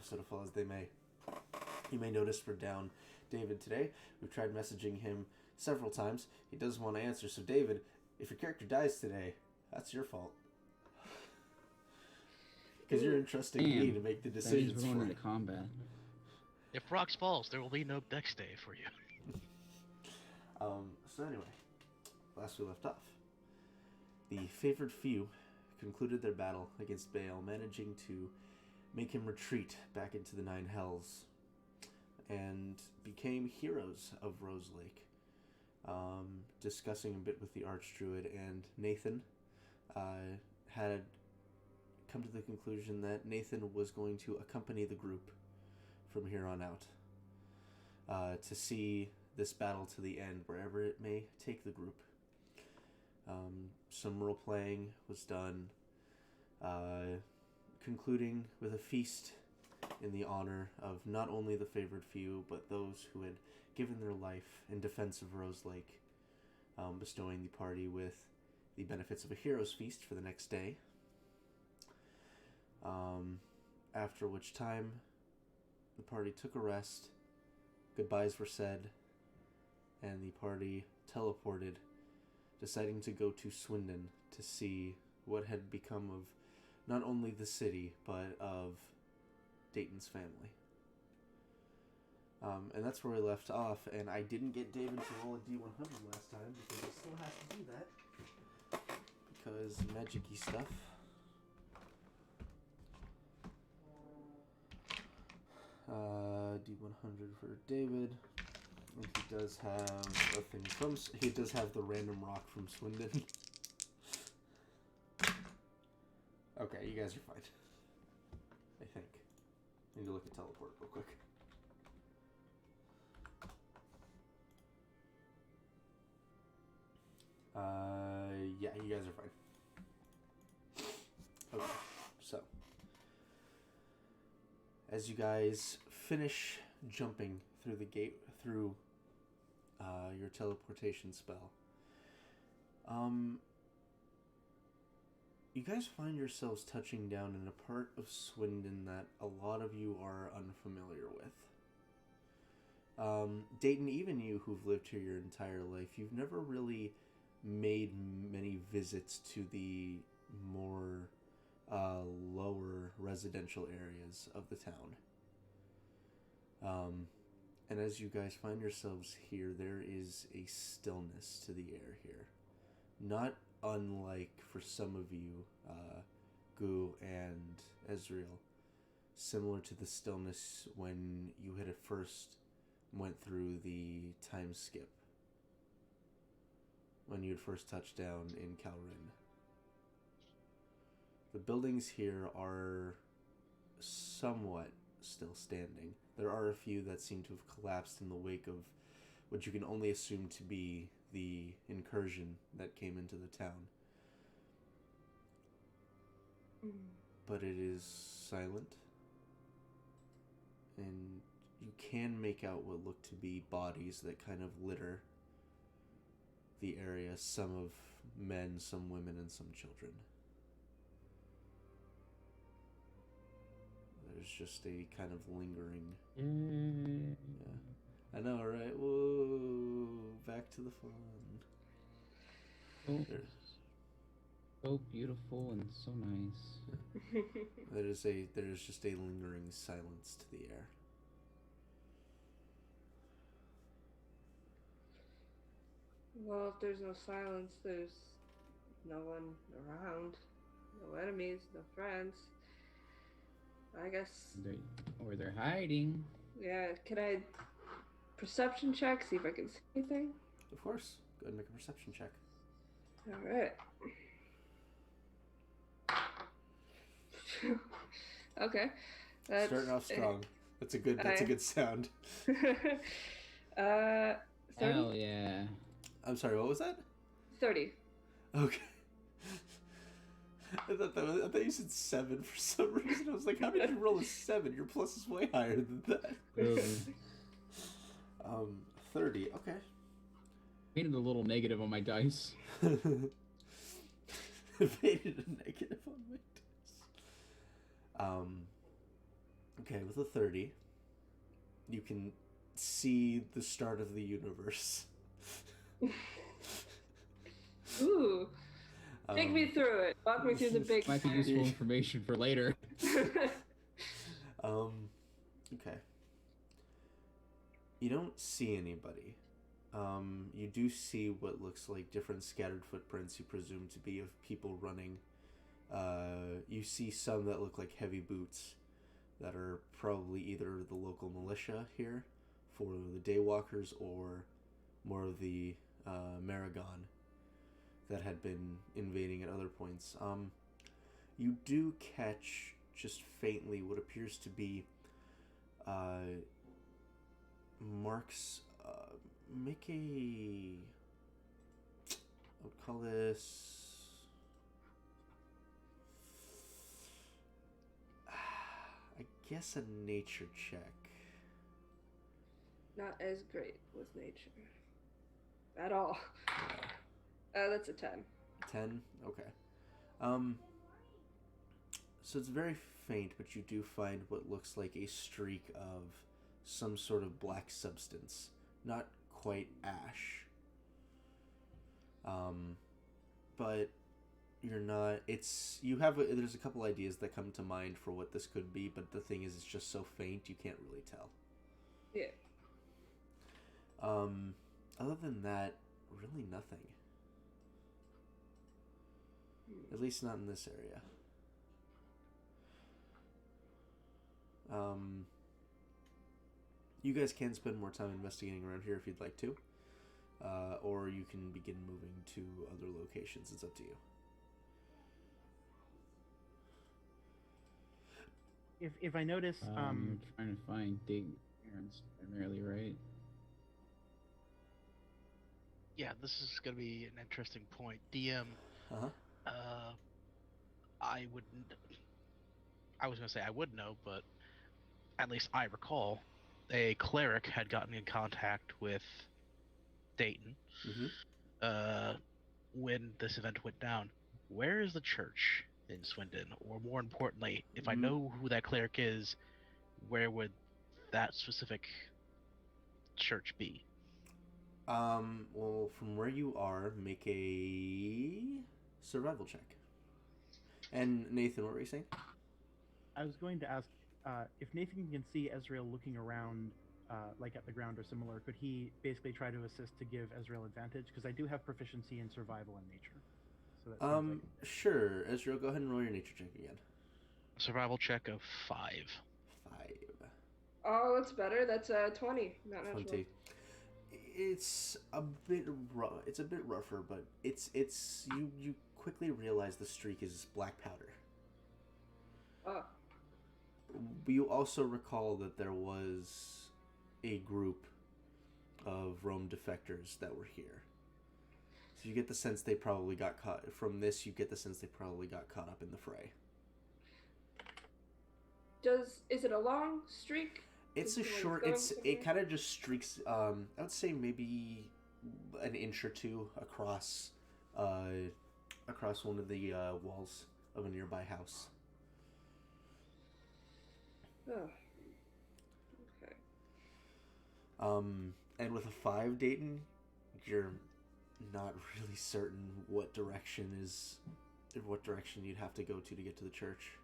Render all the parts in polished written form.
episode of Fall as They May. You may notice we're down David today. We've tried messaging him several times. He doesn't want to answer. So David, if your character dies today, that's your fault. Because you're entrusting me to make the decisions we're going for into combat. If Rocks falls, there will be no dex day for you. So anyway, last we left off, the favored few concluded their battle against Baal, managing to make him retreat back into the Nine Hells, and became heroes of Rose Lake. Discussing a bit with the Archdruid, and Nathan had come to the conclusion that Nathan was going to accompany the group from here on out to see this battle to the end, wherever it may take the group. Some role-playing was done, concluding with a feast in the honor of not only the favored few, but those who had given their life in defense of Rose Lake, bestowing the party with the benefits of a hero's feast for the next day. After which time, the party took a rest, goodbyes were said, and the party teleported, deciding to go to Swinden to see what had become of not only the city, but of Dayton's family. And that's where we left off, and I didn't get David to roll a D100 last time, because I still have to do that, because magic-y stuff. D100 for David. And he does have a thing from... He does have the random rock from Swinden. Okay, you guys are fine. I think. I need to look at teleport real quick. Yeah, you guys are fine. Okay, so... As you guys finish jumping through the gate, through your teleportation spell, you guys find yourselves touching down in a part of Swinden that a lot of you are unfamiliar with. Dayton, even you who've lived here your entire life, you've never really made many visits to the more lower residential areas of the town. And as you guys find yourselves here, there is a stillness to the air here. Not unlike, for some of you, Gu and Ezreal, similar to the stillness when you had at first went through the time skip. When you had first touched down in Calrin. The buildings here are somewhat still standing. There are a few that seem to have collapsed in the wake of what you can only assume to be the incursion that came into the town. But it is silent. And you can make out what look to be bodies that kind of litter the area. Some of men, some women, and some children. There's just a kind of lingering... Yeah. I know, right? Whoa! Back to the fun. Oh, so beautiful and so nice. There's just a lingering silence to the air. Well, if there's no silence, there's no one around. No enemies, no friends. I guess... They're hiding. Yeah, can I perception check, see if I can see anything? Of course. Go ahead and make a perception check. Alright. Okay. That's... Starting off strong. That's a good sound. 30? Hell yeah. I'm sorry, what was that? 30. Okay. I thought you said 7 for some reason. I was like, how did you roll a 7? Your plus is way higher than that. 30. Okay. Painted a little negative on my dice. Painted a negative on my dice. Okay, with a 30, you can see the start of the universe. Ooh. Take me through it. Walk me through the big Might be useful information for later. Okay. You don't see anybody. You do see what looks like different scattered footprints you presume to be of people running. You see some that look like heavy boots that are probably either the local militia here for the daywalkers or more of the Maragon that had been invading at other points. You do catch just faintly what appears to be marks. Make a. I would call this. I guess a nature check. Not as great with nature. At all. That's a 10. 10? Okay. So it's very faint, but you do find what looks like a streak of some sort of black substance. Not quite ash. But you're not... There's a couple ideas that come to mind for what this could be, but the thing is, it's just so faint, you can't really tell. Yeah. Other than that, really nothing. At least not in this area. You guys can spend more time investigating around here if you'd like to. Or you can begin moving to other locations. It's up to you. If I notice, Trying to find Dayton primarily, right? Yeah, this is gonna be an interesting point. DM, Uh-huh. I was gonna say I would know, but at least I recall a cleric had gotten in contact with Dayton when this event went down. Where is the church in Swinden? Or more importantly, if I know who that cleric is, where would that specific church be? Well, from where you are, make a survival check. And Nathan, what were you saying? I was going to ask if Nathan can see Ezreal looking around, like at the ground or similar. Could he basically try to assist to give Ezreal advantage? Because I do have proficiency in survival and nature. So that seems like... Sure. Ezreal, go ahead and roll your nature check again. Survival check of 5. 5. Oh, that's better. That's 20. Not natural. 20. It's a bit rough. It's a bit rougher, but it's you quickly realize the streak is black powder. Oh. You also recall that there was a group of Rome defectors that were here. So you get the sense they probably got caught. From this, you get the sense they probably got caught up in the fray. Is it a long streak? It's a short. It kind of just streaks. I would say maybe an inch or two across one of the walls of a nearby house. Oh. Okay. And with a 5, Dayton, you're not really certain what direction you'd have to go to get to the church.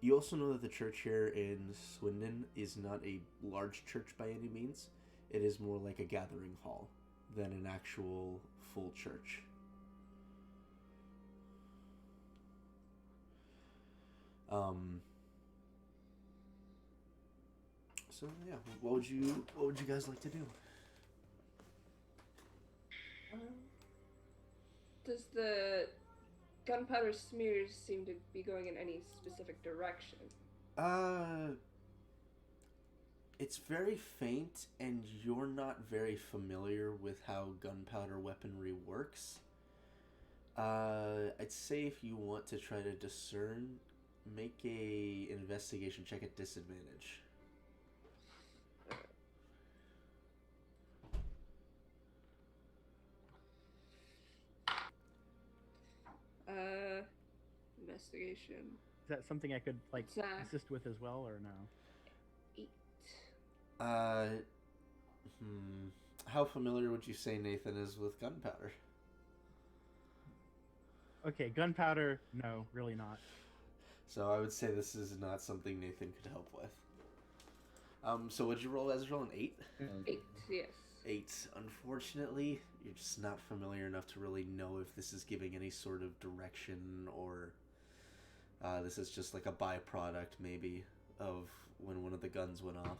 You also know that the church here in Swinden is not a large church by any means. It is more like a gathering hall than an actual full church. So yeah, what would you guys like to do? Does the gunpowder smears seem to be going in any specific direction? It's very faint, and you're not very familiar with how gunpowder weaponry works. I'd say if you want to try to discern, make a investigation check at disadvantage. Investigation. Is that something I could like It's, assist with as well, or no? 8. How familiar would you say Nathan is with gunpowder? Okay, gunpowder. No, really not. So I would say this is not something Nathan could help with. So would you roll Ezreal an 8? 8, yes. 8. Unfortunately, you're just not familiar enough to really know if this is giving any sort of direction or this is just like a byproduct maybe of when one of the guns went off.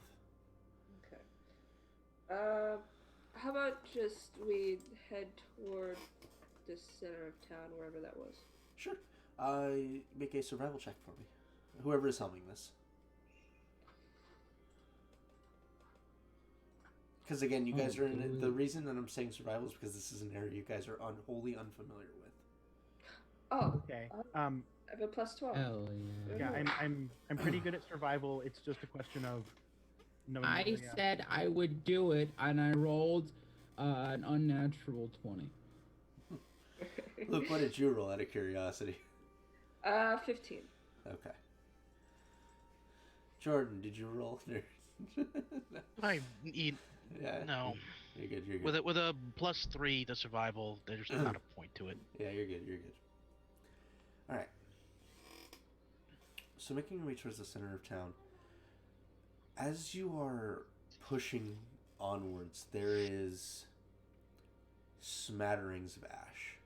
Okay. How about just we head toward the center of town, wherever that was? Sure. Make a survival check for me. Whoever is helming this. Because again, you guys are in the reason that I'm saying survival is because this is an area you guys are wholly unfamiliar with. Oh, Okay. I have a plus 12. Hell yeah. Yeah, I'm pretty good at survival. It's just a question of knowing. I the said I would do it, and I rolled an unnatural 20. Luke, what did you roll out of curiosity? 15. Okay. Jordan, did you roll? I eat. Yeah. No. You're good. You're good. With a +3 to survival, there's not a point to it. Yeah, you're good. You're good. All right. So making your way towards the center of town, as you are pushing onwards, there is smatterings of ash.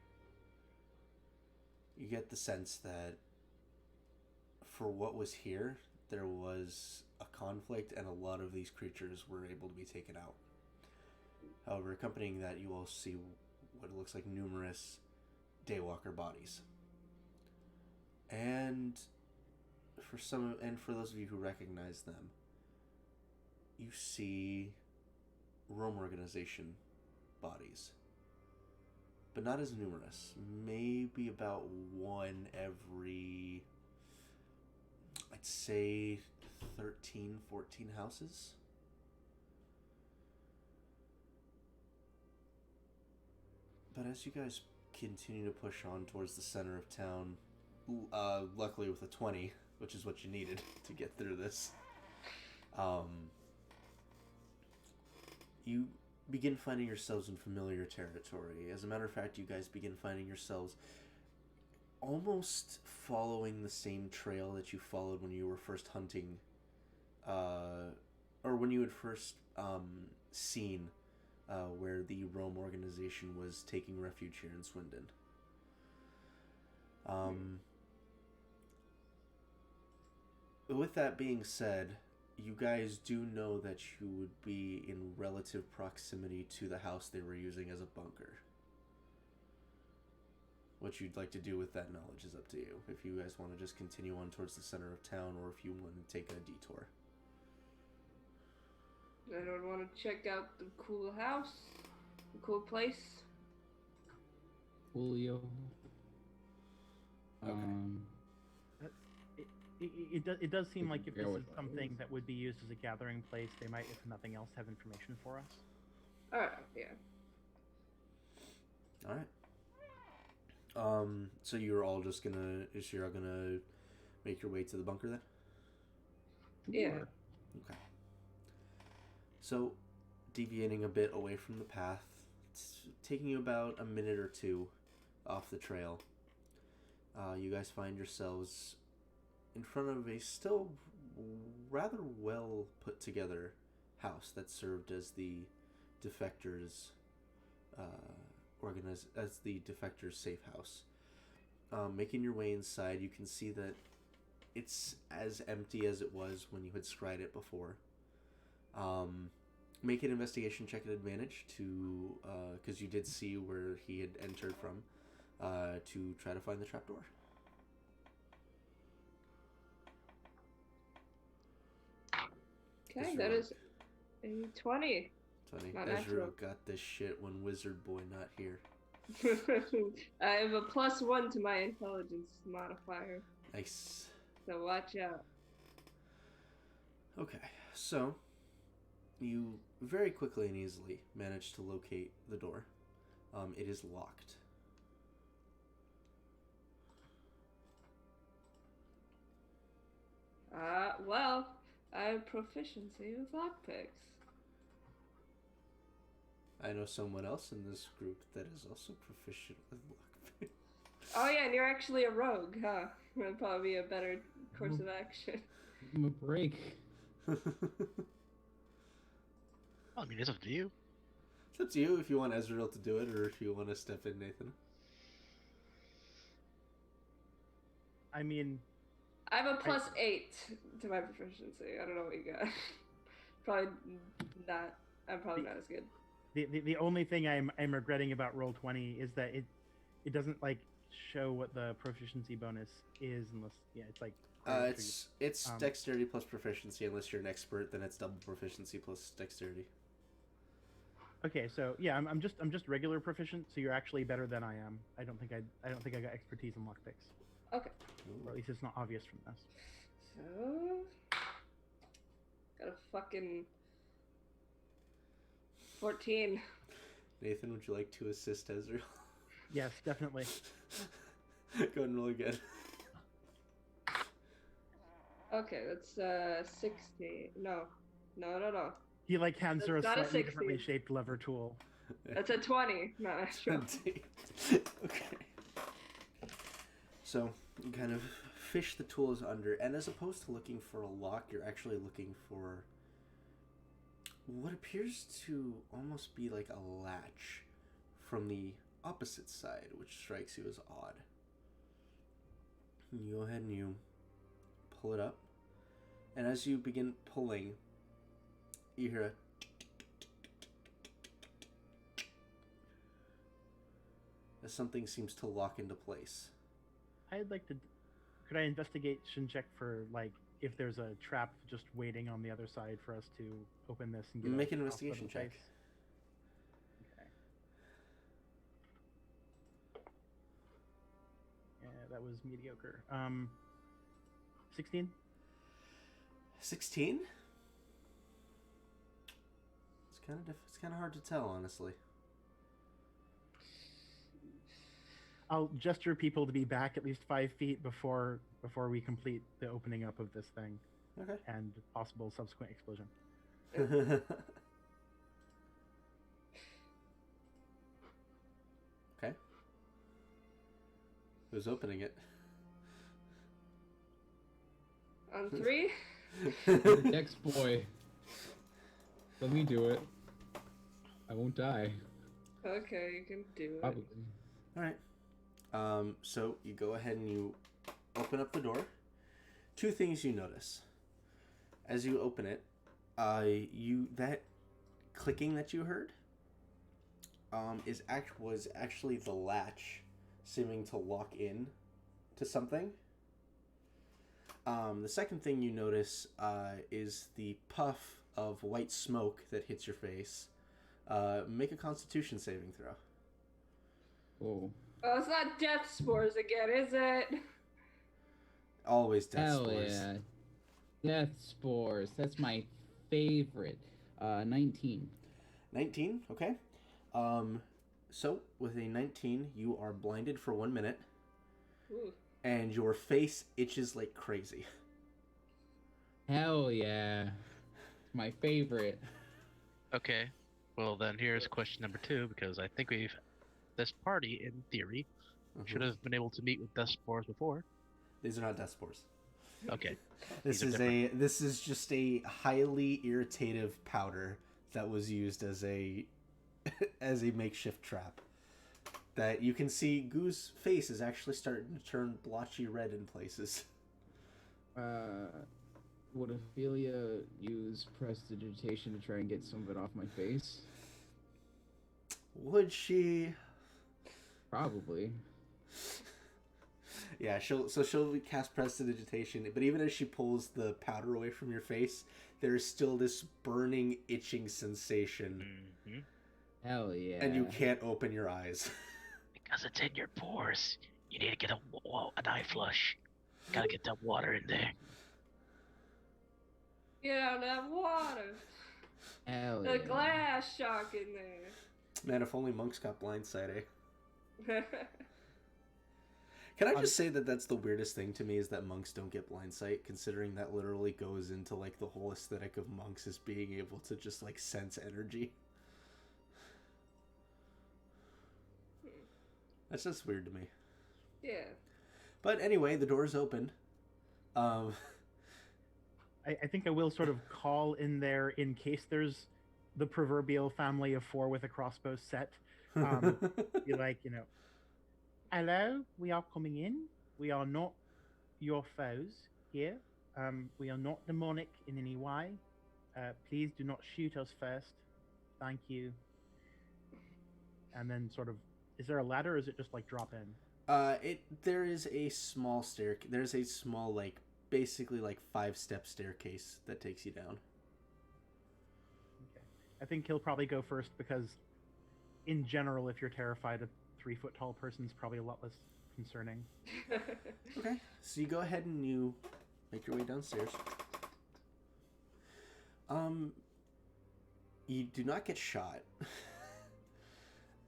You get the sense that for what was here, there was a conflict and a lot of these creatures were able to be taken out. However, accompanying that, you all see what looks like numerous Daywalker bodies. And for those of you who recognize them, you see Rome Organization bodies. But not as numerous. Maybe about one every, I'd say, 13, 14 houses. But as you guys continue to push on towards the center of town, luckily with a 20, which is what you needed to get through this, you begin finding yourselves in familiar territory. As a matter of fact, you guys begin finding yourselves almost following the same trail that you followed when you were first hunting, or when you had first seen where the Rome Organization was taking refuge here in Swinden. With that being said, you guys do know that you would be in relative proximity to the house they were using as a bunker. What you'd like to do with that knowledge is up to you. If you guys want to just continue on towards the center of town, or if you want to take a detour. I don't want to check out the cool house, the cool place. Julio. Okay. It does seem like if this Forget is what that something is. that would be used as a gathering place, they might, if nothing else, have information for us. Alright, yeah. Alright. So you're all just gonna, is you're all gonna make your way to the bunker then? Yeah. Okay. So, deviating a bit away from the path, it's taking you about a minute or two off the trail. You guys find yourselves in front of a still rather well put together house that served as the defectors' as the defectors' safe house. Making your way inside, you can see that it's as empty as it was when you had scryed it before. Make an investigation check at advantage to, because you did see where he had entered from, to try to find the trapdoor. Okay, Mr. that Rock. is a 20. 20. Not Ezra natural. got this shit when Wizard Boy not here. I have a +1 to my intelligence modifier, Nice. so watch out. Okay, so you very quickly and easily manage to locate the door. It is locked. Well, I have proficiency with lockpicks. I know someone else in this group that is also proficient with lockpick. Oh yeah, and you're actually a rogue, huh? That'd probably be a better course of action. Give him a break. I mean, it's up to you. It's up to you if you want Ezreal to do it or if you want to step in, Nathan. I mean, I have a +8 to my proficiency. I don't know what you got. Probably not. I'm probably not as good. the only thing I'm regretting about Roll20 is that it doesn't like show what the proficiency bonus is unless it's like it's dexterity plus proficiency. Unless you're an expert, then it's double proficiency plus dexterity. Okay, so yeah, I'm just regular proficient, so you're actually better than I am. I don't think I got expertise in lockpicks. Okay. Or at least it's not obvious from this. So got a fucking 14. Nathan, would you like to assist Ezreal? Yes, definitely. Go ahead and roll again. Okay, that's 16. No. He like hands her a That's not a slightly 16. differently shaped lever tool. That's a 20. No, that's true. 20. Okay. So you kind of fish the tools under, and as opposed to looking for a lock, you're actually looking for what appears to almost be like a latch from the opposite side, which strikes you as odd. You go ahead and you pull it up, and as you begin pulling, you hear a as something seems to lock into place. I'd like to. Could I investigation check for like if there's a trap just waiting on the other side for us to open this and get Make a an investigation hospital check. place? Okay. Yeah, that was mediocre. 16. 16? It's kind of hard to tell, honestly. I'll gesture people to be back at least 5 feet before we complete the opening up of this thing Okay. and possible subsequent explosion. Okay. Who's opening it? On 3? Dex boy. Let me do it. I won't die. Okay, you can do it. Probably. All right. So you go ahead and you open up the door. 2 things you notice as you open it. That clicking that you heard was actually the latch seeming to lock in to something. The second thing you notice is the puff of white smoke that hits your face. Make a Constitution saving throw. Oh. Oh, it's not death spores again, is it? Always death Hell spores. yeah. Death spores. That's my favorite. 19. 19, okay. So with a 19, you are blinded for 1 minute, Ooh. and your face itches like crazy. Hell yeah. My favorite. Okay. Well, then here's question number 2, because I think this party, in theory, should have been able to meet with death spores before. These are not death spores. Okay. This is just a highly irritative powder that was used as a as a makeshift trap. That you can see Goo's face is actually starting to turn blotchy red in places. Would Ophelia use prestidigitation to try and get some of it off my face? Would she? Probably. Yeah, she'll cast prestidigitation, but even as she pulls the powder away from your face, there is still this burning, itching sensation. Mm-hmm. Hell yeah. And you can't open your eyes. Because it's in your pores. You need to get an eye flush. Gotta get that water in there. Get out that water. Hell The yeah. glass shark in there. Man, if only monks got blindsight, eh? Can I just say that that's the weirdest thing to me is that monks don't get blind sight, considering that literally goes into like the whole aesthetic of monks is being able to just like sense energy. That's just weird to me. Yeah. But anyway, the door's open. I think I will sort of call in there in case there's the proverbial family of 4 with a crossbow set. Be like, hello, we are coming in. We are not your foes here. We are not demonic in any way. Please do not shoot us first. Thank you. And then sort of, is there a ladder or is it just like drop in? There is a small there's a small, like, basically like 5-step staircase that takes you down. Okay. I think he'll probably go first because in general, if you're terrified, a 3-foot tall person is probably a lot less concerning. Okay, so you go ahead and you make your way downstairs. You do not get shot.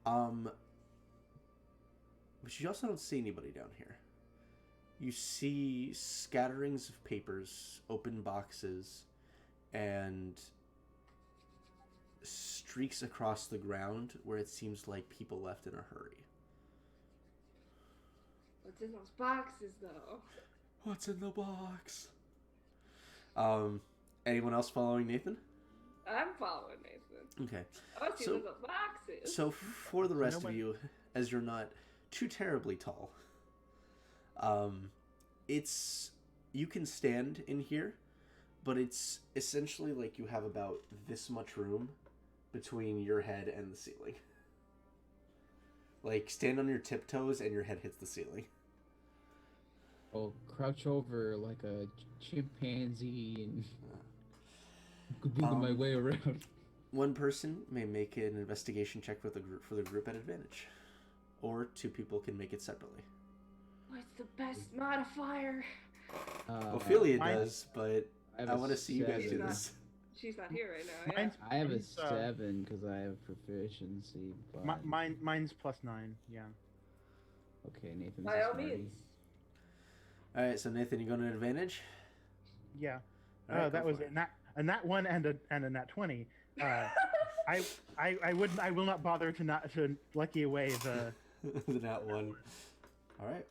But you also don't see anybody down here. You see scatterings of papers, open boxes, and streaks across the ground where it seems like people left in a hurry. What's in those boxes, though? What's in the box? Anyone else following Nathan? I'm following Nathan. Okay. I want to see what's in those boxes. So for the rest of you, as you're not too terribly tall, you can stand in here, but it's essentially like you have about this much room between your head and the ceiling. Like, stand on your tiptoes and your head hits the ceiling. I'll crouch over like a chimpanzee and boogie my way around. One person may make an investigation check for the group at advantage, or 2 people can make it separately. What's the best modifier? Ophelia does, but I want to see you guys do She's this. She's not here right now. Yeah. I have a 7 because I have proficiency. But... Mine's +9. Yeah. Okay, Nathan's By all means. All right, so Nathan, you going to advantage? Yeah. All right, that was a nat 1 and a nat 20. I will not bother to lucky away the the nat 1. All right.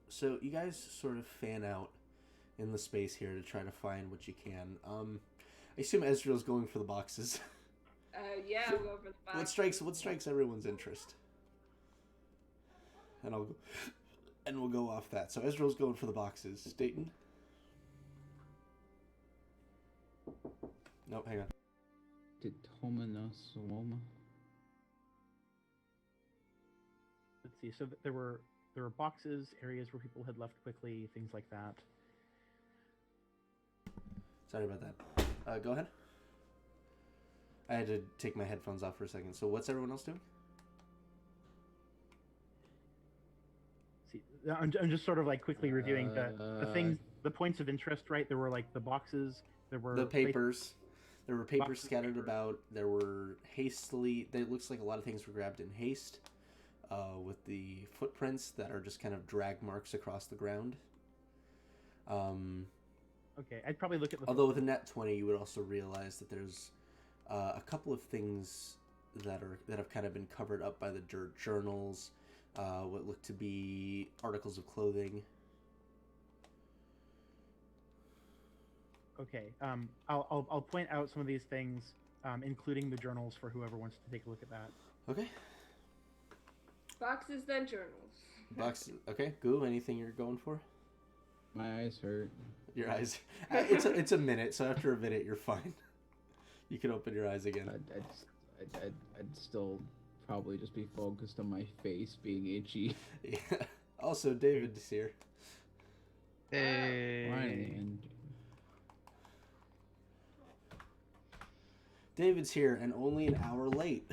So you guys sort of fan out in the space here to try to find what you can. I assume Ezreal's going for the boxes. Yeah, I'll go for the boxes. What strikes everyone's interest? And we'll go off that. So Ezreal's going for the boxes. Dayton? Nope, hang on. Let's see. So there were boxes, areas where people had left quickly, things like that. Sorry about that. Go ahead. I had to take my headphones off for a second. So what's everyone else doing? See, I'm just sort of like quickly reviewing the things, the points of interest. Right, there were like the boxes. There were the papers. There were papers boxes, scattered papers. about. There were hastily. It looks like a lot of things were grabbed in haste, with the footprints that are just kind of drag marks across the ground. Okay, I'd probably look at the. Although with a net 20, you would also realize that there's a couple of things that have kind of been covered up by the journals, what look to be articles of clothing. Okay, I'll point out some of these things, including the journals for whoever wants to take a look at that. Okay. Boxes, then journals. Boxes. Okay. Goo, anything you're going for? My eyes hurt. Your eyes. It's a minute, so after a minute, you're fine. You can open your eyes again. I'd still probably just be focused on my face being itchy. Yeah. Also, David's here. Hey. Finally. David's here and only an hour late.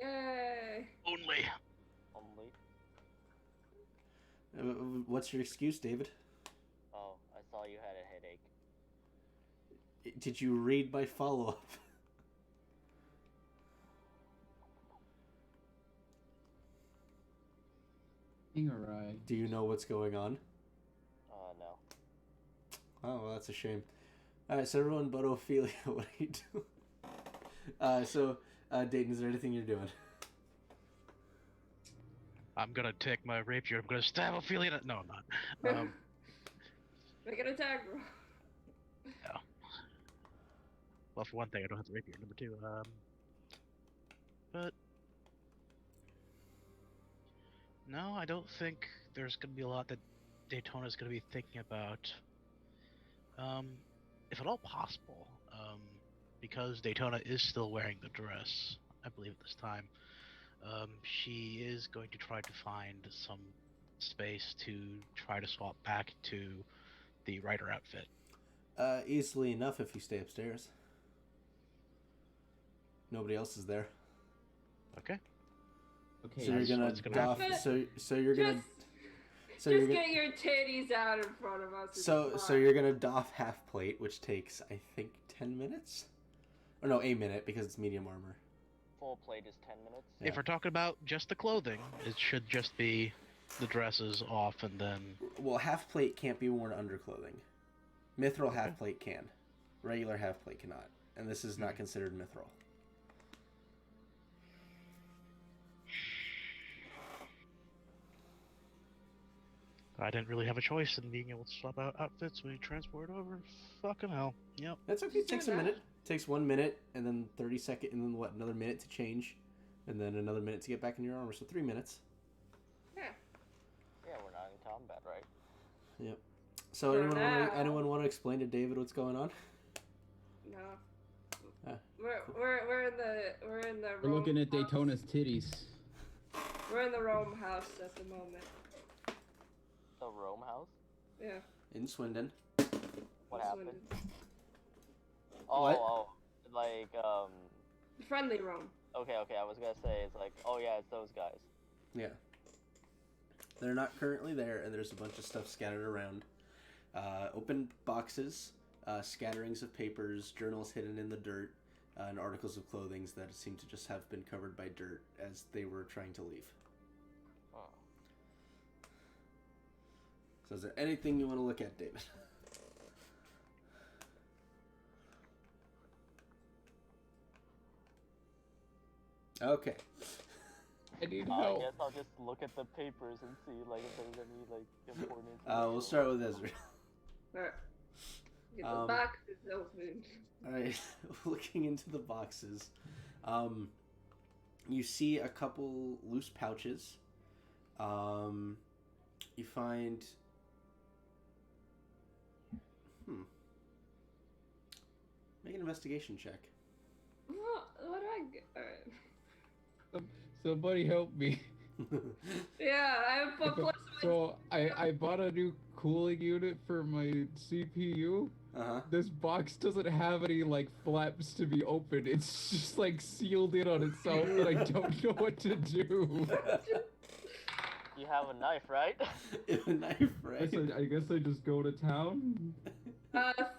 Yay! Only. What's your excuse, David? Oh, I saw you had a headache. Did you read my follow-up? awry. Do you know what's going on? No. Oh, well, that's a shame. All right, so everyone but Ophelia, what are you doing? Dayton, is there anything you're doing? I'm gonna take my rapier. I'm gonna stab Ophelia. No, I'm not. Make an attack roll. Well, for one thing, I don't have the rapier. Number two, but no, I don't think there's gonna be a lot that Daytona's gonna be thinking about. If at all possible, because Daytona is still wearing the dress, I believe at this time, she is going to try to find some space to try to swap back to the rider outfit. Easily enough if you stay upstairs. Nobody else is there. Okay. Okay. So you're that's gonna what's gonna doff. happen. So you're gonna. So Just you're gonna. get your titties out in front of us. So you're gonna doff half plate, which takes I think 10 minutes, or no, a minute because it's medium armor. Full plate is 10 minutes. Yeah. If we're talking about just the clothing, it should just be the dresses off and then. Well, half plate can't be worn under clothing. Mithril half plate can. Regular half plate cannot, and this is not considered mithril. I didn't really have a choice in being able to swap out outfits when you transport over. Fucking hell. Yep. That's okay. It Just do takes a that. minute. It takes 1 minute, and then 30 seconds, and then what? Another minute to change, and then another minute to get back in your armor. So 3 minutes. Yeah. Yeah, we're not in combat, right? Yep. So For now. anyone want to explain to David what's going on? No. Ah, We're in the We're looking Rome at house. Daytona's titties. We're in the Rome house at the moment. The Rome house? Yeah. In Swinden. What Swindon. happened? Oh, What? oh, like, Friendly Rome. okay, I was gonna say, it's like, oh yeah, it's those guys. Yeah. They're not currently there, and there's a bunch of stuff scattered around. Open boxes, scatterings of papers, journals hidden in the dirt, and articles of clothing that seem to just have been covered by dirt as they were trying to leave. Oh. So is there anything you want to look at, David? Okay. I need I help. guess I'll just look at the papers and see, like, if there's any, like, important information. We'll start with Ezra. Alright. Get the Um, boxes open. Alright, looking into the boxes. You see a couple loose pouches. You find... Make an investigation check. What do I get? Alright. Somebody help me. Yeah, I have a plus one. So I bought a new cooling unit for my CPU. Uh-huh. This box doesn't have any like flaps to be opened. It's just like sealed in on itself, and I don't know what to do. You have a knife, right? A knife, right? I guess I just go to town.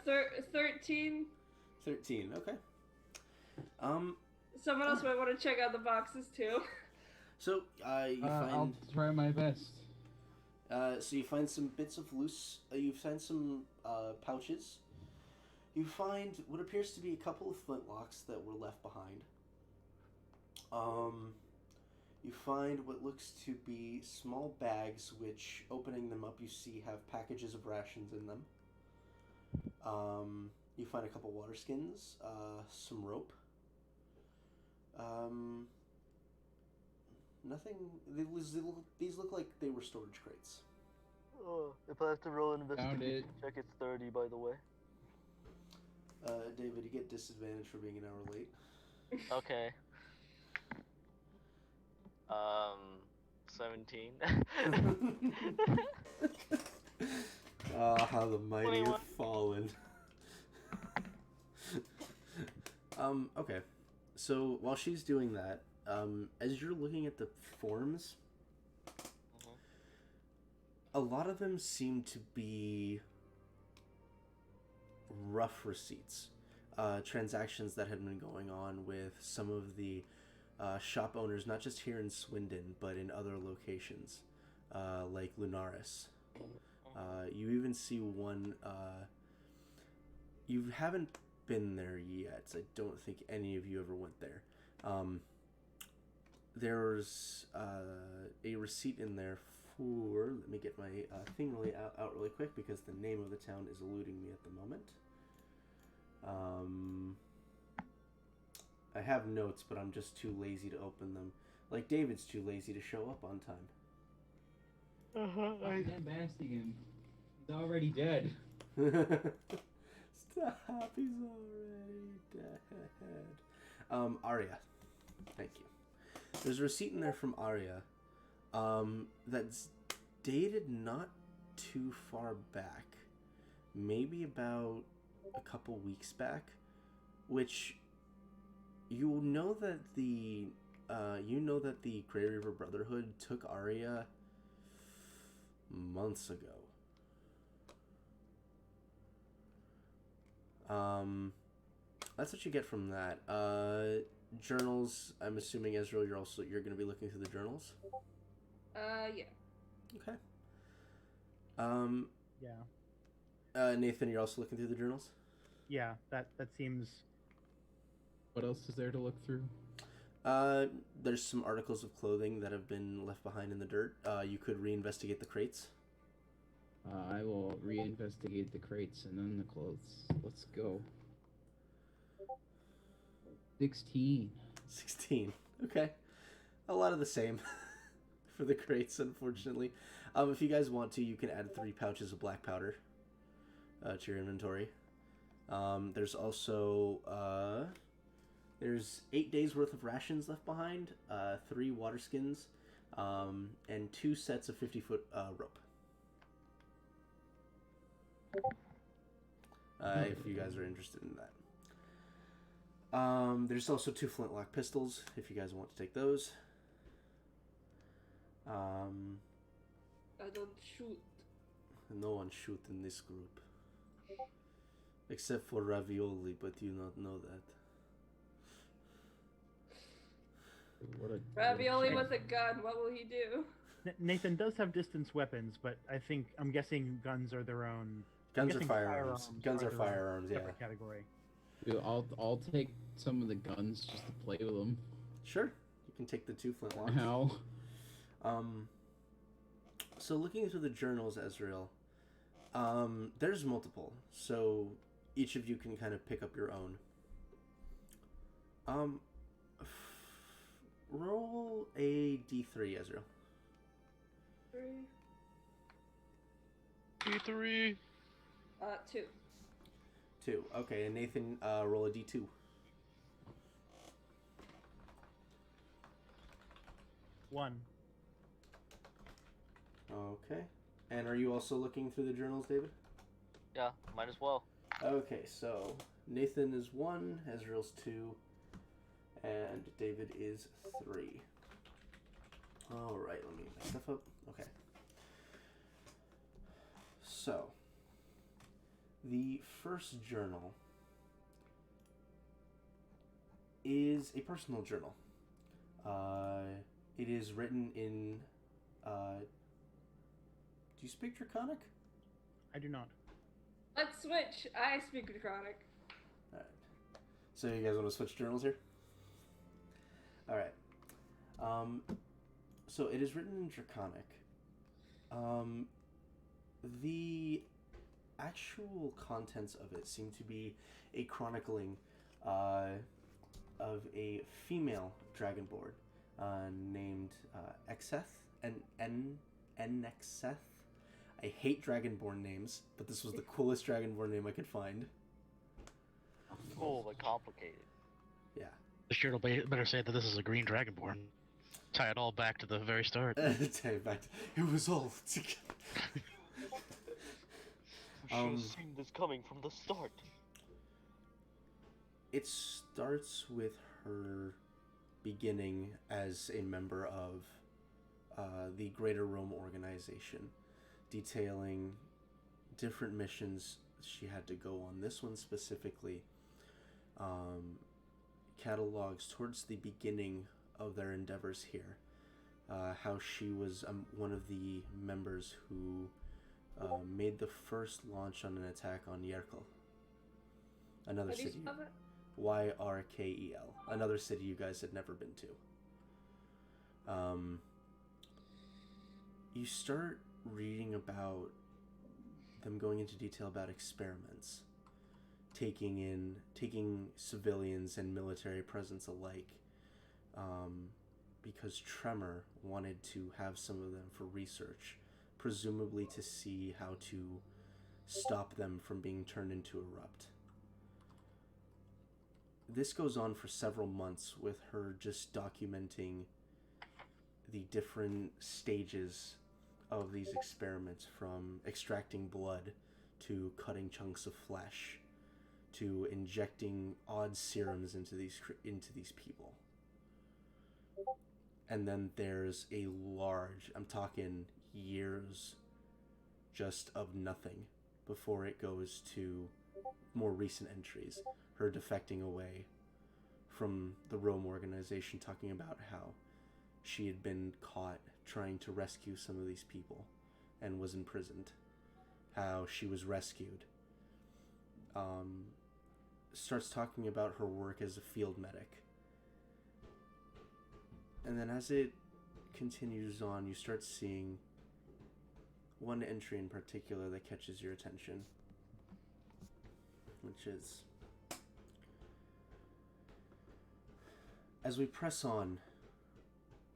13. 13, okay. Someone else might want to check out the boxes too. So, you I'll find... try my best. So you find some bits of loose... you find some pouches. You find what appears to be a couple of flintlocks that were left behind. You find what looks to be small bags, which, opening them up, you see have packages of rations in them. You find a couple water skins, some rope. Nothing... These look like they were storage crates. Oh, if I have to roll an Found investigation it. check, it's 30, by the way. David, you get disadvantage for being an hour late. Okay. 17. Ah, how the mighty 21. have fallen. Okay. So, while she's doing that, as you're looking at the forms, a lot of them seem to be rough receipts. Transactions that had been going on with some of the shop owners, not just here in Swinden, but in other locations. Lake Lunaris. You even see one. You haven't been there yet. I don't think any of you ever went there. There's a receipt in there for. Let me get my thing out really quick because the name of the town is eluding me at the moment. I have notes, but I'm just too lazy to open them. Like David's too lazy to show up on time. That Bastian, he's already dead. Stop, he's already dead. Arya. Thank you. There's a receipt in there from Arya that's dated not too far back. Maybe about a couple weeks back, which you know that the Grey River Brotherhood took Arya months ago. That's what you get from that. Journals. I'm assuming Ezreal, you're going to be looking through the journals. Yeah. Okay. Yeah. Nathan, you're also looking through the journals. Yeah, that seems. What else is there to look through? There's some articles of clothing that have been left behind in the dirt. You could reinvestigate the crates. I will reinvestigate the crates and then the clothes. Let's go. 16. 16. Okay. A lot of the same for the crates, unfortunately. If you guys want to, you can add 3 pouches of black powder to your inventory. There's also there's 8 days worth of rations left behind, 3 water skins, and 2 sets of 50-foot rope. If you guys are interested in that. There's also 2 flintlock pistols if you guys want to take those. I don't shoot. No one shoot in this group. Except for Ravioli, but you not know that. Ravioli with a gun, what will he do? Nathan does have distance weapons, but I'm guessing guns are their own. Guns are firearms. Guns are firearms, yeah. Separate category. Dude, I'll take some of the guns just to play with them. Sure, you can take the 2 flintlocks. How? So looking through the journals, Ezreal, there's multiple. So each of you can kind of pick up your own. Roll a d3, Ezreal. 3. D3. 2. 2. Okay, and Nathan, roll a d2. 1. Okay. And are you also looking through the journals, David? Yeah, might as well. Okay, so Nathan is 1, Ezreal's 2, and David is 3. Alright, let me get my stuff up. Okay. So, the first journal is a personal journal. It is written in... do you speak Draconic? I do not. Let's switch. I speak Draconic. Alright. So you guys want to switch journals here? Alright. So it is written in Draconic. The actual contents of it seem to be a chronicling of a female dragonborn named Exeth and Enexeth. I hate dragonborn names, but this was the coolest dragonborn name I could find. Cool, but complicated. Yeah. The shirt will better say that this is a green dragonborn. Tie it all back to the very start. Take it back. It was all together. We should have seen this coming from the start. It starts with her beginning as a member of the Greater Rome organization, detailing different missions she had to go on. This one specifically catalogs towards the beginning of their endeavors here. how she was one of the members who made the first launch on an attack on Yerkel. Another How do you city. spell that? Yrkel. Another city you guys had never been to. You start reading about them going into detail about experiments, taking civilians and military presence alike, because Tremor wanted to have some of them for research, presumably to see how to stop them from being turned into a rupt. This goes on for several months with her just documenting the different stages of these experiments, from extracting blood to cutting chunks of flesh to injecting odd serums into these people. And then there's a large, I'm talking years just of nothing before it goes to more recent entries, her defecting away from the Rome organization, talking about how she had been caught trying to rescue some of these people and was imprisoned, how she was rescued. Starts talking about her work as a field medic. And then as it continues on, you start seeing one entry in particular that catches your attention, which is, as we press on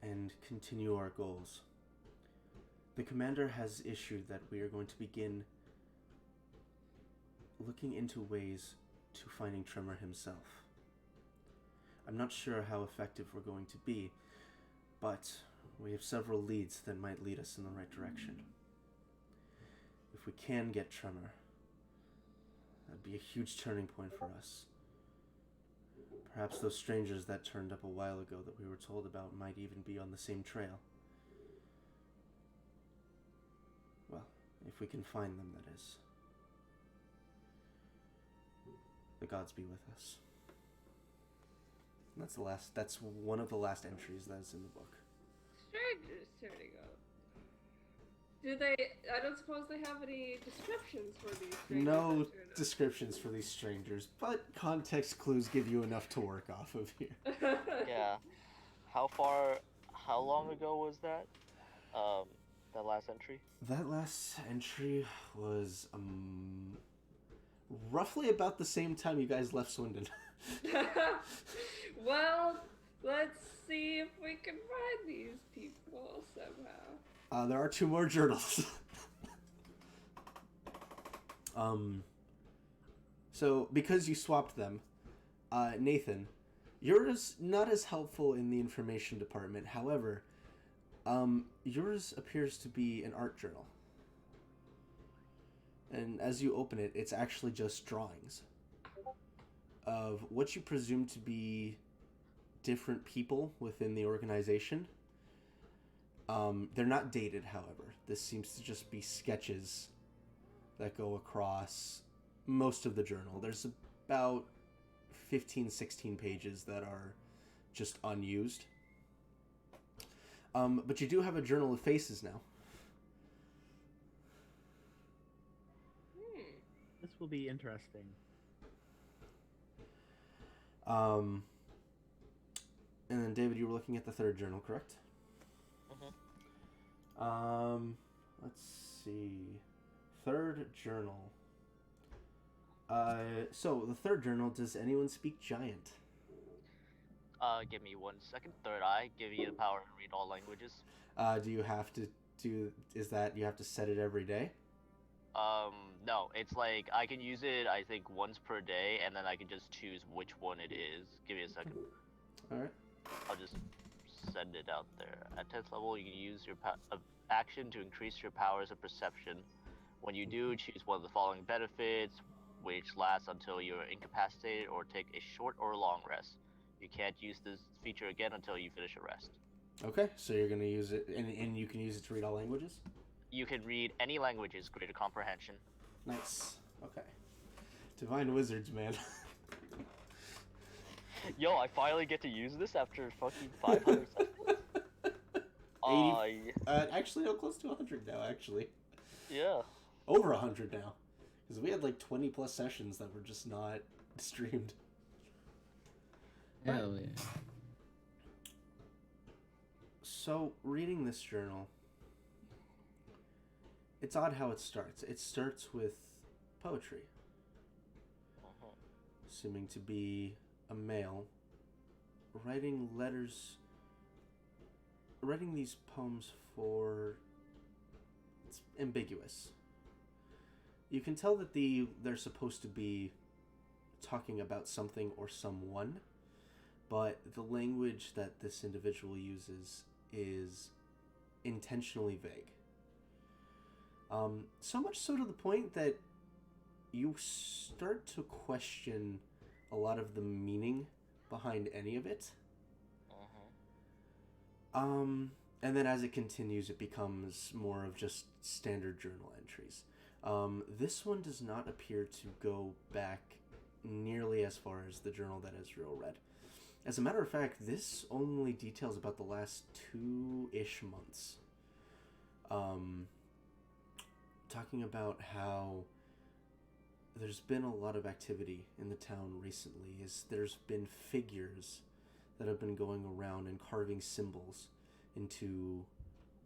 and continue our goals, the commander has issued that we are going to begin looking into ways to finding Tremor himself. I'm not sure how effective we're going to be, but we have several leads that might lead us in the right direction. If we can get Tremor, that'd be a huge turning point for us. Perhaps those strangers that turned up a while ago that we were told about might even be on the same trail. Well, if we can find them, that is. The gods be with us. And that's one of the last entries that is in the book. Strangers turning up. Do they? I don't suppose they have any descriptions for these strangers. No that turn up? descriptions for these strangers, but context clues give you enough to work off of here. Yeah. How long ago was that? That last entry? That last entry was roughly about the same time you guys left Swinden. Well, let's see if we can find these people somehow. There are 2 more journals. So because you swapped them, Nathan, yours not as helpful in the information department. However, yours appears to be an art journal. And as you open it, it's actually just drawings of what you presume to be different people within the organization. They're not dated, however. This seems to just be sketches that go across most of the journal. There's about 15, 16 pages that are just unused. But you do have a journal of faces now. This will be interesting. And then David, you were looking at the 3rd journal, correct? Let's see. 3rd journal. So the 3rd journal, does anyone speak Giant? Give me 1 second. Third eye, give you the power to read all languages. Do you have to is that you have to set it every day? No, it's like I can use it, I think, once per day, and then I can just choose which one it is. Give me a second. Alright. I'll just send it out there. At 10th level, you can use your action to increase your powers of perception. When you do, choose one of the following benefits, which lasts until you're incapacitated or take a short or long rest. You can't use this feature again until you finish a rest. Okay, so you're going to use it, and you can use it to read all languages? You can read any languages, greater comprehension. Nice. Okay. Divine Wizards, man. Yo, I finally get to use this after fucking 500 sessions. Actually, no, close to 100 now, actually. Yeah. Over 100 now. Because we had like 20 plus sessions that were just not streamed. Hell yeah. So, reading this journal, it's odd how it starts. It starts with poetry. Seeming to be a male writing these poems for... It's ambiguous. You can tell that they're supposed to be talking about something or someone, but the language that this individual uses is intentionally vague. So much so to the point that you start to question a lot of the meaning behind any of it. And then as it continues, it becomes more of just standard journal entries. This one does not appear to go back nearly as far as the journal that Ezreal read. As a matter of fact, this only details about the last 2-ish months. Talking about how there's been a lot of activity in the town recently. There's been figures that have been going around and carving symbols into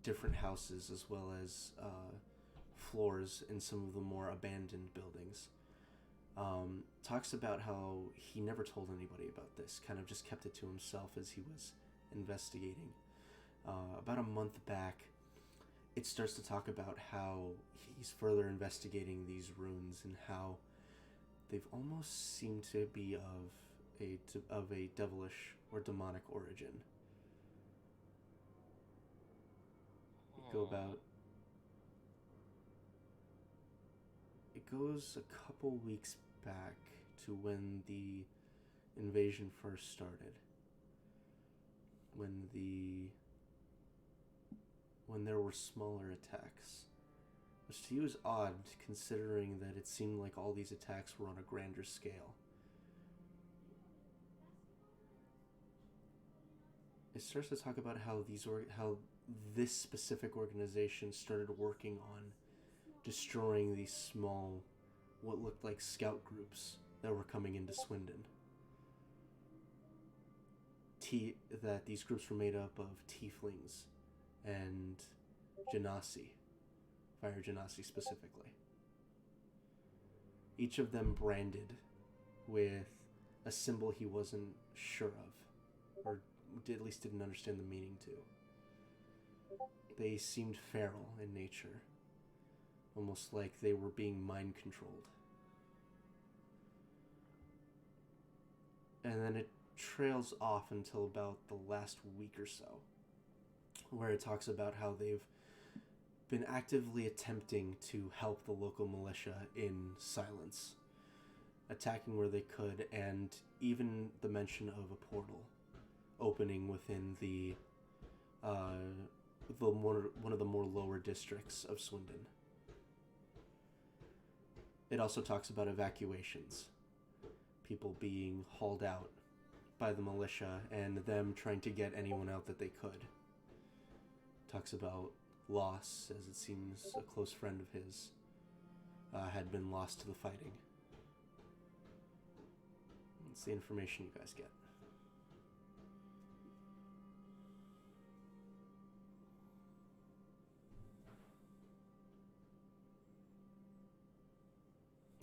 different houses, as well as floors in some of the more abandoned buildings. Talks about how he never told anybody about this, kind of just kept it to himself as he was investigating. About a month back, it starts to talk about how he's further investigating these runes and how they've almost seemed to be of a devilish or demonic origin. It goes a couple weeks back to when the invasion first started. When there were smaller attacks. Which to you is odd, considering that it seemed like all these attacks were on a grander scale. It starts to talk about how this specific organization started working on destroying these small, what looked like scout groups that were coming into Swinden. That these groups were made up of tieflings and genasi, fire genasi specifically. Each of them branded with a symbol he wasn't sure of, or at least didn't understand the meaning to. They seemed feral in nature, almost like they were being mind controlled. And then it trails off until about the last week or so, where it talks about how they've been actively attempting to help the local militia in silence, attacking where they could, and even the mention of a portal opening within one of the more lower districts of Swinden. It also talks about evacuations, people being hauled out by the militia and them trying to get anyone out that they could. Talks about loss, as it seems a close friend of his had been lost to the fighting. It's the information you guys get.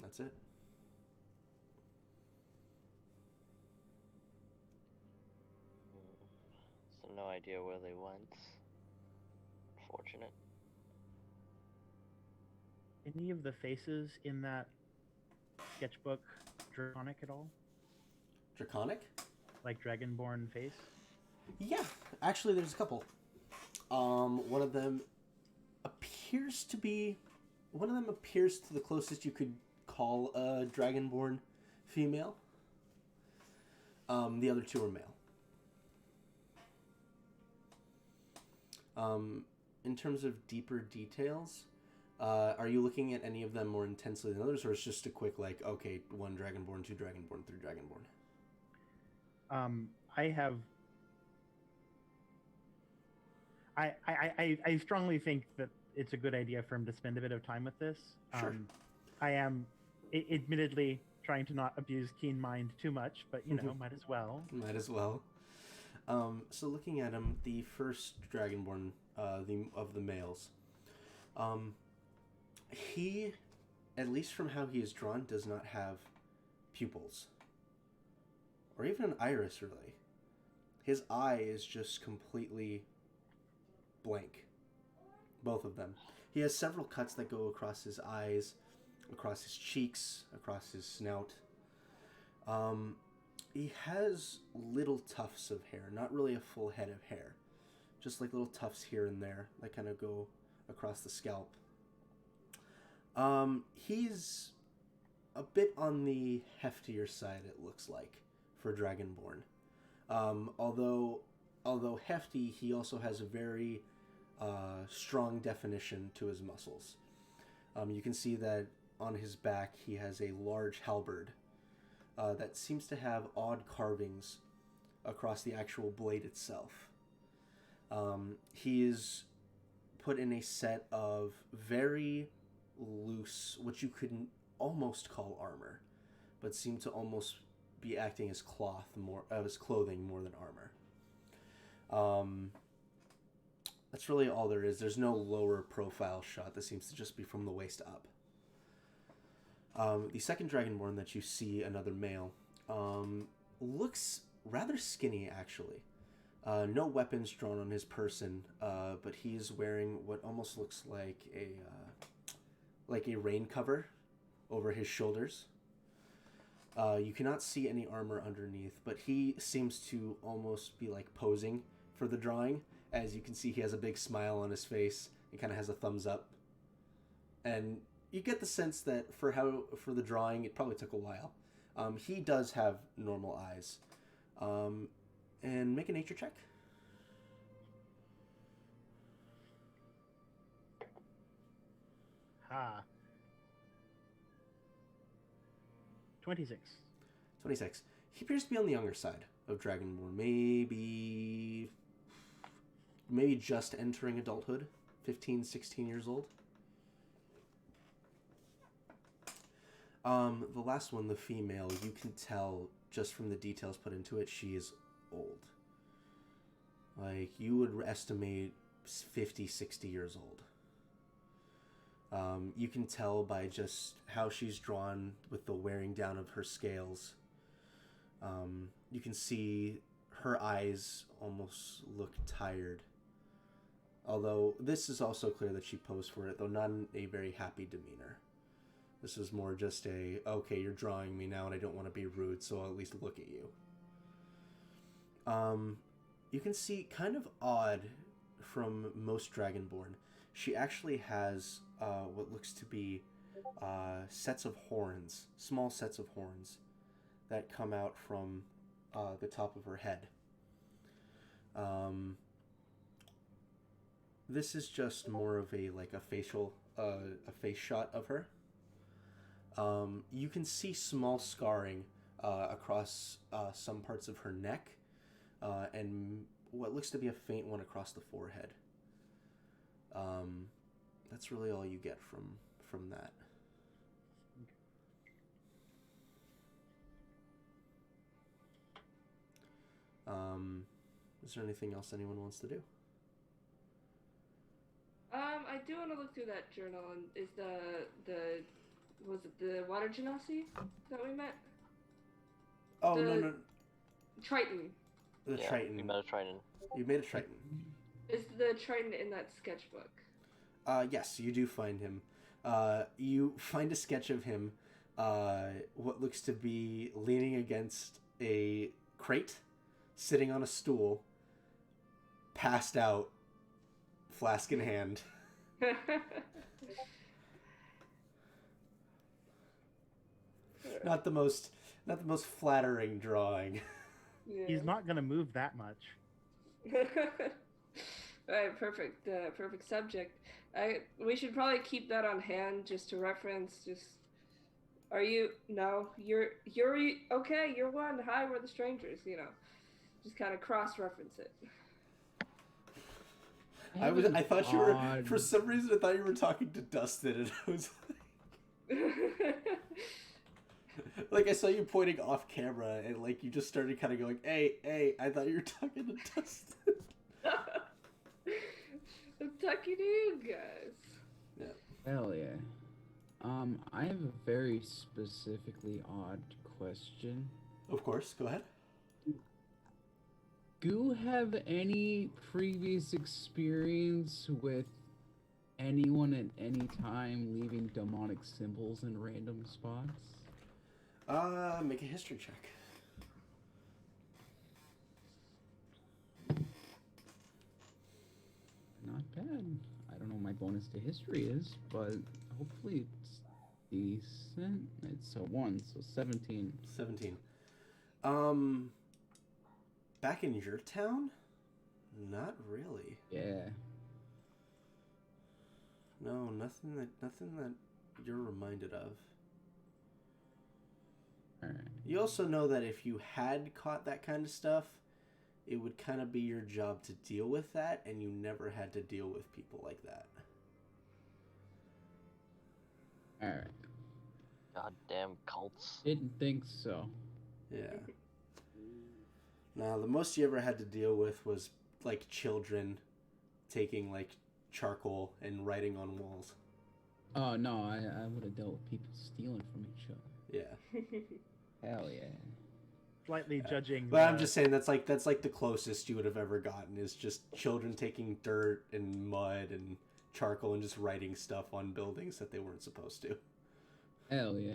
That's it. So no idea where they went. Fortunate. Any of the faces in that sketchbook draconic at all? Draconic? Like Dragonborn face? Yeah, actually there's a couple. One of them appears to the closest you could call a Dragonborn female. The other two are male. In terms of deeper details, are you looking at any of them more intensely than others, or it's just a quick, like, okay, 1 Dragonborn, 2 Dragonborn, 3 Dragonborn? I strongly think that it's a good idea for him to spend a bit of time with this. Sure. I am, admittedly, trying to not abuse keen mind too much, but might as well. Might as well. So looking at him, the first Dragonborn, of the males, he, at least from how he is drawn, does not have pupils. Or even an iris, really. His eye is just completely blank. Both of them. He has several cuts that go across his eyes, across his cheeks, across his snout. He has little tufts of hair, not really a full head of hair. Just like little tufts here and there that kind of go across the scalp. He's a bit on the heftier side, it looks like, for Dragonborn. Although hefty, he also has a very strong definition to his muscles. You can see that on his back he has a large halberd that seems to have odd carvings across the actual blade itself. He is put in a set of very loose, what you could almost call armor, but seem to almost be acting as clothing more than armor. That's really all there is. There's no lower profile shot. This seems to just be from the waist up. The second Dragonborn that you see, another male, looks rather skinny, actually. No weapons drawn on his person, but he is wearing what almost looks like a rain cover over his shoulders. You cannot see any armor underneath, but he seems to almost be like posing for the drawing. As you can see, he has a big smile on his face and kind of has a thumbs up. And you get the sense that for the drawing, it probably took a while. He does have normal eyes. And make a nature check. Ha. 26. 26. He appears to be on the younger side of Dragonborn. Maybe just entering adulthood. 15, 16 years old. The last one, the female, you can tell just from the details put into it, she is old. Like, you would estimate 50, 60 years old. You can tell by just how she's drawn with the wearing down of her scales. You can see her eyes almost look tired. Although this is also clear that she posed for it, though not in a very happy demeanor. This is more just okay, you're drawing me now and I don't want to be rude, so I'll at least look at you. You can see, kind of odd from most Dragonborn, she actually has what looks to be sets of horns, small sets of horns, that come out from the top of her head. This is just more of a face shot of her. You can see small scarring across some parts of her neck, and what looks to be a faint one across the forehead. That's really all you get from that. Is there anything else anyone wants to do? I do want to look through that journal. And is was it the water genasi that we met? Oh, no. Triton. The Triton. You met a Triton. You made a Triton. Is the Triton in that sketchbook? Yes, you do find him. You find a sketch of him, what looks to be leaning against a crate, sitting on a stool, passed out, flask in hand. Not the most flattering drawing. Yeah. He's not going to move that much. Alright, perfect. Perfect subject. We should probably keep that on hand just to reference. Are you? No, you're okay. You're one. Hi, we're the strangers. Just kind of cross-reference it. I thought you were, odd- for some reason I thought you were talking to Dustin, and I was like I saw you pointing off camera, and like you just started kind of going, hey, I thought you were talking to Dustin. I'm talking to you guys. Hell yeah. I have a very specifically odd question. Of course, go ahead. Do you have any previous experience with anyone at any time leaving demonic symbols in random spots? Make a history check. Not bad. I don't know what my bonus to history is, but hopefully it's decent. It's a 1, so 17. 17. Back in your town? Not really. Yeah. No, nothing that you're reminded of. Alright. You also know that if you had caught that kind of stuff, it would kind of be your job to deal with that, and you never had to deal with people like that. Alright. Goddamn cults. Didn't think so. Yeah. Now, the most you ever had to deal with was, like, children taking, like, charcoal and writing on walls. Oh, no, I would have dealt with people stealing from each other. Yeah. Hell yeah. Slightly judging. But I'm just saying that's like the closest you would have ever gotten is just children taking dirt and mud and charcoal and just writing stuff on buildings that they weren't supposed to. Hell yeah.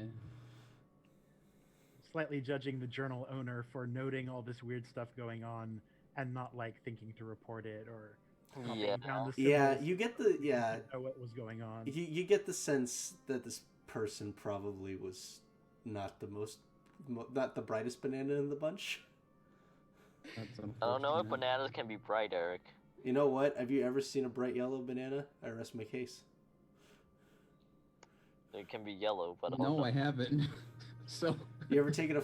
Slightly judging the journal owner for noting all this weird stuff going on and not like thinking to report it or copying Yeah. down the Yeah, symbols you get the to know what was going on. you get the sense that this person probably was not the brightest banana in the bunch. That's I don't know if unfortunate. bananas can be bright, Eric. You know what? Have you ever seen a bright yellow banana? I rest my case. It can be yellow, but No, I haven't. So You ever taken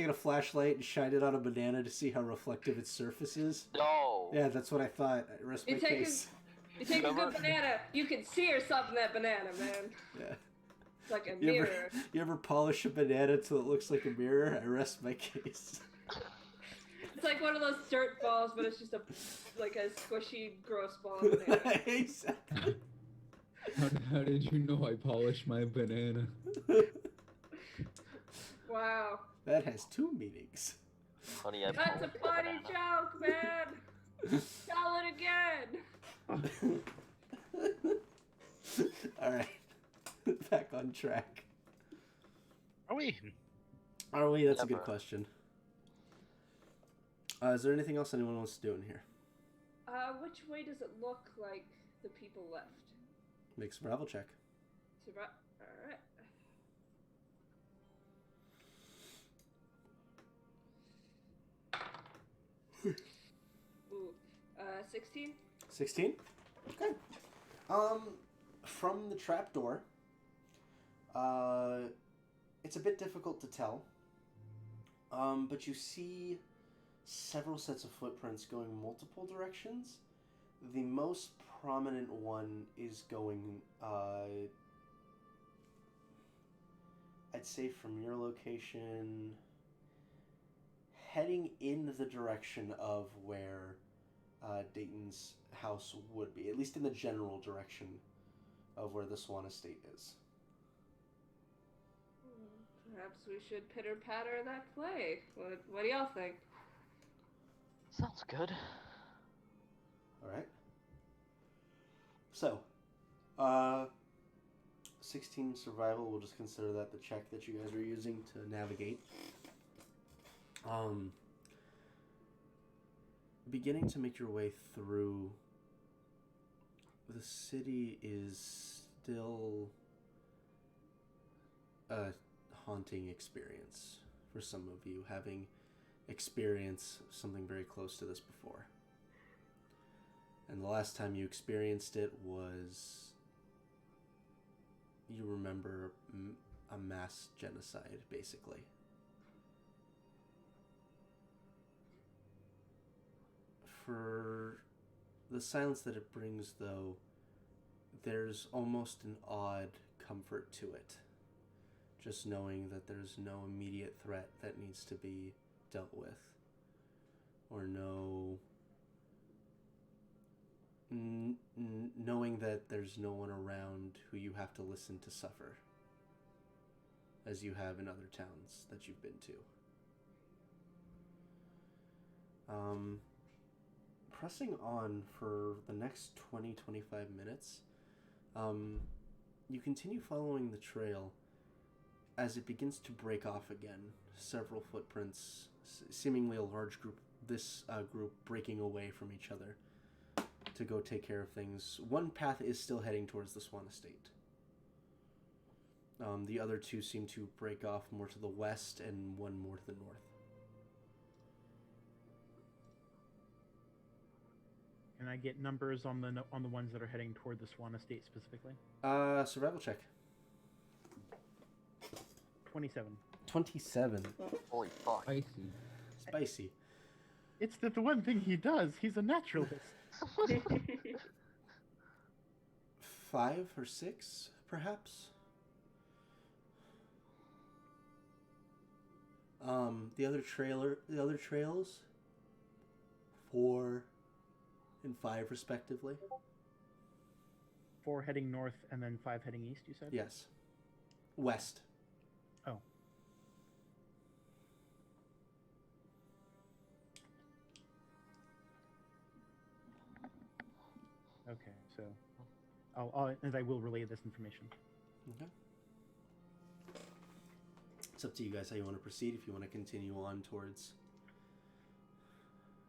a flashlight and shined it on a banana to see how reflective its surface is? No. Yeah, that's what I thought. I rest my You take case. You take a Remember- good banana, you can see yourself in that banana, man. Yeah. It's like a You mirror. ever polish a banana till it looks like a mirror? I rest my case. It's like one of those dirt balls, but it's just a squishy, gross ball of banana. Exactly. how did you know I polished my banana? Wow. That has two meanings. Honey, I That's a polished the funny banana. joke, man. Tell it again. All right. Back on track. Are we? Are we? That's a good Never. question. Is there anything else anyone wants to do in here? Which way does it look like the people left? Make a survival check. Alright. Ooh, 16? 16? Okay. From the trapdoor, it's a bit difficult to tell. But you see several sets of footprints going multiple directions. The most prominent one is going, I'd say from your location, heading in the direction of where Dayton's house would be, at least in the general direction of where the Swan Estate is. Perhaps we should pitter-patter that play. What do y'all think? Sounds good. Alright. So, 16 survival, we'll just consider that the check that you guys are using to navigate. Beginning to make your way through, the city is still a haunting experience for some of you, having experienced something very close to this before. And the last time you experienced it was, you remember, a mass genocide, basically. For the silence that it brings, though, there's almost an odd comfort to it. Just knowing that there's no immediate threat that needs to be dealt with. Or knowing that there's no one around who you have to listen to suffer, as you have in other towns that you've been to. Pressing on for the next 20-25 minutes, you continue following the trail as it begins to break off again. Several footprints, seemingly a large group, this group breaking away from each other to go take care of things. One path is still heading towards the Swan Estate. The other two seem to break off more to the west and one more to the north. Can I get numbers on the ones that are heading toward the Swan Estate specifically? Survival check. 27. 27. Holy fuck. Spicy. Spicy. It's the one thing he does. He's a naturalist. 5 or 6, perhaps. The other trails, 4 and 5 respectively. 4 heading north and then 5 heading east, you said? Yes. West. Oh. Okay, so and I will relay this information. Okay. It's up to you guys how you want to proceed. If you want to continue on towards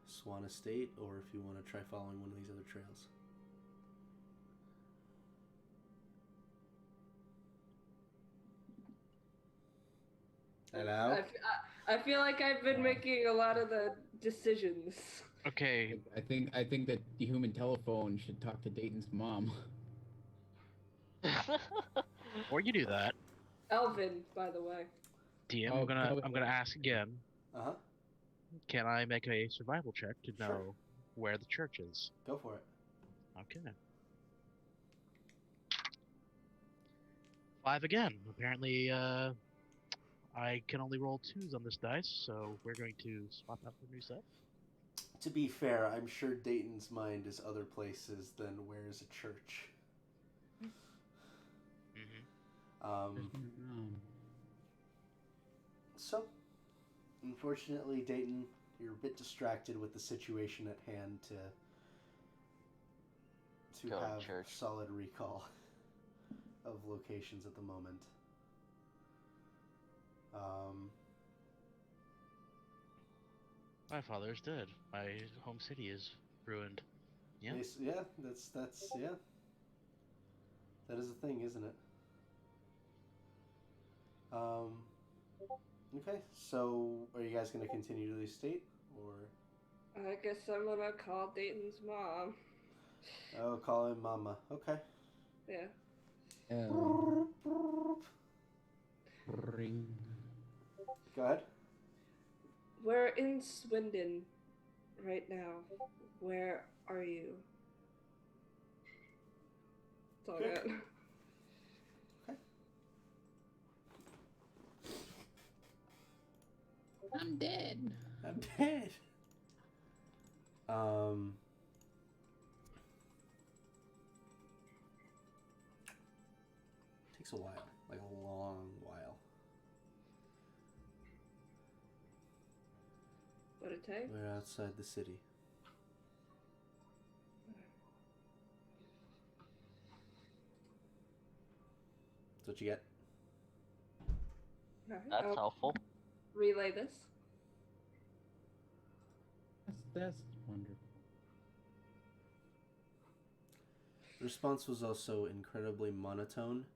Swan Estate, or if you want to try following one of these other trails. Hello? I feel like I've been making a lot of the decisions. Okay. I think that the human telephone should talk to Dayton's mom. Before you do that, Elvin, by the way. DM, Oh, I'm gonna ask again. Uh-huh. Can I make a survival check to know Sure. where the church is? Go for it. Okay. 5 again. Apparently, I can only roll 2s on this dice, so we're going to swap out for new set. To be fair, I'm sure Dayton's mind is other places than where is a church. So, unfortunately, Dayton, you're a bit distracted with the situation at hand to Go to have church. solid recall of locations at the moment. My father is dead. My home city is ruined. Yeah. Yeah, that's yeah. That is a thing, isn't it? Okay, so are you guys going to continue to the estate, or? I guess I'm gonna call Dayton's mom. Oh, call him Mama. Okay. Yeah. Ring. Go ahead. We're in Swinden right now. Where are you? That's all I Okay. got. I'm dead. I'm dead. Takes a while, like a long while. What'd it take? We're outside the city. That's what you get. Alright, That's I'll helpful. relay this. That's wonderful. The response was also incredibly monotone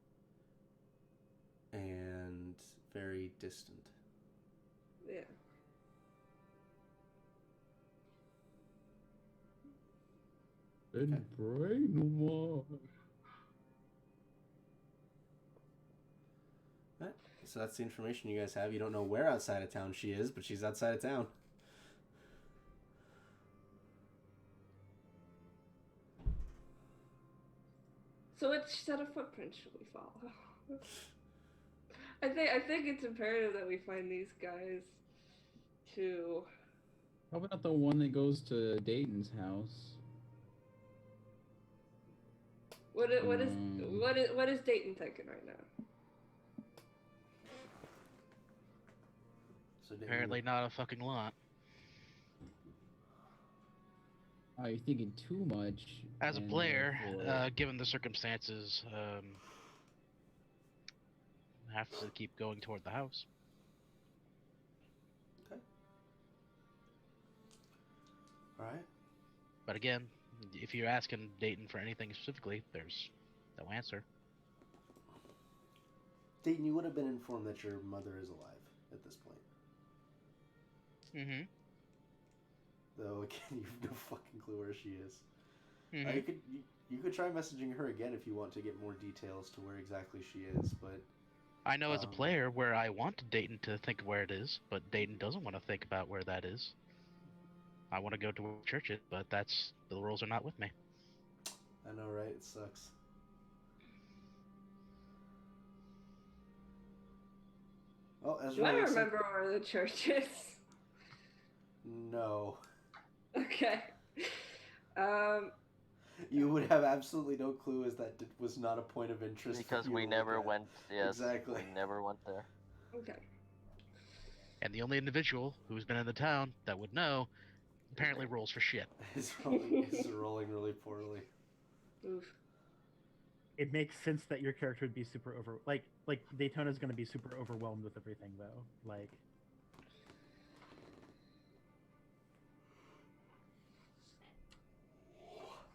and very distant. Yeah. Then pray no more. Right. So that's the information you guys have. You don't know where outside of town she is, but she's outside of town. So which set of footprints should we follow? I think it's imperative that we find these guys to. Probably not the one that goes to Dayton's house. What is Dayton thinking right now? So Apparently not a fucking lot. Oh, you're thinking too much. As a and player, therefore- given the circumstances, I have to keep going toward the house. Okay. All right. But again, if you're asking Dayton for anything specifically, there's no answer. Dayton, you would have been informed that your mother is alive at this point. Mm-hmm. Though again, you have no fucking clue where she is. Mm-hmm. You could try messaging her again if you want to get more details to where exactly she is, but I know as a player where I want Dayton to think where it is, but Dayton doesn't want to think about where that is. I want to go to where the church is, but the rules are not with me. I know, right? It sucks. Oh, Ezra, Do I remember where the church is? No. Okay. You would have absolutely no clue, as that was not a point of interest. Because for you we to never look at. went. Yes, Exactly. we never went there. Okay. And the only individual who's been in the town that would know apparently rolls for shit. Is rolling really poorly. Oof. It makes sense that your character would be super like Daytona's going to be super overwhelmed with everything though. Like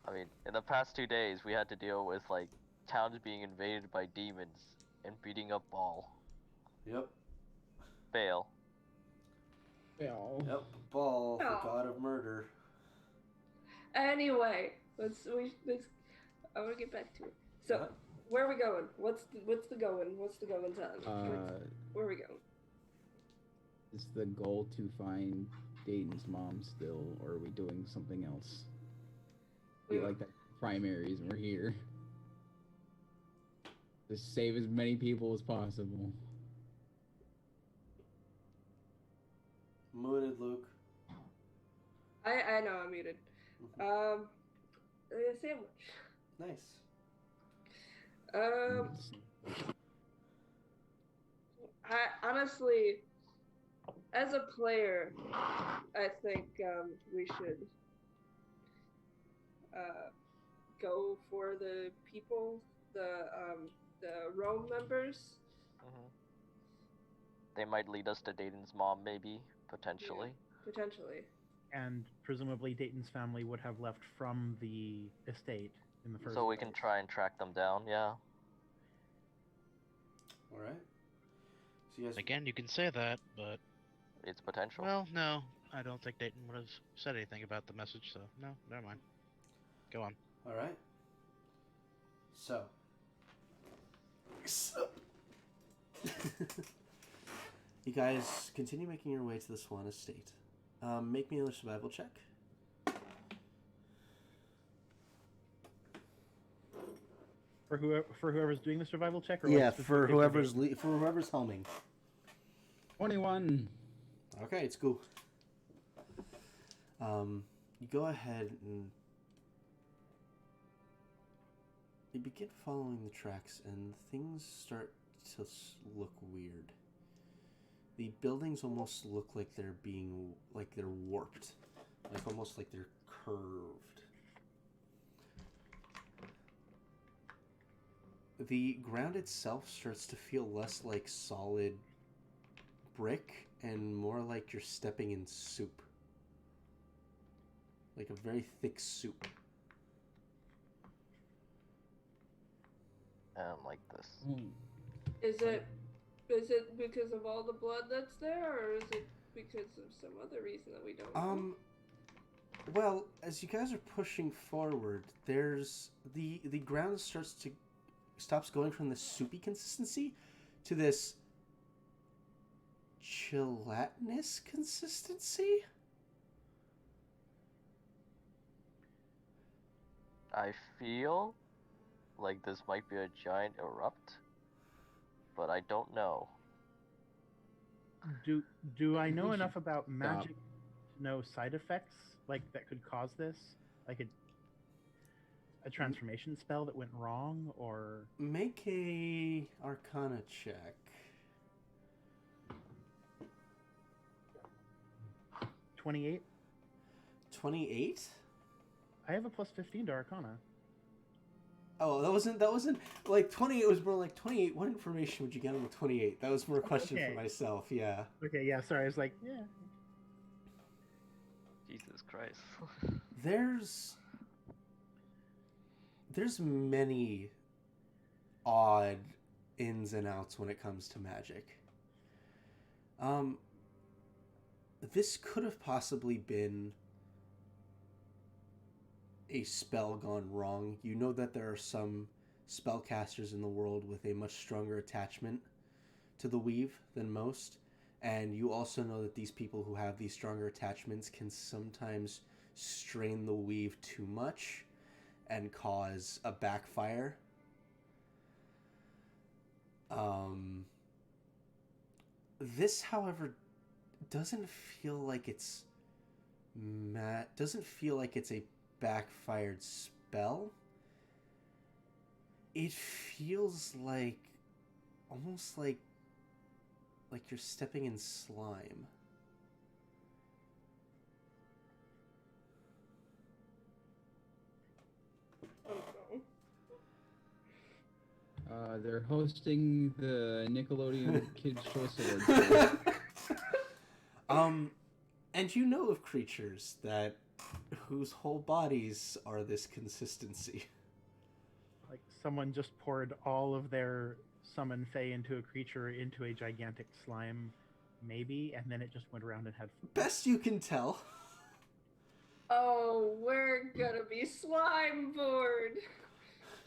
I mean, in the past 2 days, we had to deal with like towns being invaded by demons and beating up Ball. Yep. Fail. Well, Yep. Ball, Oh. the god of murder. Anyway, let's. I want to get back to it. So, Uh-huh. where are we going? What's the going? What's the going time? Where are we going? is the goal to find Dayton's mom still, or are we doing something else? We like that primaries, and we're here. To save as many people as possible. Muted, Luke. I know I'm muted. A sandwich. Nice. I honestly, as a player, I think we should go for the people, the Rome members. Mm-hmm. They might lead us to Dayton's mom, maybe, potentially. Yeah, potentially. and presumably Dayton's family would have left from the estate in the first So we place. can try and track them down, yeah. All right. So you guys. Again, you can say that, but It's potential. well, no, I don't think Dayton would have said anything about the message. So no, never mind. Go on. All right. So. You guys continue making your way to the Swan Estate. Make me another survival check. For whoever's doing the survival check, or Yeah, like for specifically whoever's helming. 21. Okay, it's cool. You go ahead and you begin following the tracks, and things start to look weird. The buildings almost look like they're warped, like almost like they're curved. The ground itself starts to feel less like solid brick and more like you're stepping in soup. Like a very thick soup. I don't like this. Is it because of all the blood that's there, or is it because of some other reason that we don't know? Well, as you guys are pushing forward, there's the ground stops going from this soupy consistency to this gelatinous consistency. I feel like this might be a giant erupt, but I don't know. Do I think know we enough should about magic to know side effects like that could cause this? Like a transformation spell that went wrong, or Make a Arcana check. 28? 28? I have a plus 15 to Arcana. Oh, that wasn't like 28 was more like 28. What information would you get on the 28? That was more a question Okay. for myself. Yeah. Okay, yeah, sorry. I was like, yeah. Jesus Christ. There's many odd ins and outs when it comes to magic. This could have possibly been a spell gone wrong. You know that there are some spellcasters in the world with a much stronger attachment to the weave than most, and you also know that these people who have these stronger attachments can sometimes strain the weave too much and cause a backfire. This, however, doesn't feel like it's a backfired spell. It feels like almost like you're stepping in slime. They're hosting the Nickelodeon Kids Choice Awards. And you know of creatures whose whole bodies are this consistency. Like someone just poured all of their summon Fey into a creature into a gigantic slime, maybe, and then it just went around and had food. Best you can tell. Oh, we're gonna be slime bored.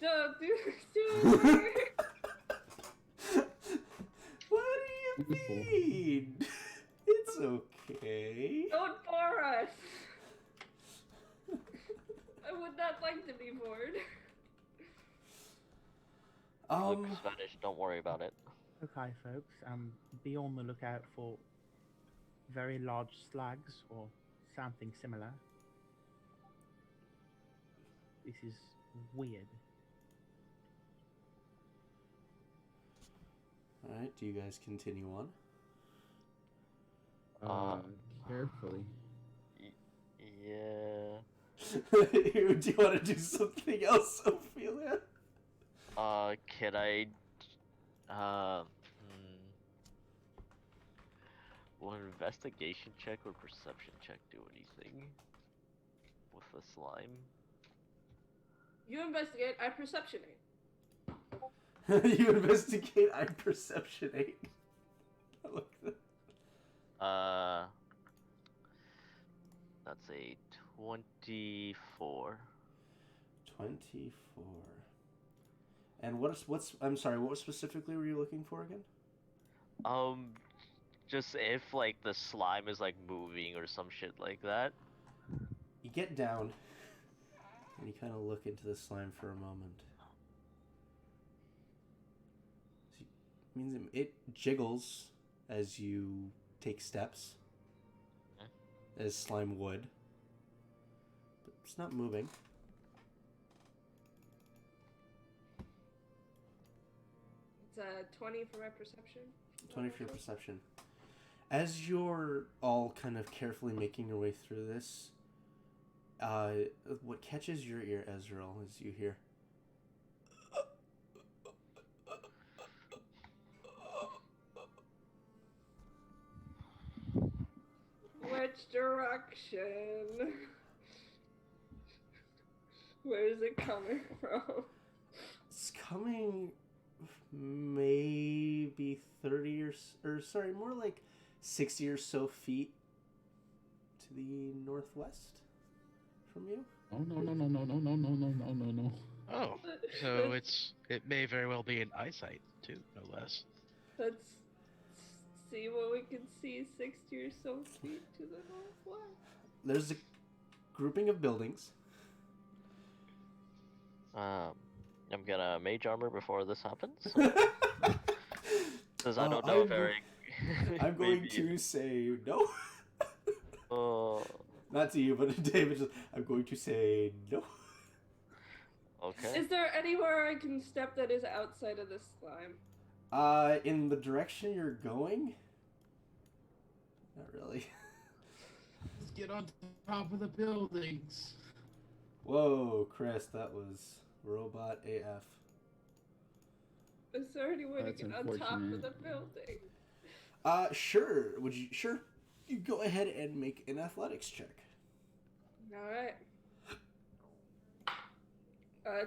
Don't do it. What do you mean? It's okay. Don't bore us. I would not like to be bored. Look, Spanish, don't worry about it. Okay, folks, be on the lookout for very large slugs or something similar. This is weird. Alright, do you guys continue on? Carefully. Yeah. Do you want to do something else, Ophelia? Can I... Will an investigation check or perception check do anything with the slime? You investigate, I perceptionate. You investigate, I perceptionate. I like that. That's a 24. 24. And I'm sorry, what specifically were you looking for again? Just if, like, the slime is, like, moving or some shit like that. You get down, and you kind of look into the slime for a moment. Means it jiggles as you take steps, as slime would, but it's not moving. It's a 20 for my perception. 20 for your perception. As you're all kind of carefully making your way through this, what catches your ear, Ezreal, is you hear... Which direction? Where is it coming from? It's coming maybe 30 or sorry, more like 60 or so feet to the northwest from you. Oh no. Oh, so it may very well be in eyesight too, no less. Let's see what we can see 60 or so feet to the northwest. There's a grouping of buildings. I'm gonna mage armor before this happens. Because I don't know if Eric. I'm going to say no. Not to you, but to David. I'm going to say no. Okay. Is there anywhere I can step that is outside of this slime? In the direction you're going? Not really. Let's get on top of the buildings. Whoa, Chris, that was robot AF. Is there any way to That's get on top of unfortunate. the building? Sure. Sure. You go ahead and make an athletics check. Alright.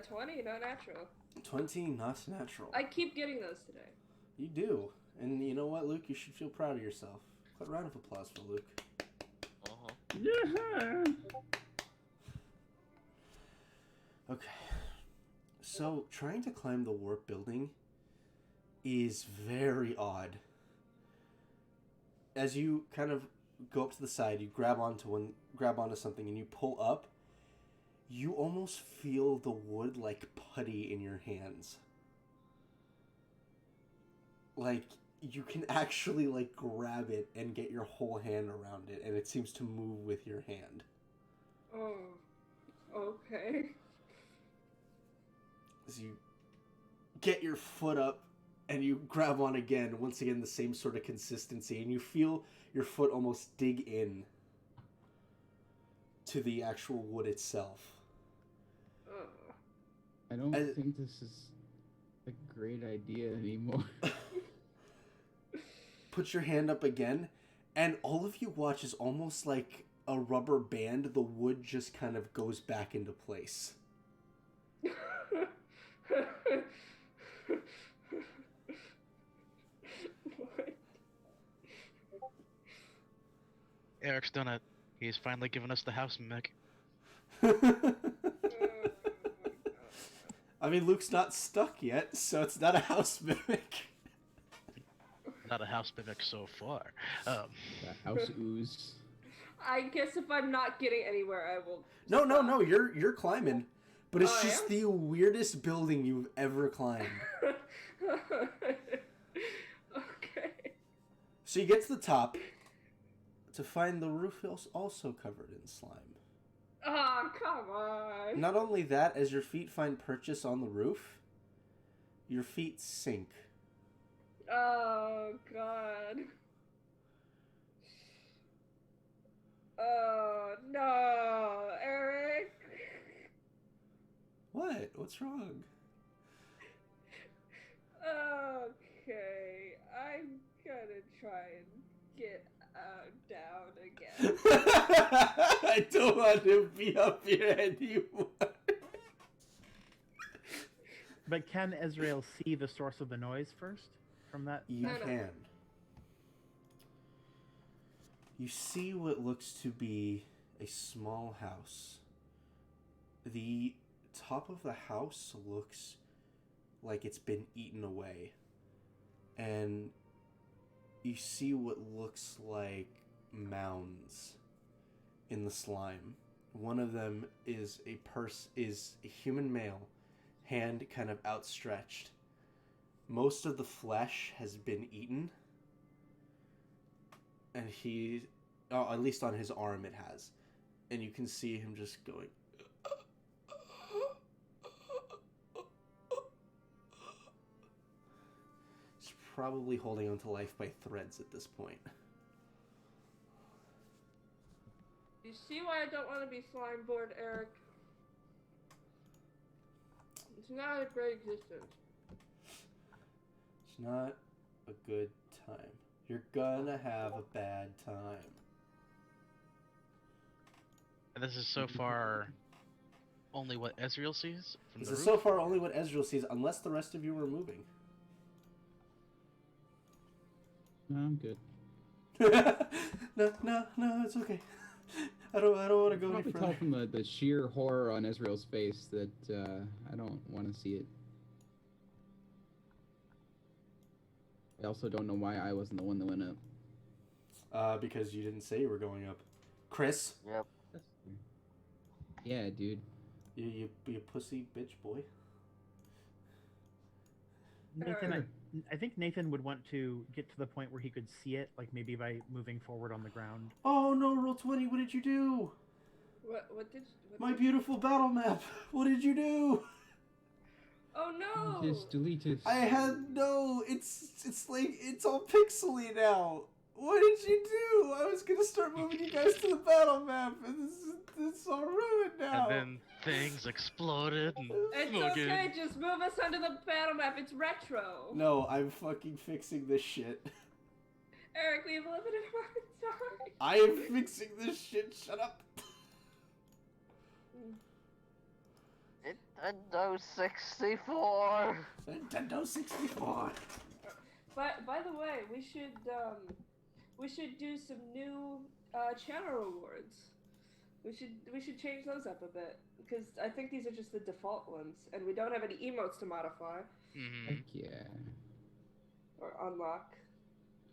20, not natural. 20, not natural. I keep getting those today. You do. And you know what, Luke? You should feel proud of yourself. A round of applause for Luke. Yeah. Okay. So, trying to climb the warp building is very odd. As you kind of go up to the side, you grab onto something and you pull up, you almost feel the wood like putty in your hands. Like, you can actually like grab it and get your whole hand around it, and it seems to move with your hand. Oh, okay. As you get your foot up and you grab on again, once again the same sort of consistency, and you feel your foot almost dig in to the actual wood itself. I don't think this is a great idea anymore. Put your hand up again, and all of you watch is almost like a rubber band. The wood just kind of goes back into place. What? Eric's done it. He's finally given us the house mimic. I mean, Luke's not stuck yet, so it's not a house mimic. Not a house mimic so far. The house ooze. I guess if I'm not getting anywhere, I will. No, you're climbing, but it's Oh, I just am? the weirdest building you've ever climbed. Okay. So you get to the top to find the roof is also covered in slime. Oh, come on. Not only that, as your feet find purchase on the roof, your feet sink. Oh, God. Oh, no, Eric. What? What's wrong? Okay, I'm gonna try and get down again. I don't want to be up here anymore. But can Ezreal see the source of the noise first from that? You No. can. You see what looks to be a small house. The top of the house looks like it's been eaten away. And you see what looks like mounds in the slime. One of them is a human male, hand kind of outstretched. Most of the flesh has been eaten, and at least on his arm it has, and you can see him just going. He's probably holding on to life by threads at this point. You see why I don't want to be slime bored, Eric? It's not a great existence. It's not a good time. You're gonna have a bad time. And this is so far only what Ezreal sees from This the is roof? so far only what Ezreal sees, unless the rest of you are moving. No, I'm good. No, it's okay. I don't want to go any Probably further. tell from the sheer horror on Ezreal's face that I don't want to see it. I also don't know why I wasn't the one that went up. Because you didn't say you were going up. Chris, Yep. Yeah, dude. you pussy bitch boy. Nathan, I think Nathan would want to get to the point where he could see it, like maybe by moving forward on the ground. Oh no, Roll20, what did you do? What did? My beautiful battle map. What did you do? Oh no! Just delete it. I had no. It's like it's all pixely now. What did you do? I was gonna start moving you guys to the battle map, and this is all ruined now. And then things exploded. And It's fucking- okay, just move us onto the battle map. It's retro. No, I'm fucking fixing this shit. Eric, we have limited amount of time. I am fixing this shit. Shut up. Nintendo 64. Nintendo 64. But by the way, we should do some new channel rewards. We should change those up a bit because I think these are just the default ones, and we don't have any emotes to modify Mhm. Heck yeah. or unlock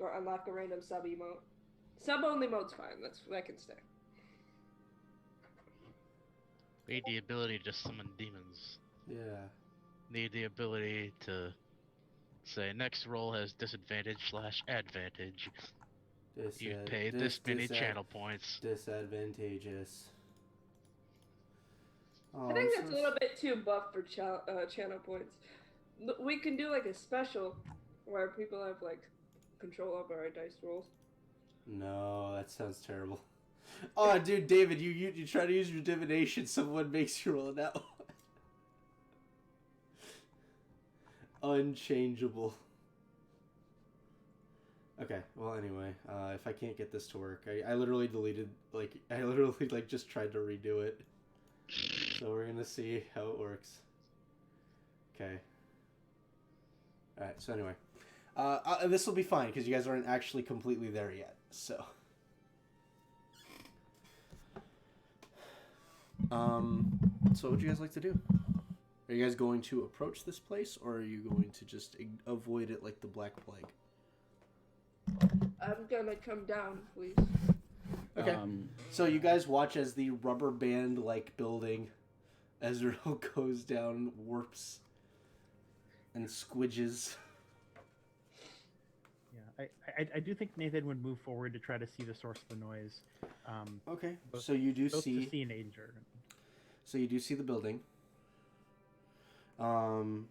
a random sub emote. Sub only mode's fine. That can stay. Need the ability to just summon demons. Yeah. Need the ability to say next roll has disadvantage/advantage. You pay this many channel points. Disadvantageous. Oh, I think I'm that's so a little bit too buff for channel points. We can do like a special where people have like control over our dice rolls. No, that sounds terrible. Oh, dude, David, you try to use your divination, someone makes you roll that one. Unchangeable. Okay, well, anyway, if I can't get this to work, I literally deleted, just tried to redo it. So we're gonna see how it works. Okay. Alright, so anyway. This will be fine, because you guys aren't actually completely there yet, so. So what would you guys like to do? Are you guys going to approach this place, or are you going to just avoid it like the Black Plague? I'm gonna come down, please. Okay. So you guys watch as the rubber band-like building, Ezreal goes down, warps, and squidges. Yeah, I do think Nathan would move forward to try to see the source of the noise. Okay. Both- So you do Both see. to see an danger. So you do see the building. And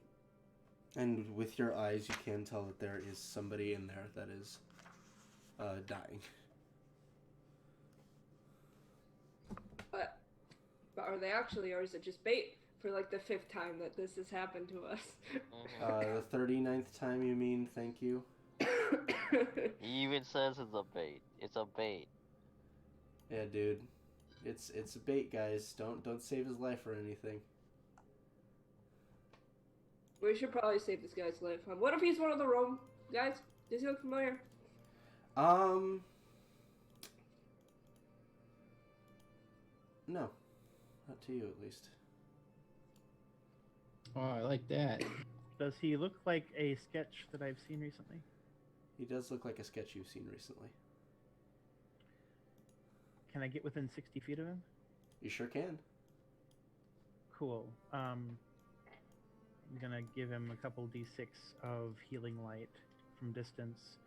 with your eyes, you can tell that there is somebody in there that is dying. But are they actually, or is it just bait for like the 5th time that this has happened to us? Mhm. The 39th time, you mean? Thank you. He even says it's a bait. It's a bait. Yeah, dude. It's a bait, guys. Don't save his life or anything. We should probably save this guy's life. What if he's one of the Rome guys? Does he look familiar? No. Not to you, at least. Oh, I like that. Does he look like a sketch that I've seen recently? He does look like a sketch you've seen recently. Can I get within 60 feet of him? You sure can. Cool. I'm gonna give him a couple d6 of healing light from distance,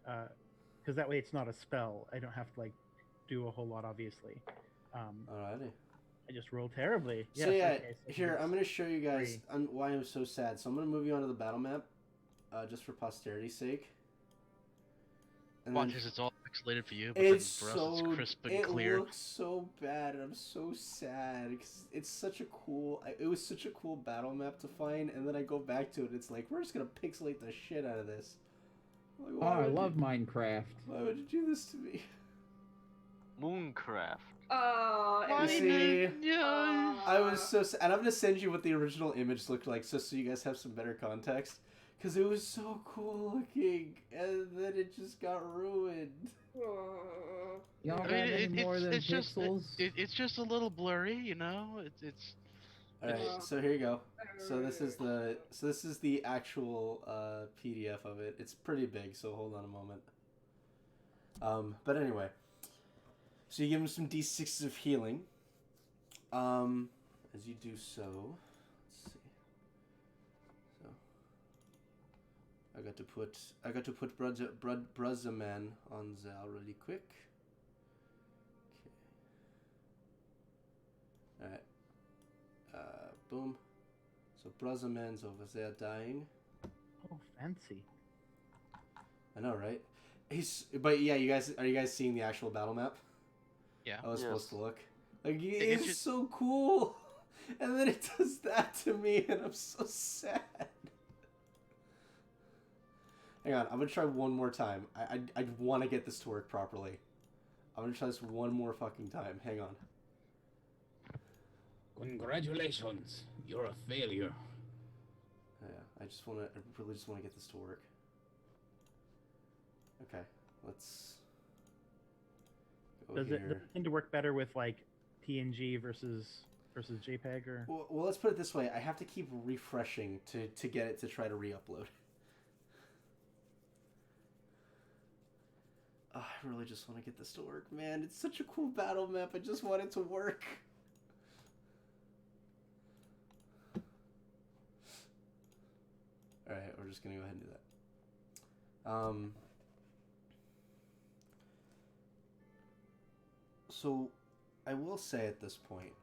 because that way it's not a spell. I don't have to like do a whole lot, obviously. Alrighty. I just rolled terribly. So Yes, yeah, okay, so here that's I'm gonna show you guys 3. why I'm so sad. So I'm gonna move you onto the battle map, just for posterity's sake. And Watch then as it's all pixelated for you, but then it's for us so it's crisp and it clear. looks so bad, and I'm so sad because it's such a cool. It was such a cool battle map to find, and then I go back to it. It's like we're just gonna pixelate the shit out of this. Like, Oh, I love Minecraft. Why would you do this to me? Mooncraft. Oh, You it see, Yeah. I was so sad. And I'm gonna send you what the original image looked like, so you guys have some better context. Because it was so cool looking, and then it just got ruined. Aw. Y'all I got mean, any more than it's just pixels? it's just a little blurry, you know. It's All right, so here you go. So this is the actual PDF of it. It's pretty big, so hold on a moment. But anyway, so you give him some d6s of healing. As you do so, let's see. So I got to put Brazaman on Zal really quick. Okay. Alright. Boom. So Brazaman's over there dying. Oh, fancy. I know, right? But yeah, are you guys seeing the actual battle map? Yeah. How it's supposed to Yes. look? Like, it's so cool! And then it does that to me, and I'm so sad. Hang on, I'm gonna try one more time. I want to get this to work properly. I'm gonna try this one more fucking time. Hang on. Congratulations, you're a failure. Yeah, I really just want to get this to work. Okay, let's go Does here. it tend to work better with like TNG versus JPEG or? Well, let's put it this way. I have to keep refreshing to get it to try to re-upload. Oh, I really just want to get this to work, man. It's such a cool battle map. I just want it to work. Alright, we're just gonna go ahead and do that. So, I will say at this point,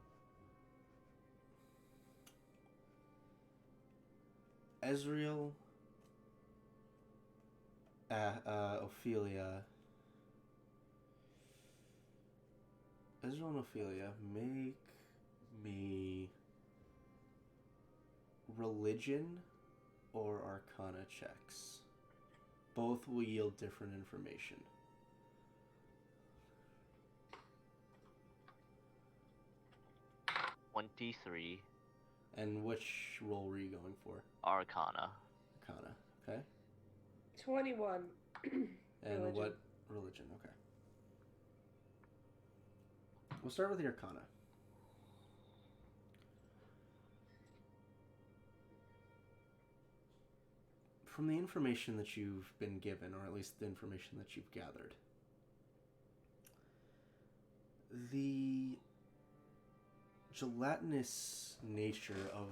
Ezreal, Ophelia, Ezreal and Ophelia make me religion or arcana checks. Both will yield different information. $23 And which role were you going for? Arcana. Arcana, okay. 21. And Religion. what religion? Okay. We'll start with the Arcana. From the information that you've been given, or at least the information that you've gathered, the gelatinous nature of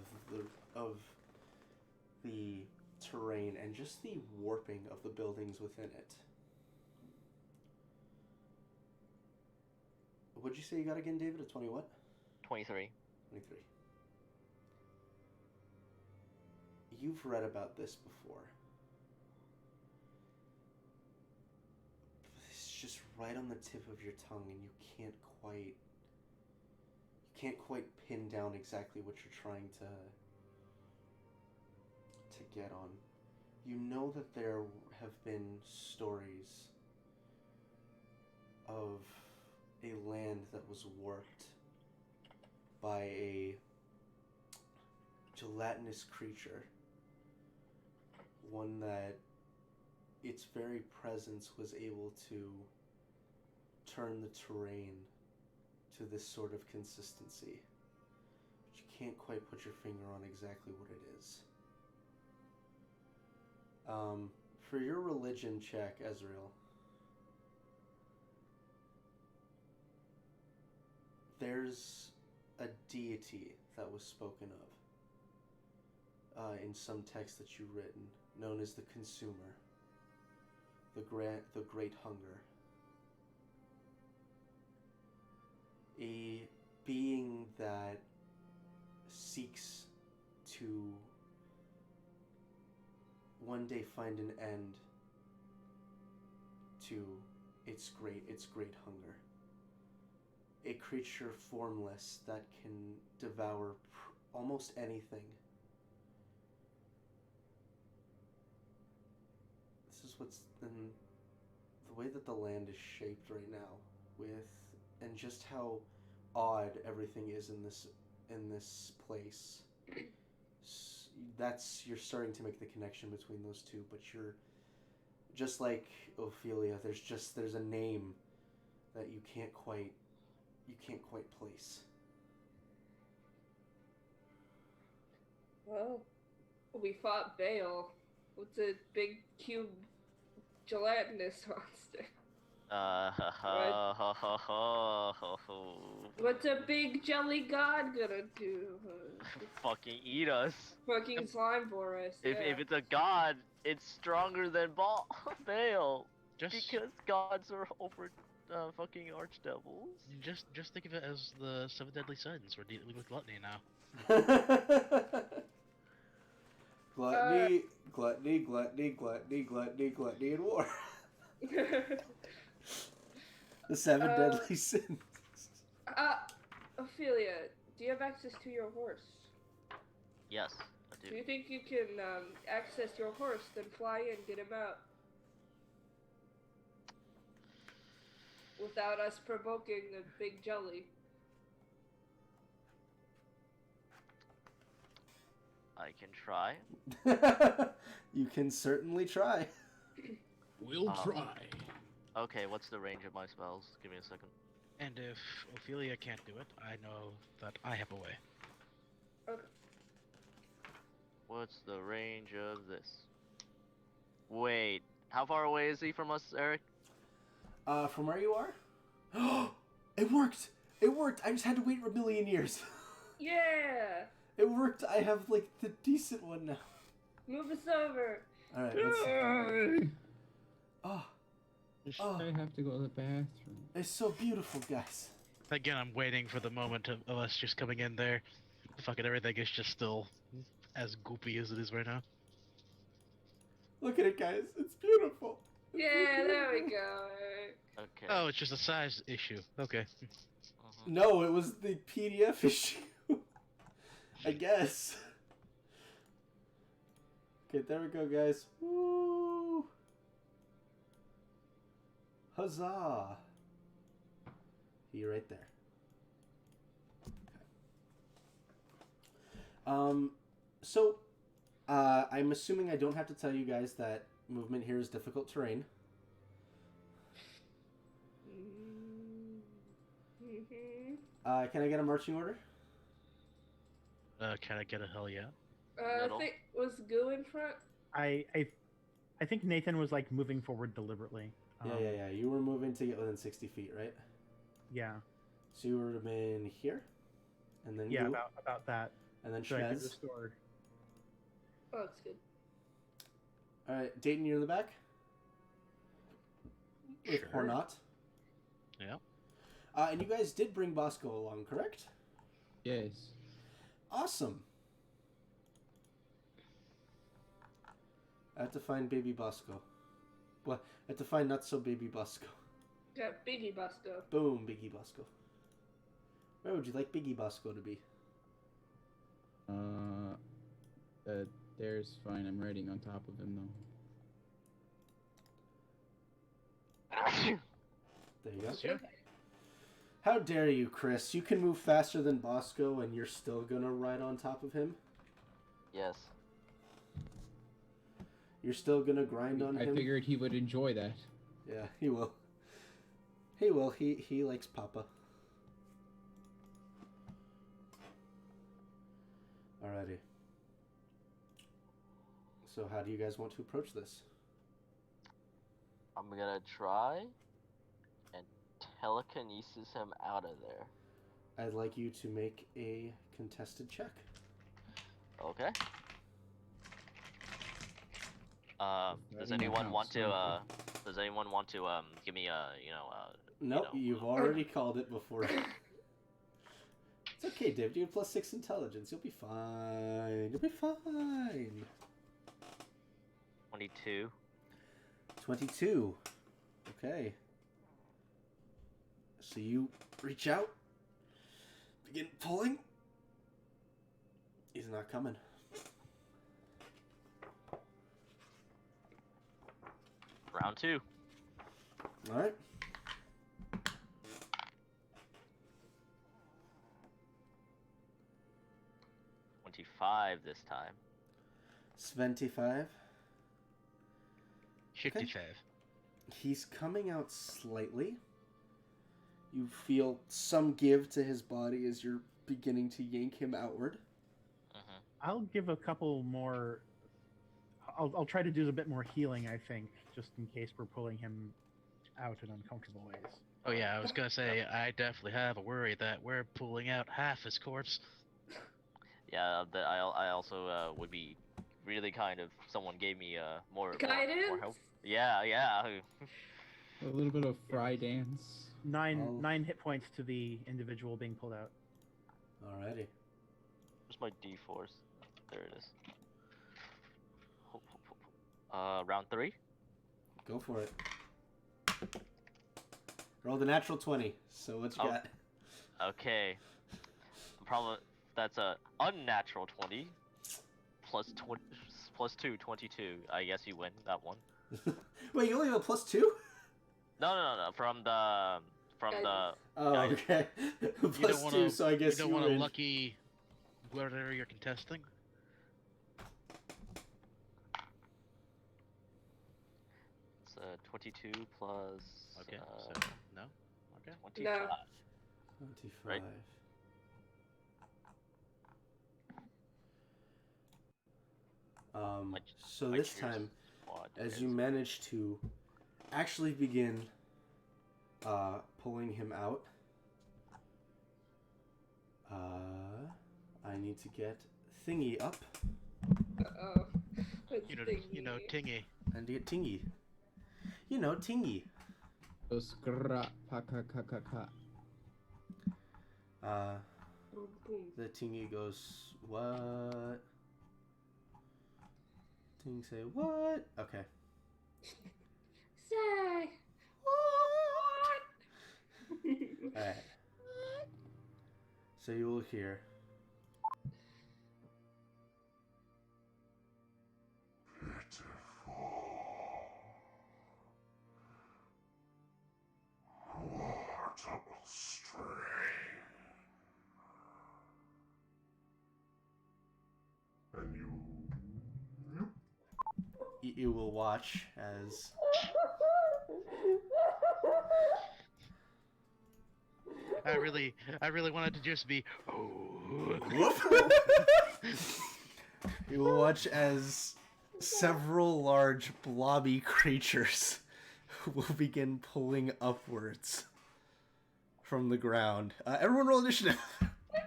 the terrain and just the warping of the buildings within it. What'd you say you got again, David? A 20 what? 23. 23. You've read about this before. It's just right on the tip of your tongue, and you can't quite pin down exactly what you're trying to get on. You know that there have been stories of a land that was warped by a gelatinous creature. One that its very presence was able to turn the terrain to this sort of consistency. But you can't quite put your finger on exactly what it is. For your religion check, Ezreal, there's a deity that was spoken of in some text that you've written, known as the Consumer, the Great Hunger. A being that seeks to one day find an end to its great hunger. A creature formless that can devour almost anything. This is what's in the way that the land is shaped right now, and just how odd everything is in this place. You're starting to make the connection between those two, but you're just like Ophelia. There's a name that you can't quite place. Well, we fought Bale. What's a big cube gelatinous monster? What's a big jelly god gonna do? Fucking eat us. Fucking slime for us. If yeah. it's a god, It's stronger than Baal. Just Because gods are over fucking archdevils. just think of it as the seven deadly sins. We're dealing with gluttony now. Gluttony, gluttony, gluttony, gluttony, gluttony, gluttony, and war. The seven deadly sins. Ophelia, do you have access to your horse? Yes, I Do do. you think you can access your horse, then fly in, get him out? Without us provoking the big jelly. I can try. You can certainly try. We'll try. Okay, what's the range of my spells? Give me a second. And if Ophelia can't do it, I know that I have a way. Okay. What's the range of this? Wait, how far away is he from us, Eric? From where you are? It worked! It worked! I just had to wait a million years. Yeah! It worked! I have, like, the decent one now. Move us over! Alright, let's see. Yay! Oh, I have to go to the bathroom. it's so beautiful, guys. Again, I'm waiting for the moment of us just coming in there. Fucking everything is just still as goopy as it is right now. Look at it, guys. It's beautiful. It's Yeah, so there we beautiful. go. Okay. Oh, it's just a size issue. Okay. No, it was the PDF issue. I guess. Okay, there we go, guys. Woo! Huzzah! He right there. Okay. So, I'm assuming I don't have to tell you guys that movement here is difficult terrain. Mm-hmm. Can I get a marching order? Can I get a hell yeah? I Middle. think, was Goo in front? I think Nathan was like moving forward deliberately. Yeah. You were moving to get within 60 feet, right? Yeah. So you would have been here, and then Yeah, you, about that. and then So I could Shmez. restore. Oh, that's good. All right, Dayton, you're in the back with Sure. Hornot. Yeah. And you guys did bring Bosco along, correct? Yes. Awesome. I have to find baby Bosco. Well, I have to find not so baby Bosco. Yeah, Biggie Busto. Boom, Biggie Bosco. Where would you like Biggie Bosco to be? There's fine. I'm riding on top of him though. There you go. Yeah. How dare you, Chris? You can move faster than Bosco and you're still gonna ride on top of him? Yes. You're still gonna grind on I him? figured he would enjoy that. Yeah, he will. He will. He likes Papa. Alrighty. So how do you guys want to approach this? I'm gonna try and telekinesis him out of there. I'd like you to make a contested check. Okay. Does Writing anyone that want to down, does anyone want to give me a Nope, know, you've already called it before. It's okay, Dave. You have +6 intelligence. You'll be fine. You'll be fine. 22? 22. Okay. So you reach out, begin pulling. He's not coming. Round 2. All right. $25 this time. 25. 55. He's coming out slightly. You feel some give to his body as you're beginning to yank him outward. I'll give a couple more. I'll try to do a bit more healing, I think, just in case we're pulling him out in uncomfortable ways. Oh yeah, I was gonna say I definitely have a worry that we're pulling out half his corpse. Yeah, I also would be really kind of someone gave me more Guidance? more help. Yeah, yeah. A little bit of fry dance. Nine hit points to the individual being pulled out. Alrighty. Where's my D4s? There it is. Round 3. Go for it. Roll the natural 20. So what you got? Okay. Probably that's a unnatural 20 plus 20 plus 2, 22. I guess you win that one. Wait, you only have a +2? No. From the Oh, guidance. okay. +2, so I guess you don't want a lucky whatever you're contesting. It's 22 plus. Okay, so no. Okay. 25. No. 25. Right. So My this cheers time, squad as is- you manage to actually begin pulling him out, I need to get Thingy up. Uh-oh. You know, Tingy. And to get Tingy. You know, Tingy. Skra pa ka ka ka ka. Boom, boom. The Tingy goes, what? Ting say, what? Okay. Say what? Alright. So you will hear. You will watch as I really wanted to just be. you will watch as several large blobby creatures will begin pulling upwards from the ground. Everyone roll initiative.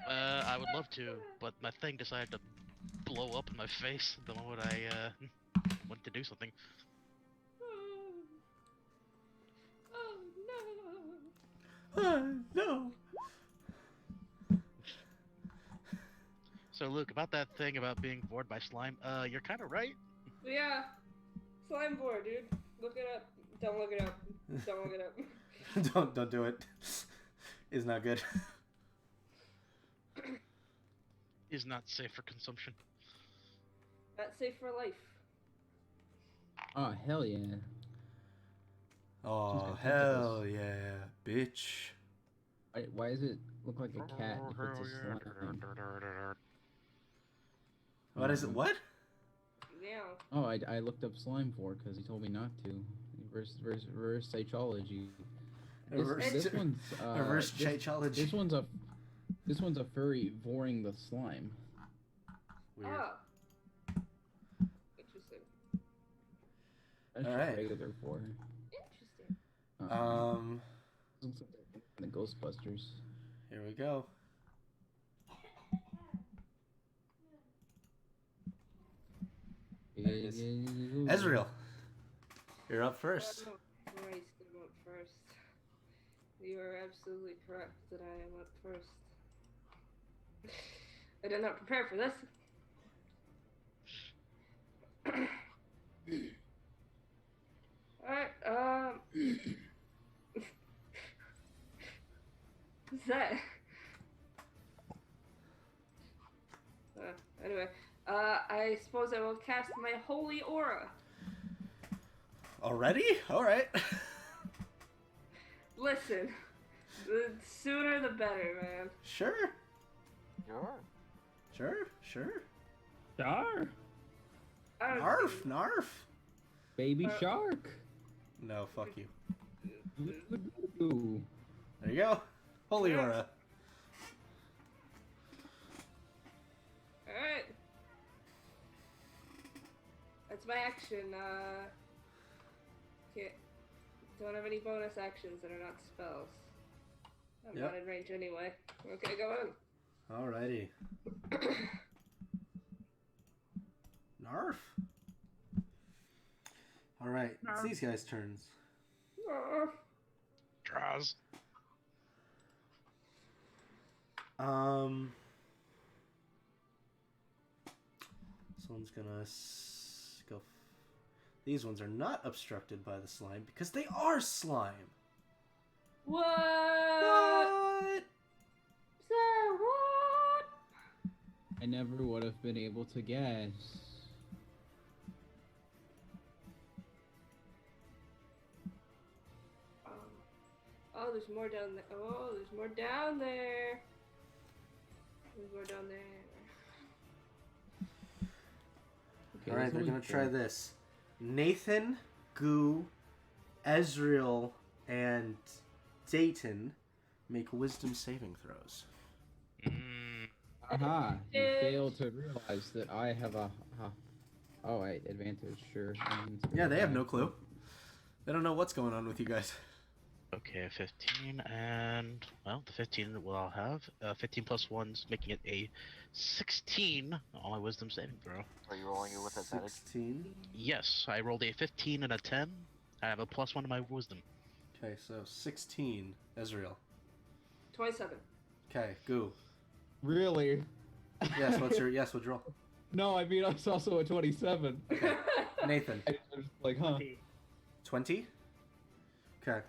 I would love to, but my thing decided to blow up in my face the moment I went to do something. Oh no. No. So Luke, about that thing about being bored by slime, you're kind of right. Yeah. Slime board, dude. Look it up. Don't look it up. Don't look it up. don't do it. It's not good. Is not safe for consumption. Not safe for life. Oh hell yeah! Oh hell yeah, bitch. Why does it look like a cat if it's a slime? What is it? What? Yeah. Oh, I looked up slime for because he told me not to. Reverse psychology. This one's reverse psychology. This one's a furry voring the slime. Weird. Oh. Interesting. That's All just right. regular for. Um. Looks like the Ghostbusters. Here we go. is. Ezreal, you're up first. Christ, I'm up first. You are absolutely correct that I am up first. I did not prepare for this. Alright, what's that? Anyway, I suppose I will cast my holy aura. Already? All right. Listen, the sooner the better, man. Sure. Sure. Sure. Sure. Star. Narf. Narf. Baby shark. No, fuck you. Ooh. There you go. Holy aura. Alright. That's my action. Don't have any bonus actions that are not spells. I'm Yep. not in range anyway. Okay, go on. Alrighty. Narf. All right, it's Narf. these guys' turns. Draws. Someone's gonna go. These ones are not obstructed by the slime because they are slime. What? What? Sir, what? I never would have been able to guess. Oh, there's more down there. Oh, there's more down there. There's more down there. Okay, All right, there's they're only gonna try 4. this. Nathan, Goo, Ezreal, and Dayton make wisdom saving throws. Aha! You Bitch. failed to realize that I have a. Oh, wait, advantage, sure. Yeah, they have no clue. They don't know what's going on with you guys. Okay, 15, and, well, the 15 will I'll have. 15 plus 1's making it a 16 on my wisdom saving throw. Are you rolling it with advantage? 16. Yes, I rolled a 15 and a 10. I have a +1 to my wisdom. Okay, so 16. Ezreal. 27. Okay, Goo. Really? Yes, what's your roll? No, I mean, it's also a 27. Okay. Nathan. I was like, huh? 20? Okay.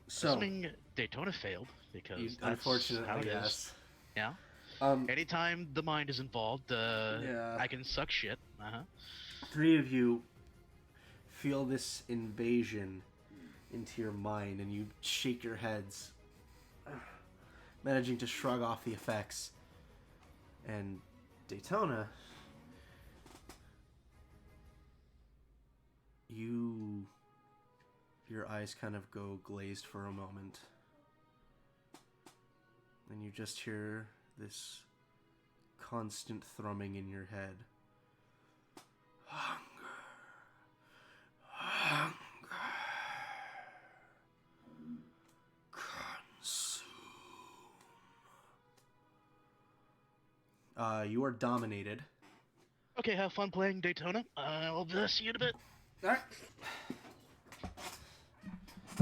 So, Assuming Daytona failed, because you, that's unfortunately, how it is. yes. Yeah. Um, Anytime the mind is involved, Yeah. I can suck shit. 3 of you feel this invasion into your mind, and you shake your heads, managing to shrug off the effects. And Daytona, your eyes kind of go glazed for a moment, and you just hear this constant thrumming in your head. Hunger. Hunger. Consume. You are dominated. Okay, have fun playing Daytona. I'll see you in a bit. Alright.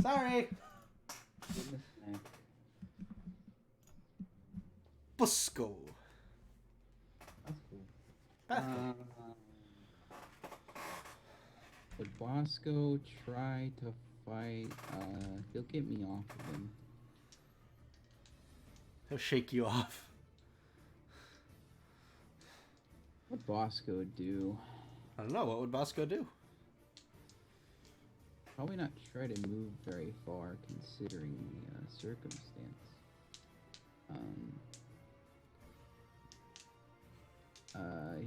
Sorry. Goodness heck. Busco. That's cool. Bethel. Would Bosco try to fight? He'll get me off of him. He'll shake you off. What'd Bosco do? I don't know. What would Bosco do? Probably not try to move very far, considering the circumstance.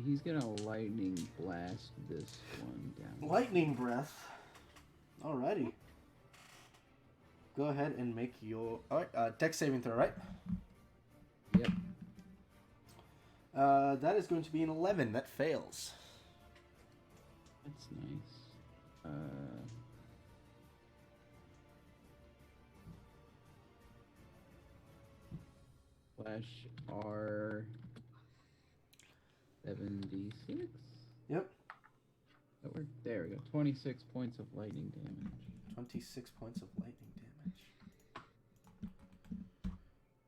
He's gonna lightning blast this one down. Lightning breath. Alrighty. Go ahead and make your dex saving throw, right? Yep. That is going to be an 11. That fails. That's nice. Flash R 7d6. Yep. That worked. There we go. 26 points of lightning damage. 26 points of lightning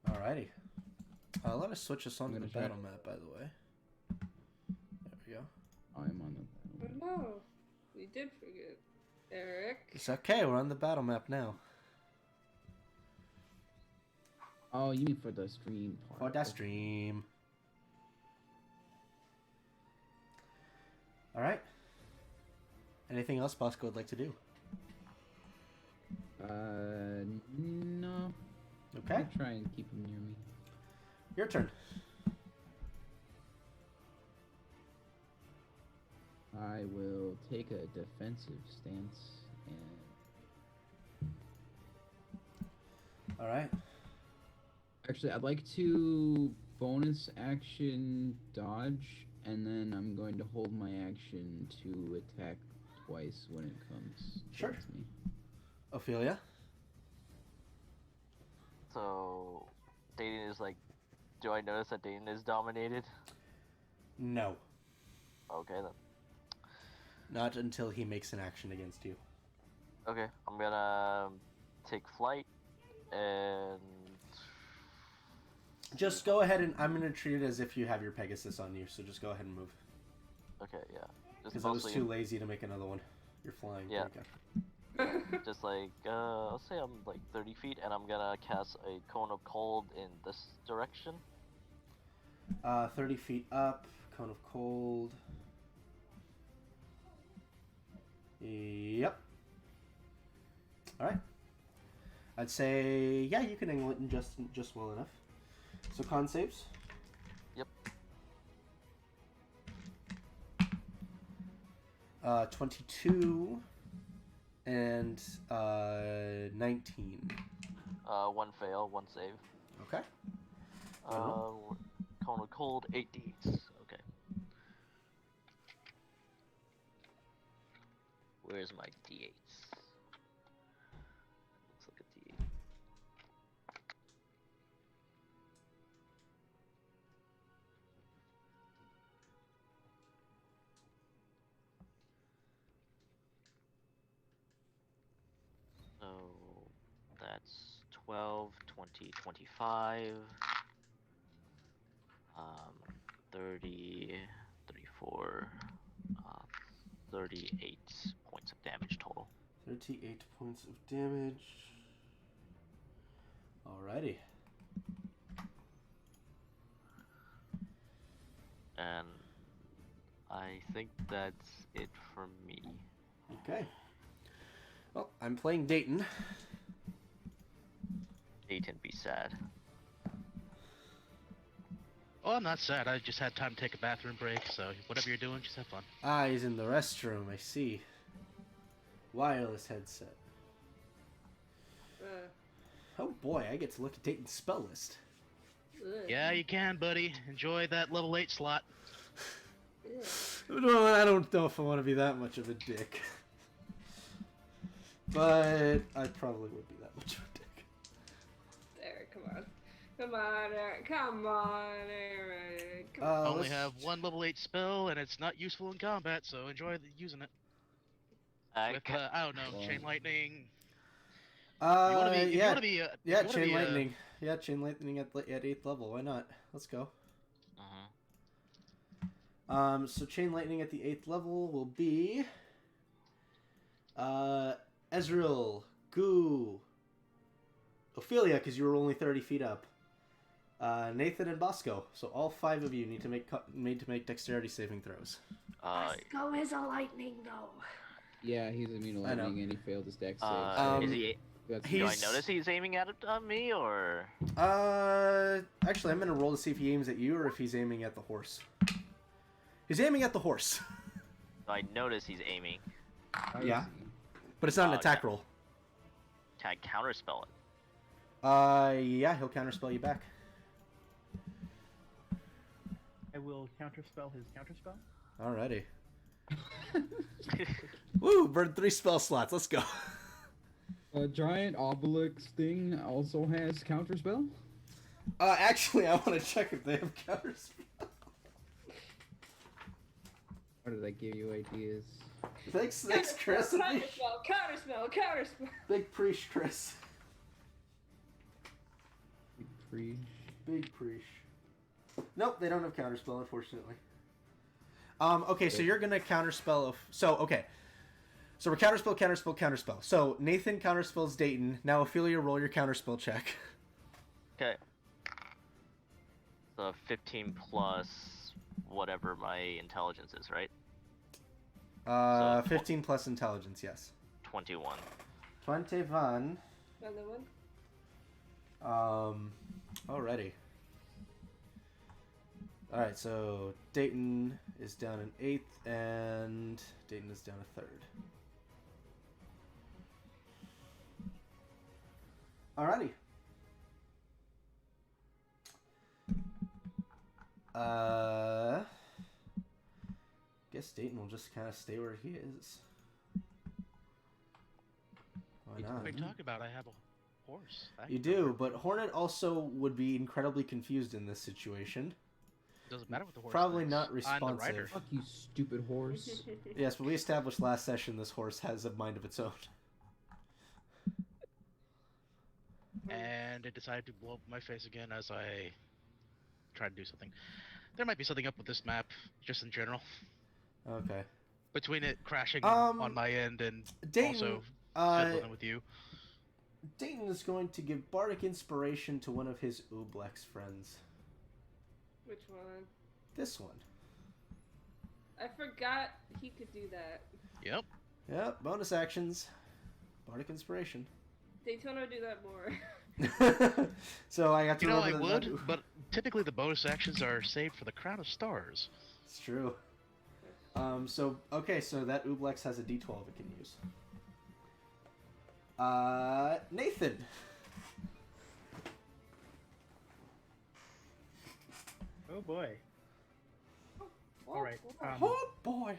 damage. Alrighty. Let us switch us on to the gonna try battle it. map, by the way. There we go. I'm on the Oh battle. no, we did forget. Eric. It's okay. We're on the battle map now. Oh, you mean for the stream part? For that stream. Alright. Anything else Bosco would like to do? No. Okay. I'll try and keep him near me. Your turn. I will take a defensive stance and Alright. actually I'd like to bonus action dodge, and then I'm going to hold my action to attack twice when it comes Sure. towards me. Ophelia? So, Dayton is like, do I notice that Dayton is dominated? No. Okay then. Not until he makes an action against you. Okay, I'm gonna take flight and Just go ahead and I'm gonna treat it as if you have your Pegasus on you. So just go ahead and move. okay, yeah. Just Because I was mostly too lazy to make another one. You're flying. Yeah. Okay. just like I'll say I'm like 30 feet, and I'm gonna cast a cone of cold in this direction. 30 feet up. Cone of cold. Yep. All right. I'd say yeah, you can angle it in just well enough. So con saves. Yep. 22 and 19. One fail, one save. Okay. Cone of cold, 8 d8s. Okay. Where's my d8s? Let's look at d8. So that's 12, 20, 25, 30, 34, 38 points of damage total. 38 points of damage. Alrighty. And I think that's it for me. Okay. Well, I'm playing Dayton. Dayton be sad. Oh, I'm not sad. I just had time to take a bathroom break, so whatever you're doing, just have fun. Ah, he's in the restroom, I see. Wireless headset. Oh boy, I get to look at Dayton's spell list. Yeah, you can, buddy. Enjoy that level 8 slot. No, I don't know if I want to be that much of a dick. But I probably would be that much of a dick. Eric, come on. Come on, Eric. Come on, Eric. Come I only have one level 8 spell, and it's not useful in combat, so enjoy using it. With, I don't know, Chain Lightning. Chain Lightning. Yeah, Chain Lightning at 8th level. Why not? Let's go. So Chain Lightning at the 8th level will be Ezreal, Goo, Ophelia, because you were only 30 feet up, Nathan, and Bosco. So all 5 of you need to make dexterity saving throws. Bosco is a lightning, though. Yeah, he's immune to lightning and he failed his dex is save. he? Do I notice he's aiming at me, or? Actually, I'm gonna roll to see if he aims at you or if he's aiming at the horse. He's aiming at the horse. I notice he's aiming. Yeah, but it's not an attack roll. Can I counterspell it? Yeah, he'll counterspell you back. I will counterspell his counterspell. Alrighty. Woo! Burned 3 spell slots. Let's go. A giant obelisk thing also has counterspell? Actually, I want to check if they have counterspell. Or did I give you ideas? Thanks, Chris. Counterspell. Big preach, Chris. Big preach. Nope, they don't have counterspell, unfortunately. Okay, so you're gonna counterspell. So we're counterspell. So Nathan counterspells Dayton. Now Ophelia, roll your counterspell check. Okay. So 15 plus whatever my intelligence is, right? 15 plus intelligence, yes. 21. 21. Another one? Alrighty. Alright, so Dayton is down an 8th, and Dayton is down a 3rd. Alrighty. Guess Dayton will just kind of stay where he is. Why not? What are you talking about? I have a horse. You do, but Hornet also would be incredibly confused in this situation. Doesn't matter what the horse Probably thinks. not I'm the responsive. rider. Fuck you, stupid horse. Yes, but we established last session this horse has a mind of its own. And it decided to blow up my face again as I tried to do something. There might be something up with this map, just in general. Okay. Between it crashing on my end and Dayton, also fiddling with you. Dayton is going to give bardic inspiration to one of his Ooblex friends. Which one? This one. I forgot he could do that. Yep. Yep, bonus actions. Bardic inspiration. Daytona do that more. So I got to You know, I remember that. would, but typically the bonus actions are saved for the Crown of Stars. It's true. So that Ooblex has a D12 it can use. Nathan. Oh boy. All right. Oh boy.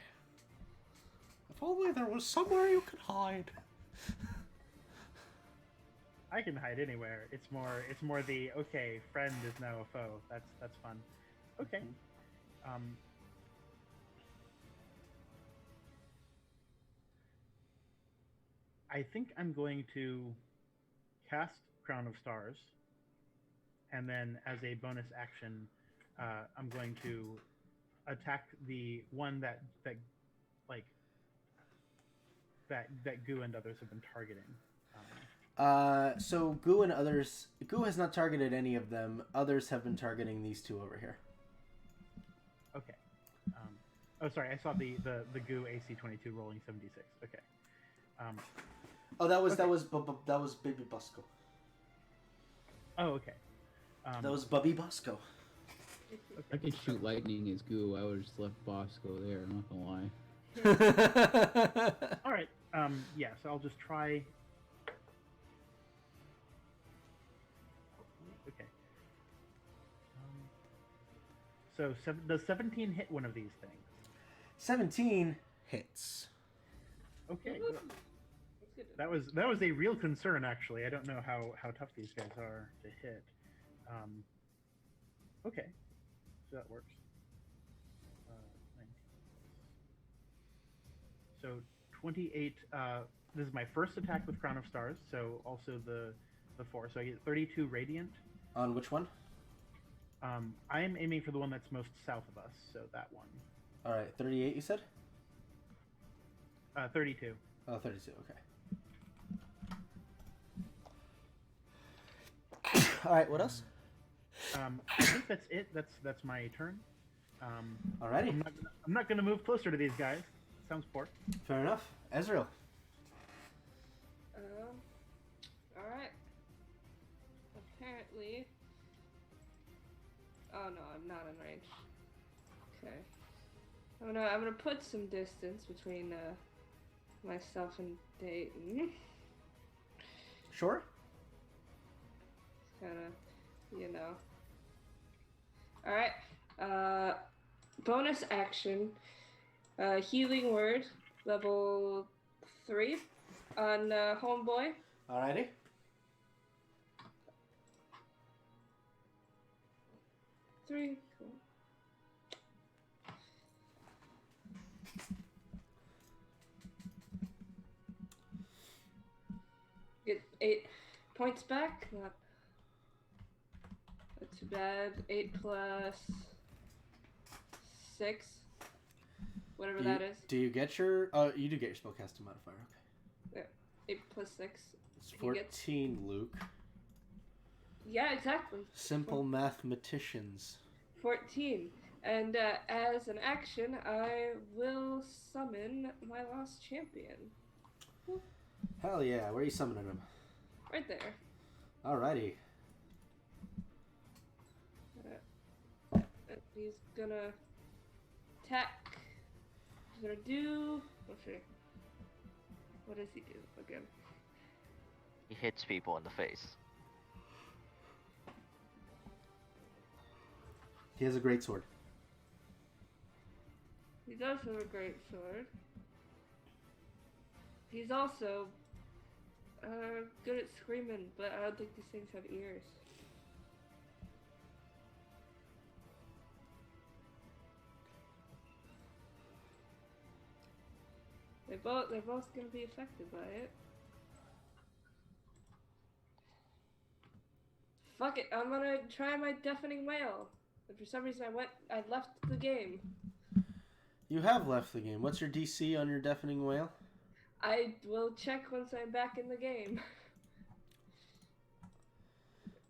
If only there was somewhere you could hide. I can hide anywhere. It's more the okay, friend is now a foe. That's fun. Okay. I think I'm going to cast Crown of Stars, and then as a bonus action, I'm going to attack the one that Goo and others have been targeting. So Goo and others. Goo has not targeted any of them. Others have been targeting these two over here. Okay. Oh, sorry. I saw the Goo AC 22 rolling 76. Okay. That was Baby Busco. Oh, okay. That was Bubby Busco. If I could shoot lightning as Goo, I would have just left Bosco there, I'm not gonna lie. All right. Yeah. So I'll just try. Okay. So does 17 hit one of these things? 17 hits. Okay. That's good. That was a real concern, actually. I don't know how tough these guys are to hit. Okay, so that works. 19. So 28. This is my first attack with Crown of Stars, so also the 4. So I get 32 radiant. On which one? I am aiming for the one that's most south of us, so that one. All right, 38. You said? 32. Oh, 32. Okay. All right. What else? I think that's it. That's my turn. Alrighty. I'm not gonna move closer to these guys. Sounds poor. Fair enough. Ezreal. Alright. Apparently. Oh no, I'm not in range. Okay. I'm gonna put some distance between myself and Dayton. Sure. It's kinda, Alright. Bonus action. Healing word, level 3 on Homeboy. Alrighty. Three. Cool. Get 8 points back. Not too bad. 8 plus 6. Whatever that is. Do you get your? You do get your spellcasting modifier. Okay. Yeah. 8 plus 6. It's 14, Luke. Yeah, exactly. Simple mathematicians. 14. And as an action, I will summon my lost champion. Hell yeah! Where are you summoning him? Right there. Alrighty. He's gonna attack. He's gonna do. Let's see. What does he do again? He hits people in the face. He has a great sword. He does have a great sword. He's also good at screaming, but I don't think these things have ears. They're both gonna be affected by it. Fuck it, I'm gonna try my deafening wail. But for some reason I left the game. You have left the game. What's your DC on your deafening wail? I will check once I'm back in the game.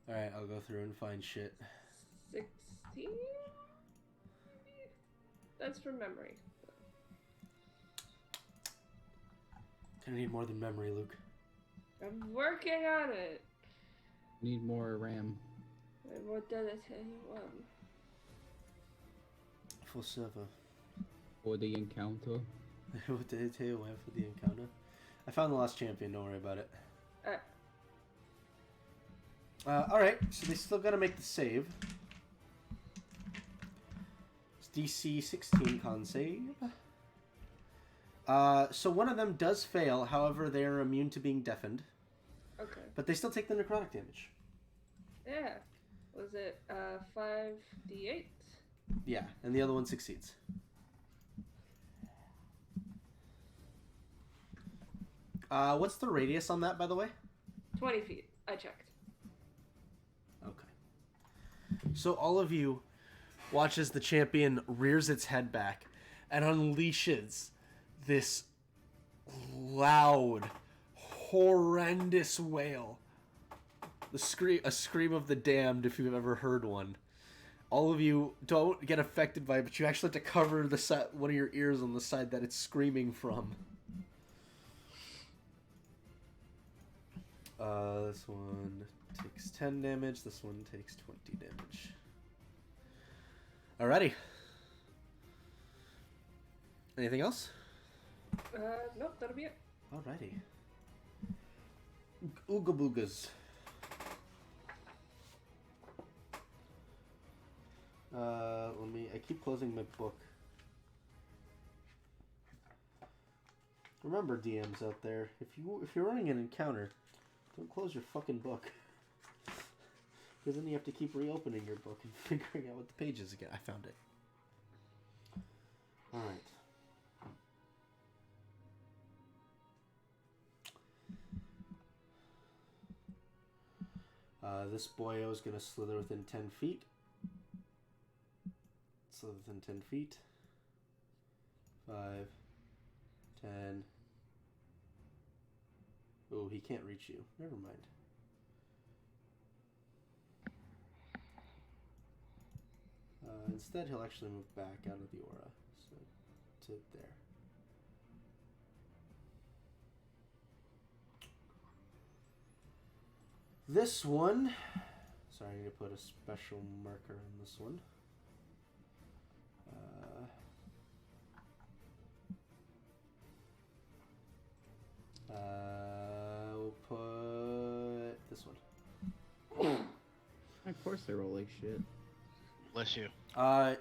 Alright, I'll go through and find shit. 16? That's from memory. Gonna need more than memory, Luke. I'm working on it. Need more RAM. And what did I tell you? Full server. For the encounter. What did I tell you for the encounter? I found the last champion, don't worry about it. Alright, so they still gotta make the save. It's DC 16 con save. So one of them does fail, however, they are immune to being deafened. Okay. But they still take the necrotic damage. Yeah. Was it 5d8? Yeah, and the other one succeeds. What's the radius on that, by the way? 20 feet. I checked. Okay. So all of you watch as the champion rears its head back and unleashes this loud, horrendous wail. A scream of the damned, if you've ever heard one. All of you don't get affected by it, but you actually have to cover the one of your ears on the side that it's screaming from. This one takes 10 damage. This one takes 20 damage. Alrighty. Anything else? Nope, that'll be it. Alrighty. Ooga boogas. I keep closing my book. Remember, DMs out there, if you're running an encounter, don't close your fucking book. Because then you have to keep reopening your book and figuring out what the page is again. I found it. Alright. This boyo is going to slither within 10 feet. Slither within 10 feet. 5, 10. Oh, he can't reach you. Never mind. Instead, he'll actually move back out of the aura. So, to there. This one... Sorry, I need to put a special marker on this one. We'll put this one. Of course they roll like shit. Bless you. Yeah.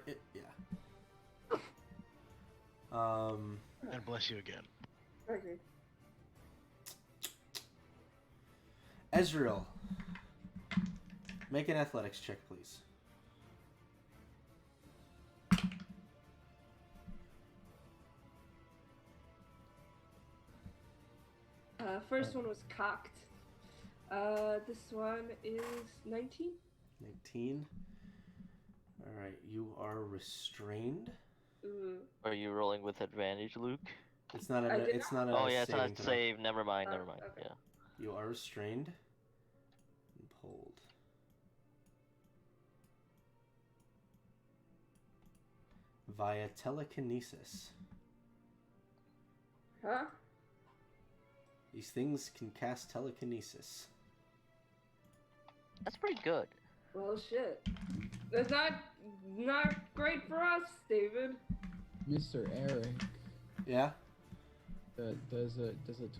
And bless you again. Okay. Ezreal. Make an athletics check, please. First one was cocked. This one is 19. 19. Alright, you are restrained. Are you rolling with advantage, Luke? It's not a it's not a Oh yeah, it's not saving throw. save. Never mind. Okay. Yeah. You are restrained and pulled. Via telekinesis. Huh? These things can cast telekinesis. That's pretty good. Well, shit. That's not great for us, David. Mr. Eric, Yeah? does a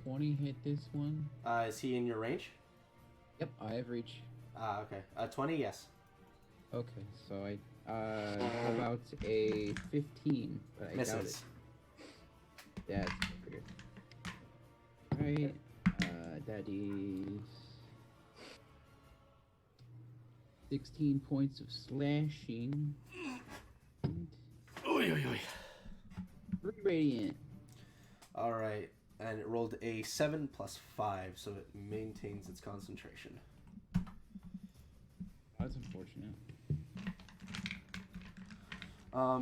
20 hit this one? Is he in your range? Yep, I have reach. Okay. 20, yes. Okay, so how about a 15? But I doubt it. Misses. That's pretty good. Right, that is 16 points of slashing. Oy, oy, oy. 3 radiant. All right, and it rolled a 7 plus 5, so it maintains its concentration. That's unfortunate.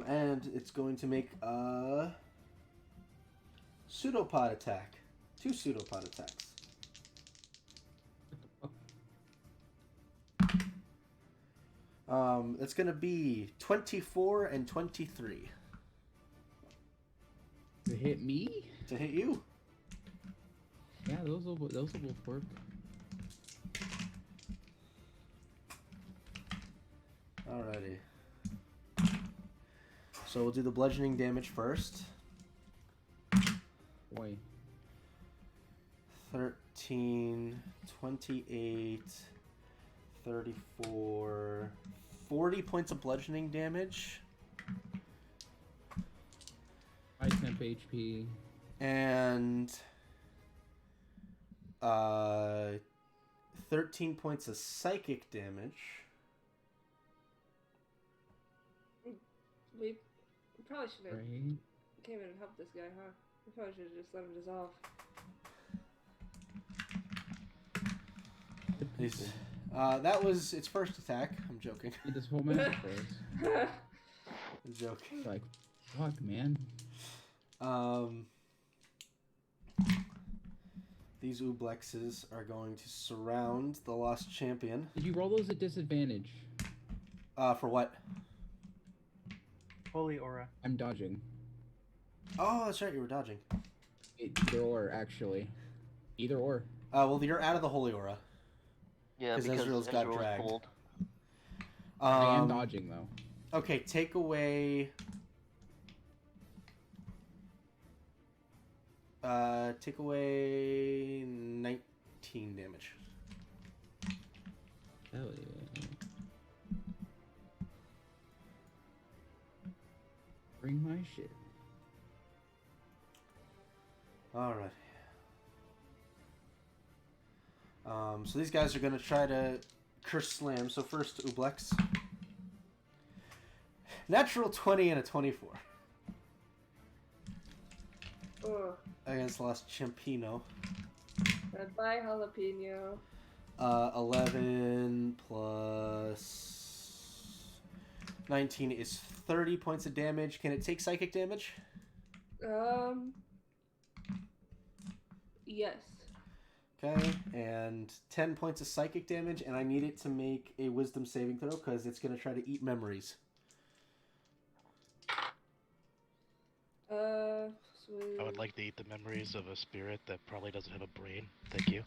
And it's going to make a pseudopod attack. 2 pseudopod attacks. It's going to be 24 and 23. To hit me? To hit you. Yeah, those will both work. Alrighty. So we'll do the bludgeoning damage first. Boy. 13, 28, 34, 40 points of bludgeoning damage. I temp HP. And 13 points of psychic damage. We probably should have Right. came in and helped this guy, huh? We probably should have just let him dissolve. That was its first attack. I'm joking. Need this whole map first. I'm joking. Like, fuck, man. These Ooblexes are going to surround the lost champion. Did you roll those at disadvantage? For what? Holy aura. I'm dodging. Oh, that's right, you were dodging. Either or, actually. Either or. Well, you're out of the holy aura. Yeah, 'Cause because Ezreal's got Ezreal's dragged. pulled. I am dodging, though. Okay, take away... take away 19 damage. Hell yeah. Bring my shit. Alright. So these guys are going to try to curse slam. So first, Ublex. Natural 20 and a 24. Oh, Against Lost Champino. bye jalapeno. 11 plus 19 is 30 points of damage. Can it take psychic damage? Yes. Okay, and 10 points of psychic damage, and I need it to make a wisdom saving throw because it's going to try to eat memories. Sweet. I would like to eat the memories of a spirit that probably doesn't have a brain. Thank you.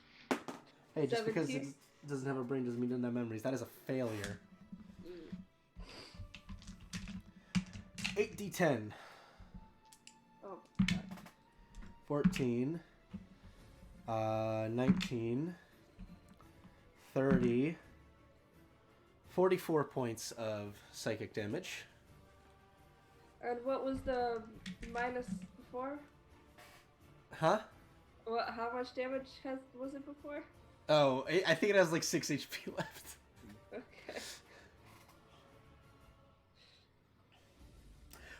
Hey, just because it 17? doesn't have a brain doesn't mean it doesn't have memories. That is a failure. 8d10. Oh, God. 14. 19. 30. 44 points of psychic damage. And what was the minus before? Huh? What? How much damage was it before? Oh, I think it has like 6 HP left. Okay.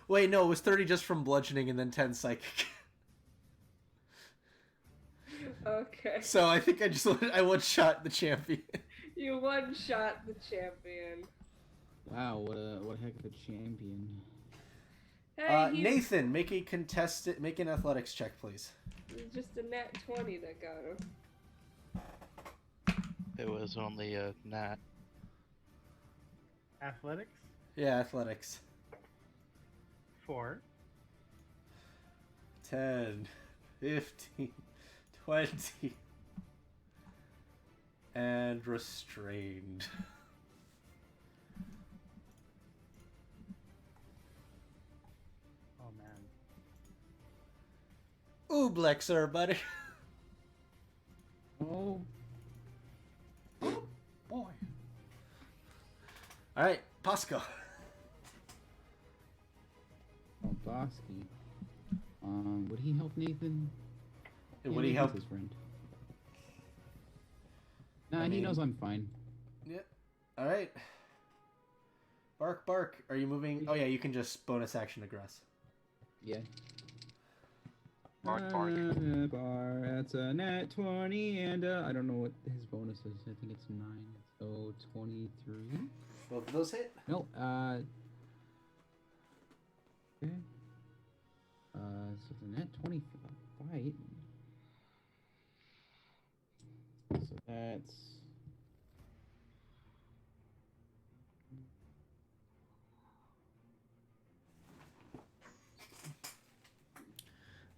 Wait, no, it was 30 just from bludgeoning and then 10 psychic. Okay. So I think I one-shot the champion. You one-shot the champion. Wow, what a heck of a champion. Hey, Nathan, make an athletics check, please. just a nat 20 that got him. It was only a gnat. Athletics? Yeah, athletics. 4. 10, 15, 20. And restrained. Oh man. Ooblex, everybody. Oh, Boy. Alright, Pasco. Bosky. Would he help Nathan? Would he Nathan's help? his friend. Nah, I he mean- knows I'm fine. Yeah. Alright. Bark, bark. Are you moving? Oh yeah, you can just bonus action aggress. Yeah. Bark, bark. That's a nat 20, and I don't know what his bonus is. I think it's 9. So 23. Both of those hit. No, okay. So it's a nat 20 for the bite. So that's...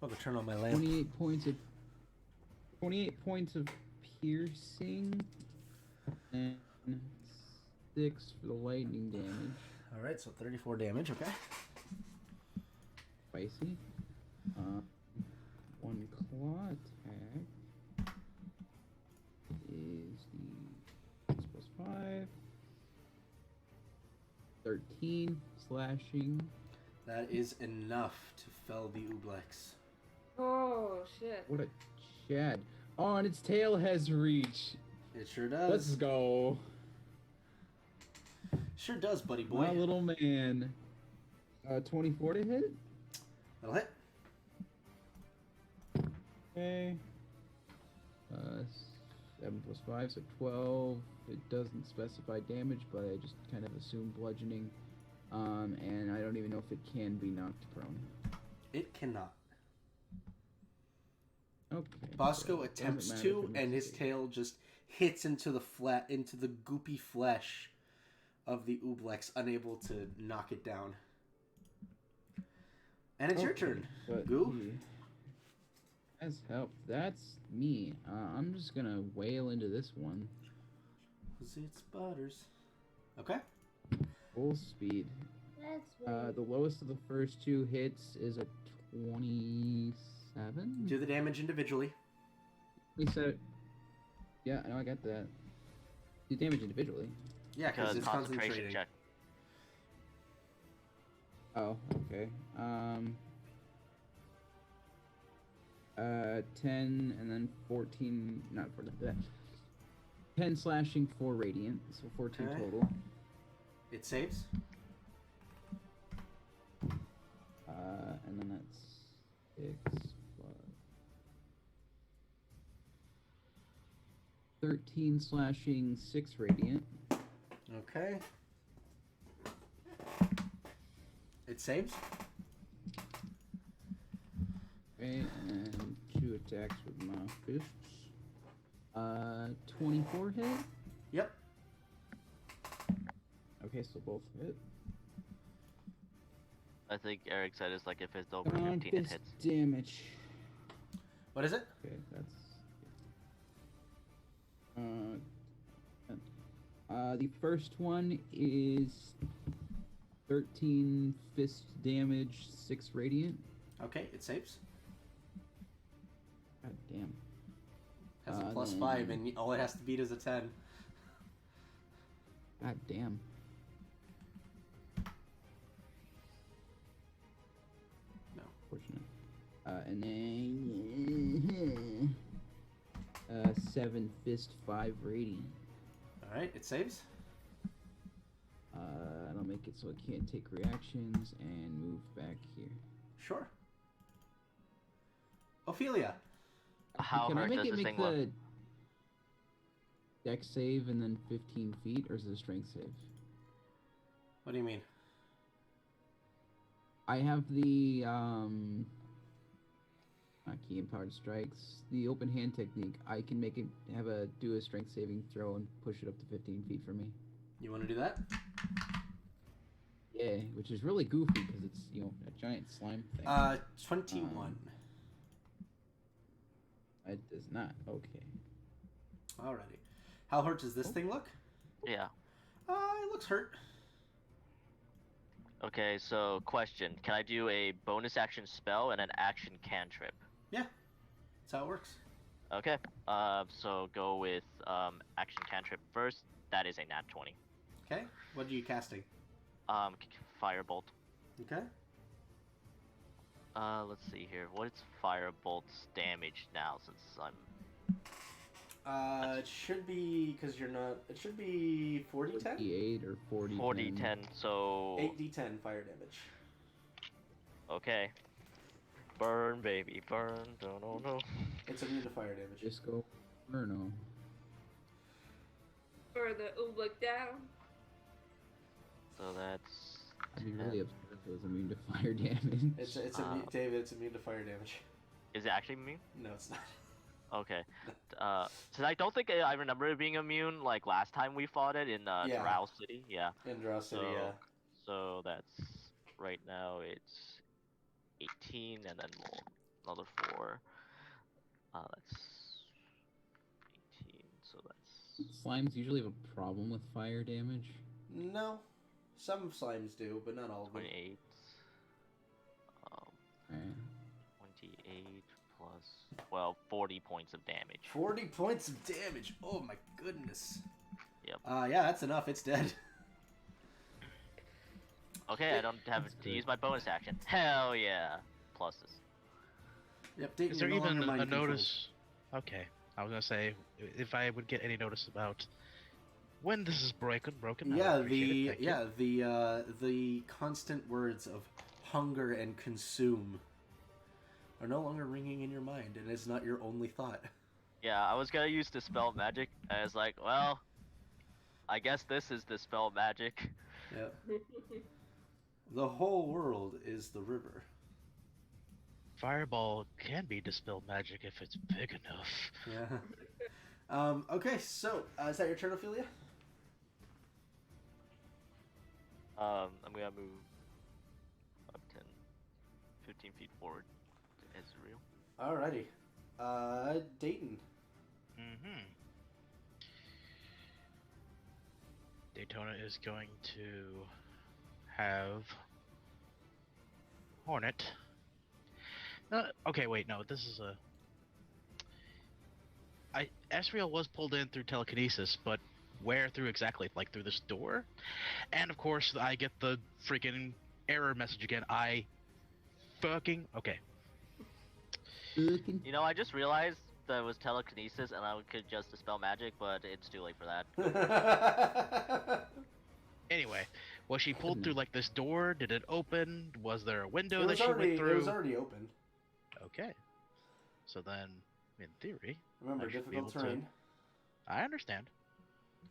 I'll go turn on my lamp. 28 points of piercing, and 6 for the lightning damage. All right, so 34 damage. Okay. Spicy. 1 claw attack is the 6 plus 5. 13 slashing. That is enough to fell the Ublex. Oh shit. What a Chad. Oh, and its tail has reach. It sure does. Let's go. Sure does, buddy boy. My little man. 24 to hit? That'll hit. Okay. 7 plus 5, so 12. It doesn't specify damage, but I just kind of assume bludgeoning. And I don't even know if it can be knocked prone. It cannot. Okay. Bosco so it doesn't attempts matter to, if it and his misses. tail just hits into the goopy flesh of the Ublex, unable to knock it down. And it's your Okay, turn. but Goo? he has helped. That's me. I'm just gonna wail into this one. 'Cause it's butters. Okay. Full speed. That's The lowest of the first 2 hits is a 27. Do the damage individually. He said, yeah, I know, I got that. Do damage individually. Yeah, because it's Concentration concentrating. check. Oh, okay. 10 and then 14, not 14, 10 slashing, 4 radiant, so 14 Okay. total. It saves. And then that's 6 plus 13 slashing, 6 radiant. Okay. It saves. Okay, and 2 attacks with my fists. 24 hit. Yep. Okay, so both hit. I think Eric said it's like if it's over Come on, 15, it fist hits. damage. What is it? Okay, that's... the first one is 13 fist damage, 6 radiant. Okay, it saves. God damn. Has a then- +5, and all it has to beat is a 10. God damn. No. Fortunate. And then 7 fist, 5 radiant. All right, it saves. I'll make it so it can't take reactions and move back here. Sure. Ophelia. How Can I hurt make does it this make thing look? the dex save and then 15 feet, or is it a strength save? What do you mean? I have the not key empowered strikes, the open hand technique. I can make it do a strength saving throw and push it up to 15 feet for me. You want to do that? Yeah, which is really goofy because it's a giant slime thing. 21. It does not. Okay. Alrighty. How hurt does this thing look? Yeah. It looks hurt. Okay, so question. Can I do a bonus action spell and an action cantrip? Yeah. That's how it works. Okay. So go with action cantrip first. That is a nat 20. Okay. What are you casting? Firebolt. Okay. Let's see here. What is Firebolt's damage now since I'm... It should be, because you're not, it should be 40-10? 48 or 40. 40-10, so... 8d10 fire damage. Okay. Burn, baby, burn. No. It's immune to fire damage. Disco Inferno. For the look down. So that's. I'd be 10. really upset if it was immune to fire damage. It's immune, David. It's immune to fire damage. Is it actually immune? No, it's not. Okay. So I don't think I remember it being immune like last time we fought it in Yeah. Drow City. Yeah. In Draw City, So, yeah. So that's right now it's 18 and then another 4. That's 18. So that's Slimes usually have a problem with fire damage. No, some slimes do, but not all of them. 28. Alright. 28 plus 40 points of damage. 40 points of damage. Oh my goodness. Yep. Yeah, that's enough. It's dead. Okay, I don't have That's to good. use my bonus action. Hell yeah. Pluses. Yep. Dayton, Is there you're no even longer a mind controlled. notice? Okay, I was gonna say if I would get any notice about when this is broken. I Yeah, would appreciate it. Thank you. the constant words of hunger and consume are no longer ringing in your mind, and it's not your only thought. Yeah, I was gonna use Dispel Magic. I was like, well, I guess this is Dispel Magic. Yep. The whole world is the river. Fireball can be dispelled magic if it's big enough. Yeah. Okay, so is that your turn, Ophelia? I'm gonna move up 10, 15 feet forward to Ezreal. Alrighty. Dayton. Mm-hmm. Daytona is going to have Hornet. Okay, wait, no, this is a. Ezreal was pulled in through telekinesis, but where through exactly? Like through this door? And of course, I get the freaking error message again. Okay. You know, I just realized that it was telekinesis and I could just Dispel Magic, but it's too late for that. Anyway, was she pulled through like this door? Did it open? Was there a window It that was she already went through? it was already open. Okay. So then, in theory, Remember, I should be difficult able to- terrain. I understand.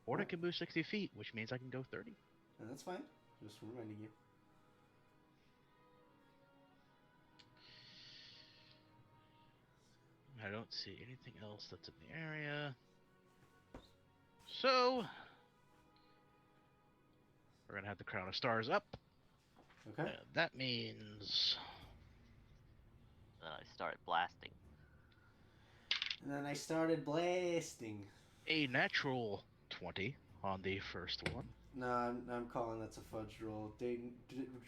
Hornet Yeah. can move 60 feet, which means I can go 30. And that's fine. Just reminding you. I don't see anything else that's in the area. So, we're gonna have the Crown of Stars up. Okay. That means Then I start blasting. And then I started blasting. a natural 20 on the first one. No, I'm calling that's a fudge roll.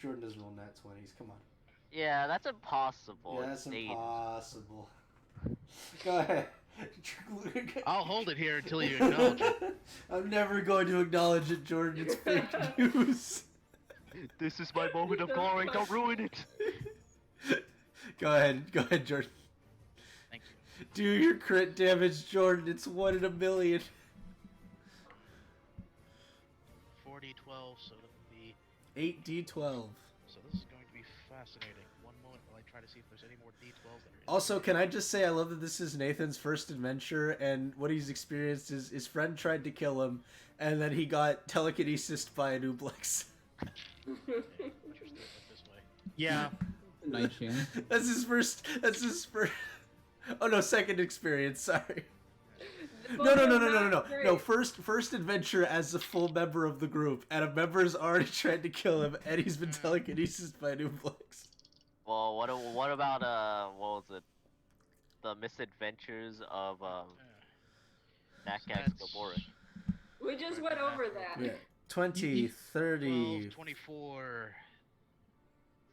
Jordan doesn't roll nat 20s. Come on. Yeah, that's impossible. Yeah, that's It's Dayton. impossible. Go ahead. I'll hold it here until you acknowledge it. I'm never going to acknowledge it, Jordan. It's fake news. This is my moment of glory. Don't ruin it. Go ahead, Jordan. Thank you. Do your crit damage, Jordan. It's 1 in a million. 40, 12, so it'll be. 8d12. So this is going to be fascinating. One moment while I try to see if there's any more D12s that are in Also, can I just say I love that this is Nathan's first adventure, and what he's experienced is his friend tried to kill him, and then he got telekinesis by a Nublex. Yeah, interesting it this way. Yeah. Night chance. That's his first. Oh no, second experience. Sorry. No. First adventure as a full member of the group, and a member has already tried to kill him, and he's been telekinesis by Nublex. Well, what about what was it? The misadventures of Nakax That's- Gaboric. We just went over that. Yeah. 20, 30. 12, 24,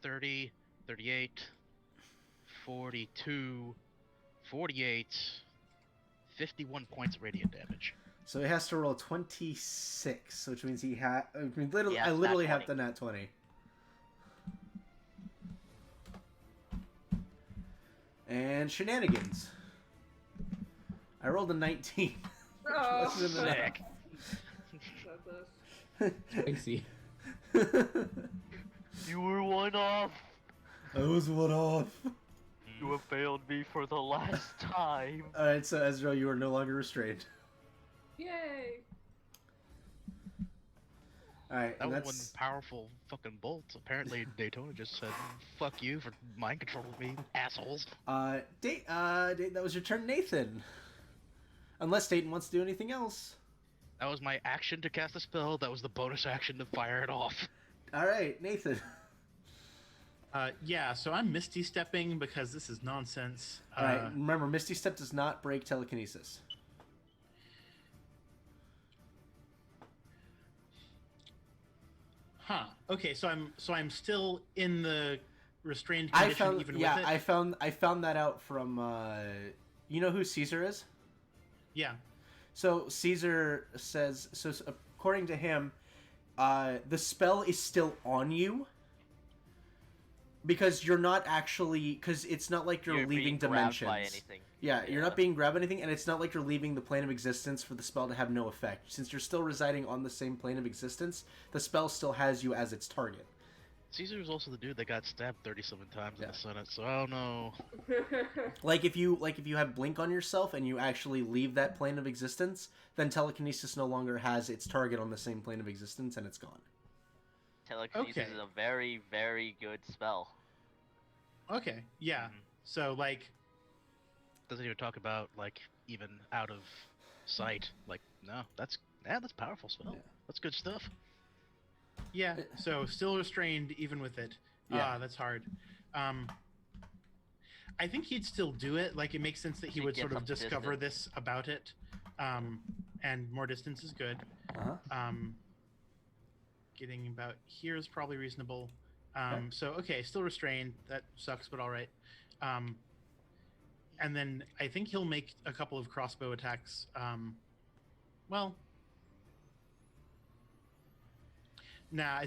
30, 38, 42, 48, 51 points of radiant damage. So he has to roll 26, which means he had. I mean, literally, Yes, I literally nat have 20. the nat 20. And shenanigans. I rolled a 19. Oh, Less than enough. Sick. That's us. Spicy. You were one off. I was one off. You have failed me for the last time. All right, so Ezreal, you are no longer restrained. Yay! All right, That and was that's one powerful fucking bolt. Apparently, Daytona just said, "Fuck you for mind controlling me, assholes." that was your turn, Nathan. Unless Dayton wants to do anything else. That was my action to cast a spell. That was the bonus action to fire it off. All right, Nathan. Yeah, so I'm Misty Stepping because this is nonsense. All right, remember, Misty Step does not break telekinesis. Huh. Okay, so I'm still in the restrained condition even with it. I found that out from you know who Caesar is? Yeah. So Caesar says according to him, the spell is still on you. Because you're not actually, because it's not like you're leaving being grabbed dimensions. by anything. Yeah, you're not being grabbed by anything, and it's not like you're leaving the plane of existence for the spell to have no effect. Since you're still residing on the same plane of existence, the spell still has you as its target. Caesar was also the dude that got stabbed 37 times in the Senate, so I don't know. Like if you have blink on yourself and you actually leave that plane of existence, then telekinesis no longer has its target on the same plane of existence, and it's gone. Telekinesis is a very, very good spell. Okay, yeah. Mhm. So, like... Doesn't even talk about, like, even out of sight. Like, no, that's powerful spell. Yeah. That's good stuff. Yeah, so still restrained even with it. Yeah. That's hard. I think he'd still do it. Like, it makes sense that he To would get sort of some discover distance. this about it. And more distance is good. Uh-huh. Getting about here is probably reasonable. Okay. So, okay, still restrained. That sucks, but all right. And then I think he'll make a couple of crossbow attacks. I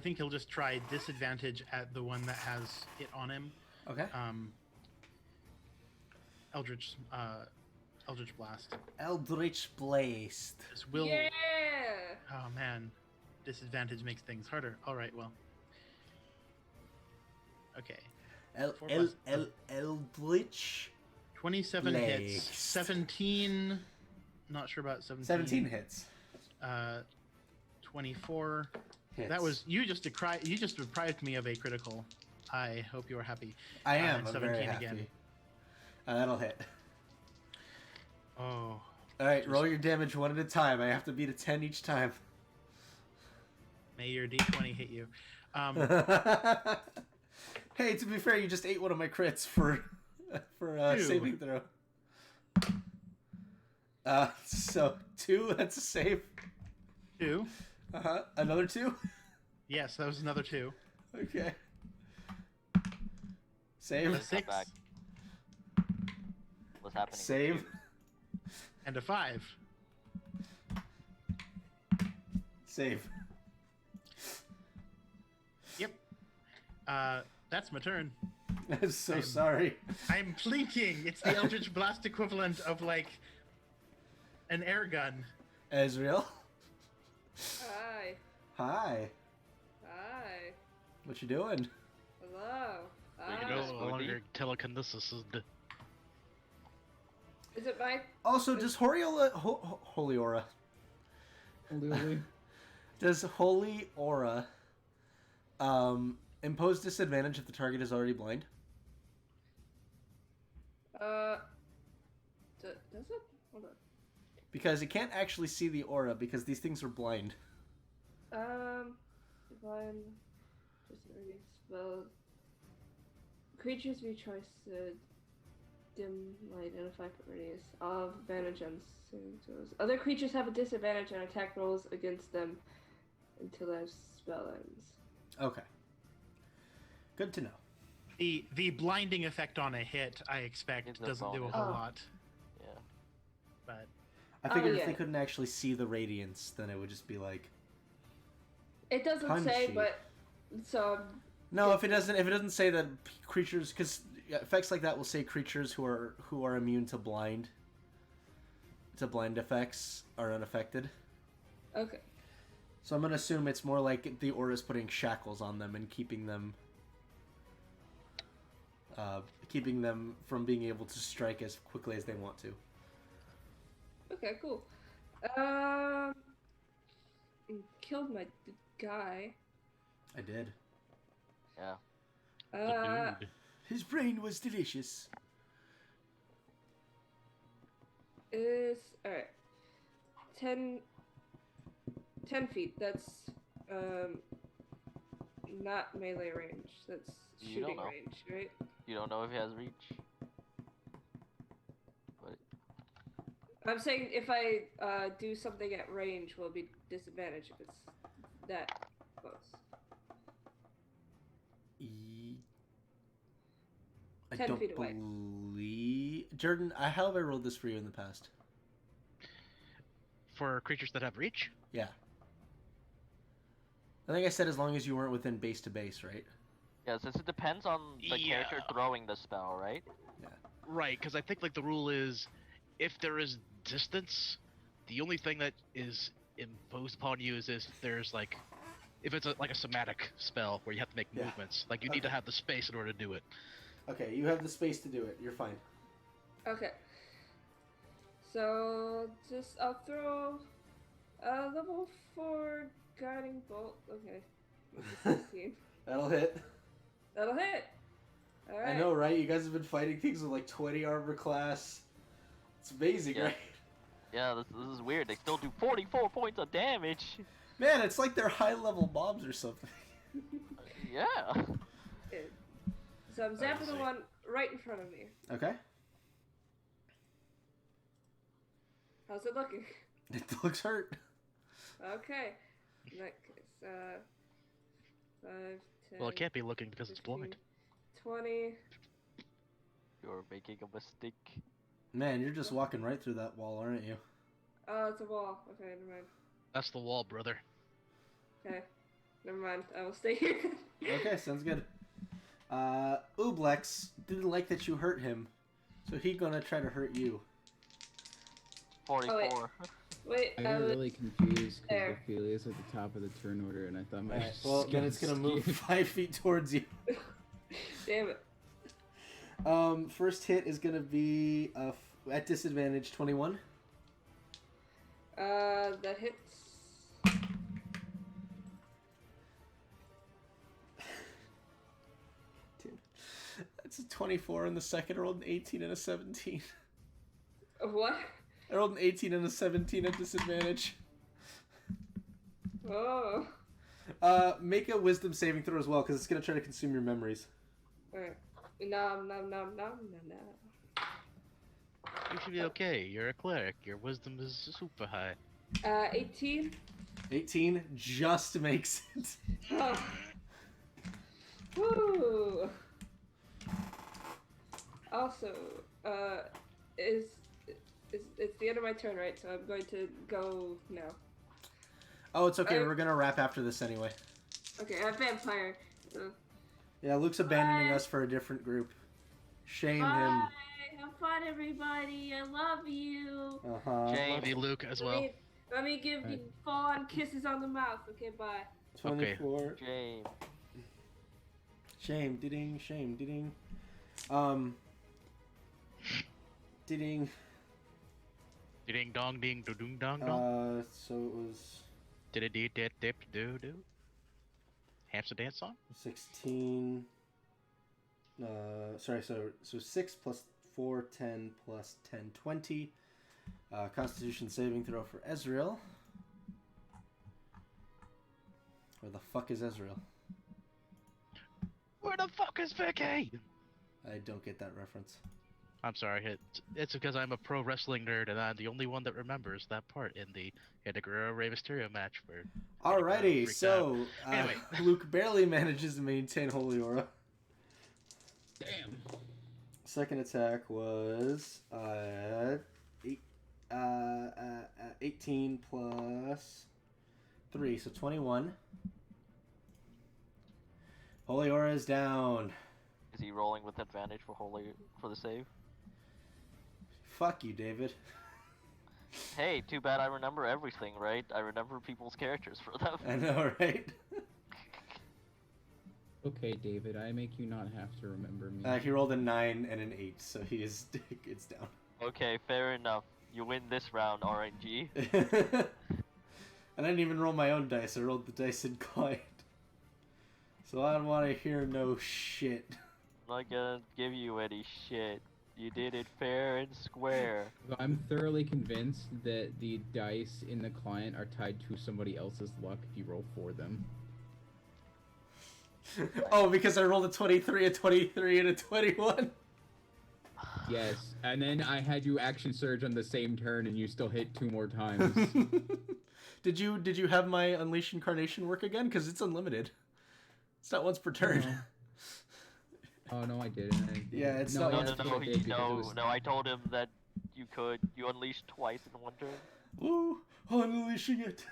think he'll just try disadvantage at the one that has it on him. Okay. Eldritch Blast. Eldritch Blast. This will. Yeah! Oh man, disadvantage makes things harder. All right, well. Okay. Eldritch. 27 hits. Blast. 17. Not sure about 17. 17 hits. 24. Hits. That was you just deprived me of a critical. I hope you are happy. I am. and I'm 17 very happy. again. That'll hit. Oh. All right, roll your damage one at a time. I have to beat a 10 each time. May your d20 hit you. Hey, to be fair, you just ate one of my crits for Ew. saving throw. So 2. That's a save. 2. Another 2. Yes, that was another 2. Okay. Save. Let's come 6 back. What's happening? Save. and a 5. Save. Yep. That's my turn. I'm so sorry. I'm plinking. It's the Eldritch Blast equivalent of like an air gun. Ezreal. Hi. Hi. Hi. What you doing? Hello. You You know, no Spoody? longer telekinesis is the... Is it my... Also, does Holy Aura? Does Holy Aura impose disadvantage if the target is already blind? Does it? Hold on. Because it can't actually see the aura because these things are blind. Divine... Just already spelled... Creatures we choice dim light and a 5-foot radius of advantage on saving throws. Other creatures have a disadvantage on attack rolls against them until their spell ends. Okay. Good to know. The blinding effect on a hit, I expect, It's a doesn't do a bonus. whole Oh. lot. Yeah. But I figured if yeah. they couldn't actually see the radiance, then it would just be like... It doesn't say, Punchy. but so No, if it doesn't say that creatures, because effects like that will say creatures who are immune to blind effects are unaffected. okay. So I'm gonna assume it's more like the aura's putting shackles on them and keeping them. keeping them from being able to strike as quickly as they want to. Okay, cool. Killed my guy. I did. Yeah. The dude. His brain was delicious. Is alright. 10 feet. That's not melee range. That's You don't shooting know. range, right? You don't know if he has reach. But I'm saying if I do something at range, will it be disadvantage if it's that close? I 10 don't feet away. believe... Jordan, how have I rolled this for you in the past? For creatures that have reach? Yeah. I think I said as long as you weren't within base to base, right? yeah, since it depends on the character Yeah. throwing the spell, right? Right, because I think like the rule is, if there is distance, the only thing that is imposed upon you is if there's like, if it's like a somatic spell where you have to make Yeah. movements, like you need to have the space in order to do it. Okay, you have the space to do it. You're fine. Okay. So I'll throw a level 4 guiding bolt. Okay. 16. That'll hit. That'll hit. All right. I know, right? You guys have been fighting things with like 20 armor class. It's amazing, Yeah. right? Yeah, this is weird. They still do 44 points of damage. Man, it's like they're high-level mobs or something. Yeah. Okay. So I'm zapping the one right in front of me. Okay. How's it looking? It looks hurt. Okay. In that case, 5, 10. Well, it can't be looking because it's 15, blind. 20. You're making a mistake. Man, you're just walking right through that wall, aren't you? Oh, it's a wall. Okay, never mind. That's the wall, brother. Okay. Never mind. I will stay here. Okay, sounds good. Ublex didn't like that you hurt him, so he gonna try to hurt you. 44. Wait, I got was... really confused because there. Ophelia's at the top of the turn order, and I thought my. Alright, well, then it's gonna move 5 feet towards you. Damn it. First hit is gonna be at disadvantage 21. That hits. Dude, that's a 24 in the second. I rolled an 18 and a 17. What? I rolled an 18 and a 17 at disadvantage. Oh. Make a wisdom saving throw as well, because it's gonna try to consume your memories. Alright. Nom nom nom nom nom nom. You should be okay. You're a cleric. Your wisdom is super high. 18. 18 just makes it. Oh. Woo. Also, it's the end of my turn, right? So I'm going to go now. Oh, it's okay. Alright. We're gonna wrap after this anyway. Okay, I'm vampire. So. Yeah, Luke's abandoning Bye. us for a different group. Shame Bye. him. Have fun, everybody. I love you. Uh-huh. James. Love you, Luke, as well. Let me give you full-on kisses on the mouth. Okay, bye. 24. James. Shame. Ding. Shame. Ding. Ding. Ding dong ding do dong dong dong. So it was Did it dip dip do do? Hamster dance song? 16. Sorry, so 6 plus 4, 10 plus 10, 20. Constitution saving throw for Ezreal. Where the fuck is Ezreal? Where the fuck is Vicky? I don't get that reference. I'm sorry, it's because I'm a pro wrestling nerd and I'm the only one that remembers that part in the Guerrero Rey Mysterio match where Alrighty, freaked so Anyway. Luke barely manages to maintain Holy Aura. Damn. Second attack was 18 plus 3, so 21. Holy Aura is down. Is he rolling with advantage for the save? Fuck you, David. Hey, too bad I remember everything, right? I remember people's characters for them. I know, right? Okay, David, I make you not have to remember me. He rolled a 9 and an 8, so he is it's down. Okay, fair enough. You win this round, RNG. I didn't even roll my own dice. I rolled the dice in kind. So I don't want to hear no shit. I'm not gonna give you any shit. You did it fair and square. I'm thoroughly convinced that the dice in the client are tied to somebody else's luck if you roll for them. Oh, because I rolled a 23, a 23, and a 21? Yes, and then I had you action surge on the same turn and you still hit 2 more times. Did you have my Unleash Incarnation work again? Because it's unlimited. It's not once per turn. Oh, no, I didn't. Yeah, it's no, not No, once no, I told him that you could. You unleashed twice in one turn. Woo! Unleashing it.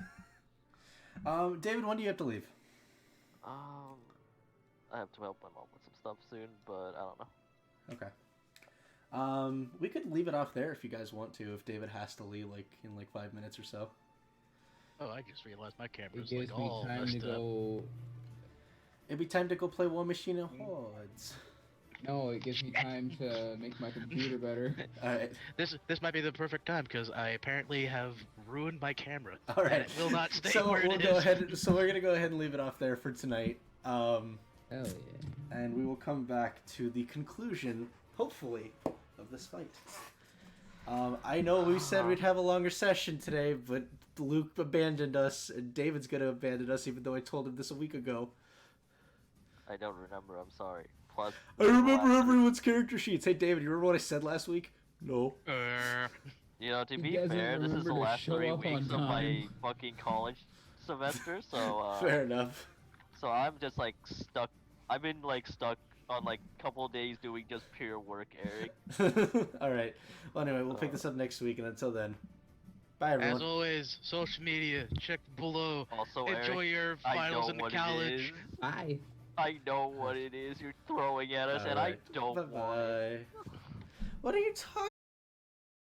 David, when do you have to leave? I have to help my mom with some stuff soon, but I don't know. Okay. We could leave it off there if you guys want to. If David has to leave, in 5 minutes or so. Oh, I just realized my It camera's gives like me all time to messed up. go... It'd be time to go play War Machine and Hordes. No, it gives me time to make my computer better. All right. This might be the perfect time because I apparently have ruined my camera. All right. And it will not stay So where we'll it go is. ahead. So we're gonna go ahead and leave it off there for tonight. Hell yeah. And we will come back to the conclusion, hopefully, of this fight. I know we said we'd have a longer session today, but Luke abandoned us, and David's gonna abandon us, even though I told him this a week ago. I don't remember. I'm sorry. Plus, I remember everyone's character sheets. Hey, David, you remember what I said last week? No. you know, to He be doesn't fair, this is the remember to last show 3 up on weeks of my time. fucking college semester, so Fair enough. so I'm just stuck. I've been stuck on a couple of days doing just pure work, Eric. All right. Well, anyway, we'll pick this up next week, and until then, bye, everyone. As always, social media, check below. Also, Enjoy Eric, your I finals know in the what it college. is. Bye. I know what it is you're throwing at us, and Alright. I don't want it. Bye-bye. What are you talking